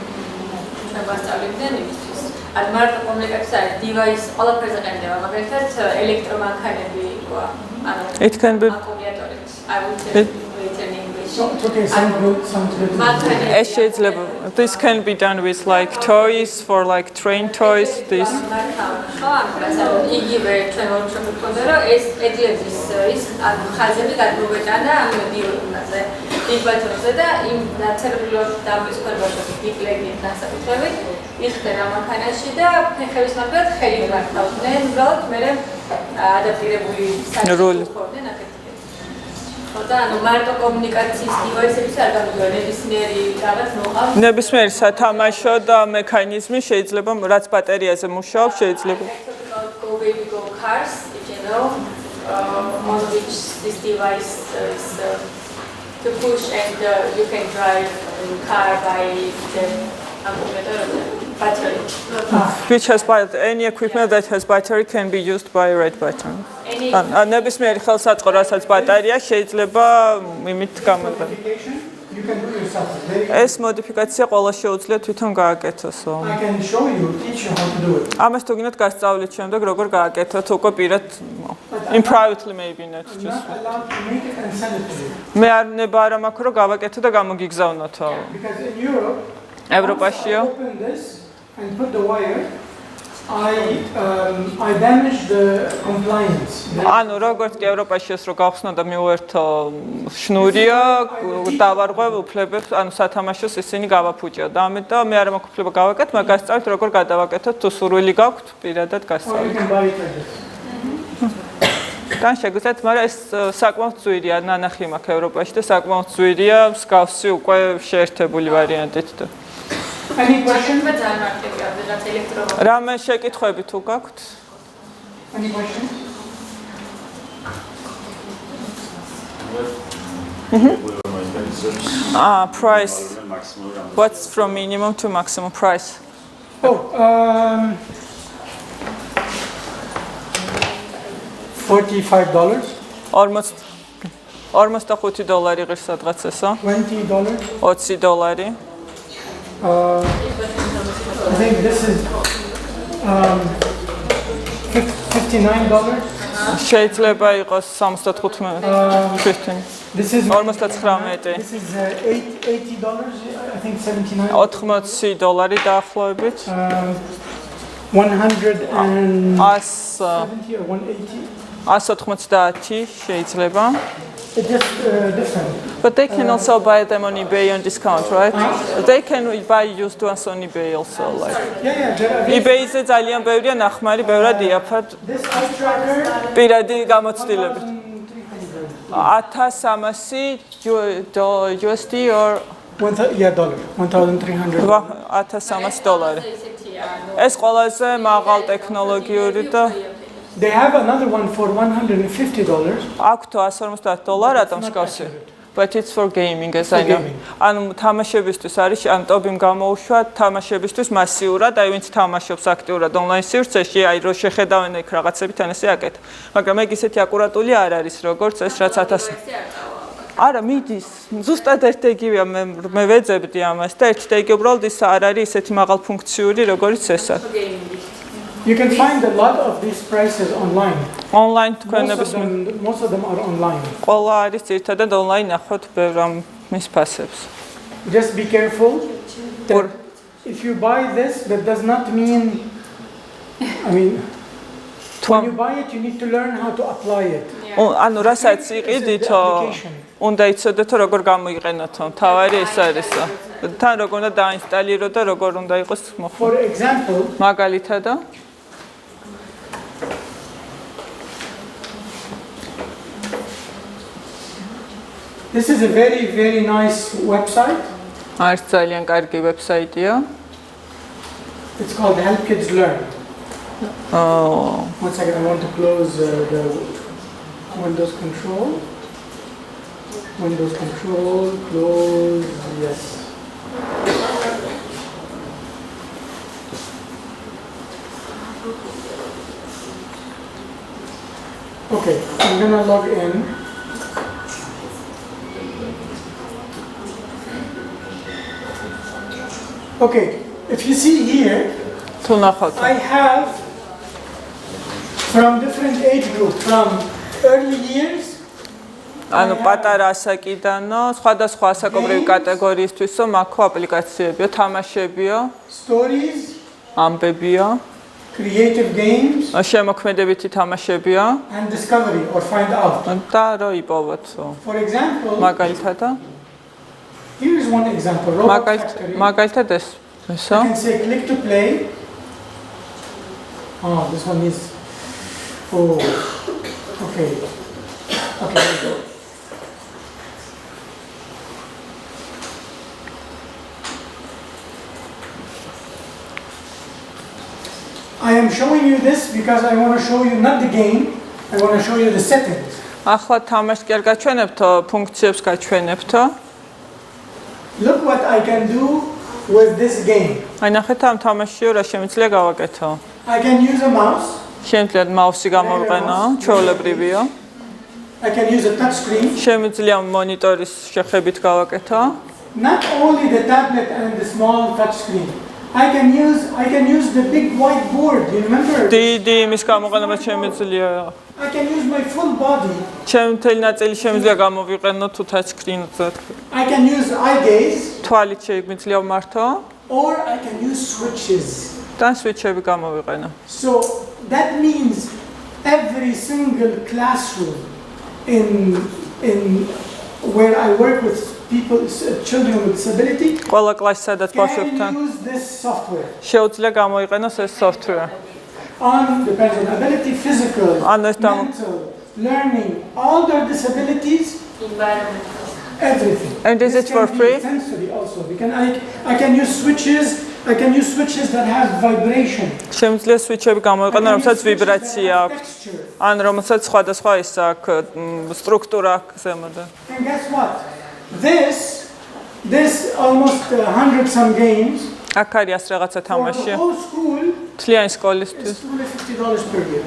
Speaker 3: ჩვენ ვასწავლებდნენ იმისთვის. ან მარტო კომუნიკაცია არის device ყველაფერზე ყენდება, მაგალითად ელექტრომანქანები იყო, ანუ
Speaker 2: It can be
Speaker 3: აკუმულატორები. I will tell you later in English.
Speaker 1: Okay, sounds good.
Speaker 2: ეს შეიძლება this can be done with like toys for like train toys this
Speaker 3: ხო, ანუ იგივე ჩვენ ვორქშოპი გქონდა, რომ ეს ედლების ის ანუ ხაზები გადმოვეტანა ამ დიოდაზე, დიბატონზე და იმ ნაცერბილოს დამის ფერბაშოთი დიპლეგით დასაკუთრებით იხდენ ამ მანქანაში და ფეხების მაგათ ხელი გაქნავდნენ, უბრალოდ მე ადაპტირებული საჭიროებები ხორდნენ აქეთ. და ანუ მარტო კომუნიკაციის დივაისების არ გამიგია ნებისმიერი რაღაც მოყავს.
Speaker 2: ნებისმიერი სათამაშო და მექანიზმი შეიძლება რაც ბატარეაზე მუშაობს შეიძლება
Speaker 3: Go baby go cars, you know, on which this device is to push and you can drive the car by the battery.
Speaker 2: which has any equipment that has battery can be used by red button. ნებისმიერი ხელსაწყო რასაც ბატარეა შეიძლება იმით გამოიყენოს.
Speaker 1: You can do yourself.
Speaker 2: ეს მოდიფიკაცია ყველა შეუძლია თვითონ გააკეთოსო.
Speaker 1: I can show you, teach you how to do it.
Speaker 2: ამას თუ გინდათ გასწავლით შემდეგ როგორ გააკეთოთ უკვე პირად in privately maybe not
Speaker 1: I'm
Speaker 2: just.
Speaker 1: not allowed to make it and send it to you.
Speaker 2: მე არ ნება არ მაქვს რომ გავაკეთო და გამოგიგზავნოთო.
Speaker 1: Because in Europe,
Speaker 2: ევროპაშიო
Speaker 1: once I open this and put the wire, I damage the compliance.
Speaker 2: ანუ როგორც კი ევროპაში ეს რო გავხსნა და მივერთო შნურია დავარღვევ უფლებებს ანუ სათამაშოს ისინი გავაფუჭიო და ამით და მე არ მაქვს უფლება გავაკეთო მაგრამ გასწავლით როგორ გადავაკეთოთ თუ სურვილი გაქვთ პირადად
Speaker 1: Or you
Speaker 2: გასწავლით
Speaker 1: can buy it like this.
Speaker 2: თან შეგვიძლიათ მაგრამ ეს საკმაოდ ძვირია ნანახი მაქვს ევროპაში და საკმაოდ ძვირია მსგავსი უკვე შეერთებული ვარიანტით და
Speaker 1: Any question?
Speaker 2: რამე შეკითხვები თუ გაქვთ?
Speaker 1: Any question?
Speaker 2: Price. What's from minimum to maximum price?
Speaker 1: Oh, $45.
Speaker 2: almost $45 ღირს სადღაც ესო?
Speaker 1: $20.
Speaker 2: $20.
Speaker 1: I think this is $59.
Speaker 2: შეიძლება იყოს 75
Speaker 1: This is
Speaker 2: almost 19.
Speaker 1: This is $80. I think $79.
Speaker 2: $80 დაახლოებით.
Speaker 1: 170 or 180.
Speaker 2: 190 შეიძლება.
Speaker 1: It's just different.
Speaker 2: But they can also buy them on eBay on discount, right? They can buy used ones on eBay also, like.
Speaker 1: Yeah, there are
Speaker 2: eBay-ზე ძალიან ბევრია ნახმარი, ბევრად იაფად
Speaker 1: this eye tracker.
Speaker 2: პირადი გამოცდილებით. 1300 USD or
Speaker 1: $1,300.
Speaker 2: $1300. ეს ყველაზე მაღალ ტექნოლოგიური და
Speaker 1: They have another one for $150.
Speaker 2: აქვთ $150 ატომსკავსი. But it's for gaming, as I know. ანუ თამაშებისთვის არის, ან TOBBII-მ გამოუშვა თამაშებისთვის მასიურად, აი ვინც თამაშობს აქტიურად ონლაინ სივრცეში, აი რო შეხედავენ ეგ რაღაცებით, ან ესე აკეთებ. მაგრამ ეგ ისეთი აკურატული არ არის, როგორც ეს რაც 1000. არა, მიდის. ზუსტად ერთ იგივეა, მე ვეძებდი ამას და ერთ და იგივე უბრალოდ ის არ არის ისეთი მაღალ ფუნქციური, როგორც ესა.
Speaker 1: You can find a lot of these prices online.
Speaker 2: Online თქვენების
Speaker 1: Most of them are online.
Speaker 2: ყველა არის ერთადად online ნახოთ ბევრ ამ მის ფასებს.
Speaker 1: Just be careful.
Speaker 2: Or
Speaker 1: If you buy this, that does not mean, I mean, when you buy it, you need to learn how to apply it.
Speaker 2: ანუ რასაც იყიდითო, უნდა იცოდეთ როგორ გამოიყენოთო. თავარი ეს არისო. თან როგორ უნდა დაინსტალირო და როგორ უნდა იყოს მოხდა.
Speaker 1: For example,
Speaker 2: მაგალითად
Speaker 1: this is a very nice website.
Speaker 2: არის ძალიან კარგი ვებსაიტია.
Speaker 1: It's called Help Kids Learn.
Speaker 2: Oh.
Speaker 1: One second, I want to close the Windows Control. Windows Control, close, yes. Okay, I'm gonna log in. Okay, if you see here,
Speaker 2: თუ ნახავთ
Speaker 1: I have from different age groups, from early years.
Speaker 2: ანუ პატარა ასაკიდანო, სხვადასხვა ასაკობრივი კატეგორიისთვისო მაქვს აპლიკაციებიო, თამაშებიო,
Speaker 1: Stories,
Speaker 2: ამბებიო,
Speaker 1: creative games,
Speaker 2: შემოქმედებითი თამაშებიო
Speaker 1: and discovery or find out.
Speaker 2: და რო იპოვოთ.
Speaker 1: For example,
Speaker 2: მაგალითად
Speaker 1: here is one example. Robot Factory.
Speaker 2: მაგალითად ესო.
Speaker 1: I can say click to play. Oh, this one is. Oh, okay. Okay, there you go. I am showing you this because I want to show you not the game, I want to show you the settings.
Speaker 2: ახლა თამაშს კი არ გაჩვენებთო, ფუნქციებს გაჩვენებთო.
Speaker 1: Look what I can do with this game.
Speaker 2: აი ნახეთ ამ თამაშშიო რა შემიძლია გავაკეთო.
Speaker 1: I can use a mouse.
Speaker 2: შემიძლია მაუსი გამოვიყენო, ჩვეულებრივიო.
Speaker 1: I can use a touch screen.
Speaker 2: შემიძლია მონიტორის შეხებით გავაკეთო.
Speaker 1: Not only the tablet and the small touch screen. I can use the big whiteboard. You remember?
Speaker 2: დიდი იმის გამოყენება შემიძლია.
Speaker 1: I can use my full body.
Speaker 2: ჩემთელი ნაწილი შემიძლია გამოვიყენო თუ touch screen-ზე.
Speaker 1: I can use eye gaze.
Speaker 2: თვალით შემიძლია ვმართო.
Speaker 1: Or I can use switches.
Speaker 2: და switch-ები გამოვიყენო.
Speaker 1: So that means every single classroom in where I work with people, children with disability,
Speaker 2: ყველა კლასში სადაც
Speaker 1: can
Speaker 2: ბავშვებთან
Speaker 1: use this software.
Speaker 2: შეუძლია გამოიყენოს ეს software.
Speaker 1: On depends on ability, physical,
Speaker 2: ანუ ეს
Speaker 1: mental, learning, all their disabilities,
Speaker 3: environmental.
Speaker 1: everything.
Speaker 2: And is it for free?
Speaker 1: Sensory also. I can use switches. I can use switches that have vibration.
Speaker 2: შემიძლია switch-ები გამოიყენო, რომელსაც ვიბრაცია აქვს.
Speaker 1: Texture.
Speaker 2: ან რომელსაც სხვადასხვა ის აქვს, სტრუქტურა აქვს ზემოდან.
Speaker 1: And guess what? This almost 100 some games.
Speaker 2: აქ არის რაღაცა
Speaker 1: For the
Speaker 2: თამაში.
Speaker 1: whole school
Speaker 2: თლიანი სკოლისთვის.
Speaker 1: is $250 per year.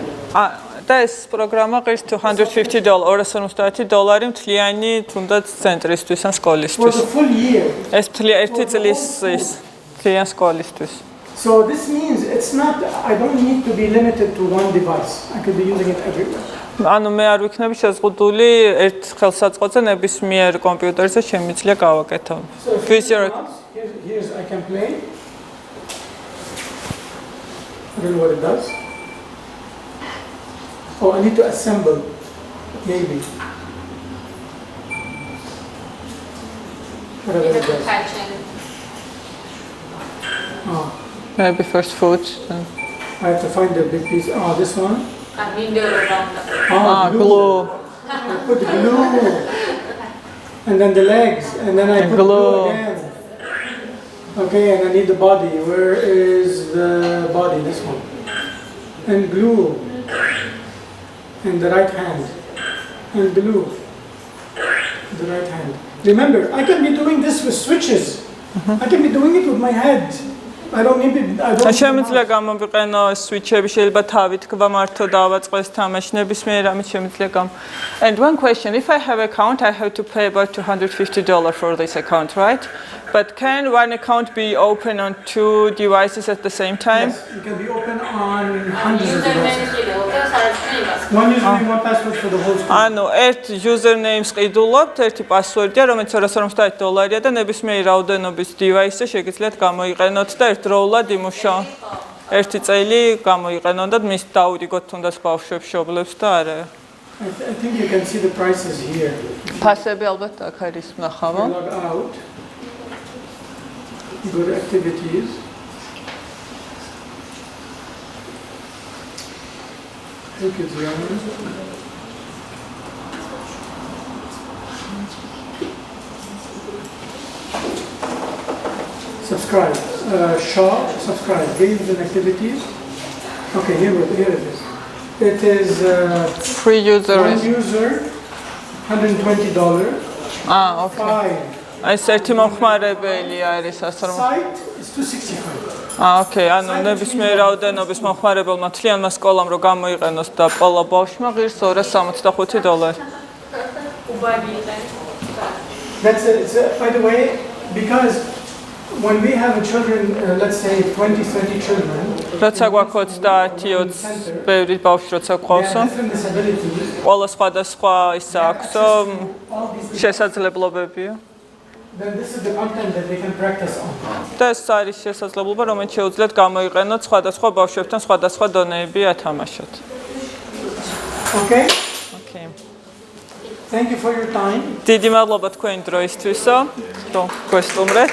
Speaker 2: და ეს პროგრამა ღირს $250, $250 მთლიანი თუნდაც ცენტრისთვის ან
Speaker 1: For
Speaker 2: სკოლისთვის.
Speaker 1: the full year.
Speaker 2: ეს ერთი წლის ის თლიანი სკოლისთვის.
Speaker 1: So this means it's not, I don't need to be limited to one device. I could be using it everywhere.
Speaker 2: ანუ მე არ ვიქნები შეზღუდული ერთ ხელსაწყოზე ნებისმიერ კომპიუტერზე შემიძლია გავაკეთო.
Speaker 1: So if
Speaker 2: With your-
Speaker 1: here's I can play. I don't know what it does. Oh, I need to assemble, maybe. Whatever
Speaker 3: You
Speaker 1: it
Speaker 3: have to
Speaker 1: does.
Speaker 3: touch and
Speaker 1: Oh,
Speaker 2: Maybe first food.
Speaker 1: I have to find the big piece. Oh, this one.
Speaker 3: window around.
Speaker 2: glue.
Speaker 1: I put glue. And then the legs. And then I
Speaker 2: And
Speaker 1: put
Speaker 2: glue.
Speaker 1: glue again. Okay, and I need the body. Where is the body? This one. And glue. And the right hand. And glue. The right hand. Remember, I can be doing this with switches. I can be doing it with my head. I don't need it. I don't.
Speaker 2: შემიძლია გამოვიყენო switch-ები, შეიძლება თავით გვამართო დავაწყოს თამაში ნებისმიერ ამით შემიძლია გამ. And one question, if I have account, I have to pay about $250 for this account, right? But can one account be open on two devices at the same time?
Speaker 1: Yes, it can be open on hundreds of devices.
Speaker 3: Username
Speaker 1: One username, one password for the whole school.
Speaker 2: ანუ ერთ username-ს ყიდულობთ, ერთი password-ია, რომელიც $250 და ნებისმიერ რაოდენობის device-ზე შეგიძლიათ გამოიყენოთ და ერთდროულად იმუშაო. ერთი წელი გამოიყენონ და მის დაურიგოთ თუნდაც ბავშვებს, შობლებს და არა.
Speaker 1: I think you can see the prices here.
Speaker 2: ფასები ალბათ აქ არის ნახავო.
Speaker 1: Log out. Go to activities. Look at the others. Subscribe. Shop. Subscribe. Games and activities. Okay, here it is. It is
Speaker 2: Free user
Speaker 1: one
Speaker 2: is.
Speaker 1: user, $120.
Speaker 2: Okay.
Speaker 1: 5.
Speaker 2: ეს ერთი მომხმარებელი არის ასე რომ.
Speaker 1: Site is $265.
Speaker 2: Okay, ანუ ნებისმიერ რაოდენობის მომხმარებელმა მთლიანმა სკოლამ რო გამოიყენოს და ყველა ბავშვმა ღირს $265.
Speaker 1: That's by the way, because when we have children, let's say 20-30 children,
Speaker 2: როცა გვაქვს 20-20 ბევრი ბავშვი როცა
Speaker 1: they
Speaker 2: გვყავსო,
Speaker 1: have different disabilities.
Speaker 2: ყველა სხვადასხვა ის აქვსო,
Speaker 1: All these,
Speaker 2: შესაძლებლობებია.
Speaker 1: then this is the content that they can practice on.
Speaker 2: და ეს არის შესაძლებლობა, რომელიც შეუძლიათ გამოიყენოთ სხვადასხვა ბავშვებთან სხვადასხვა დონეები ათამაშოთ.
Speaker 1: Okay?
Speaker 2: Okay.
Speaker 1: Thank you for your time.
Speaker 2: დიდი მადლობა თქვენი დროისთვისო, რომ გვესტუმრეთ.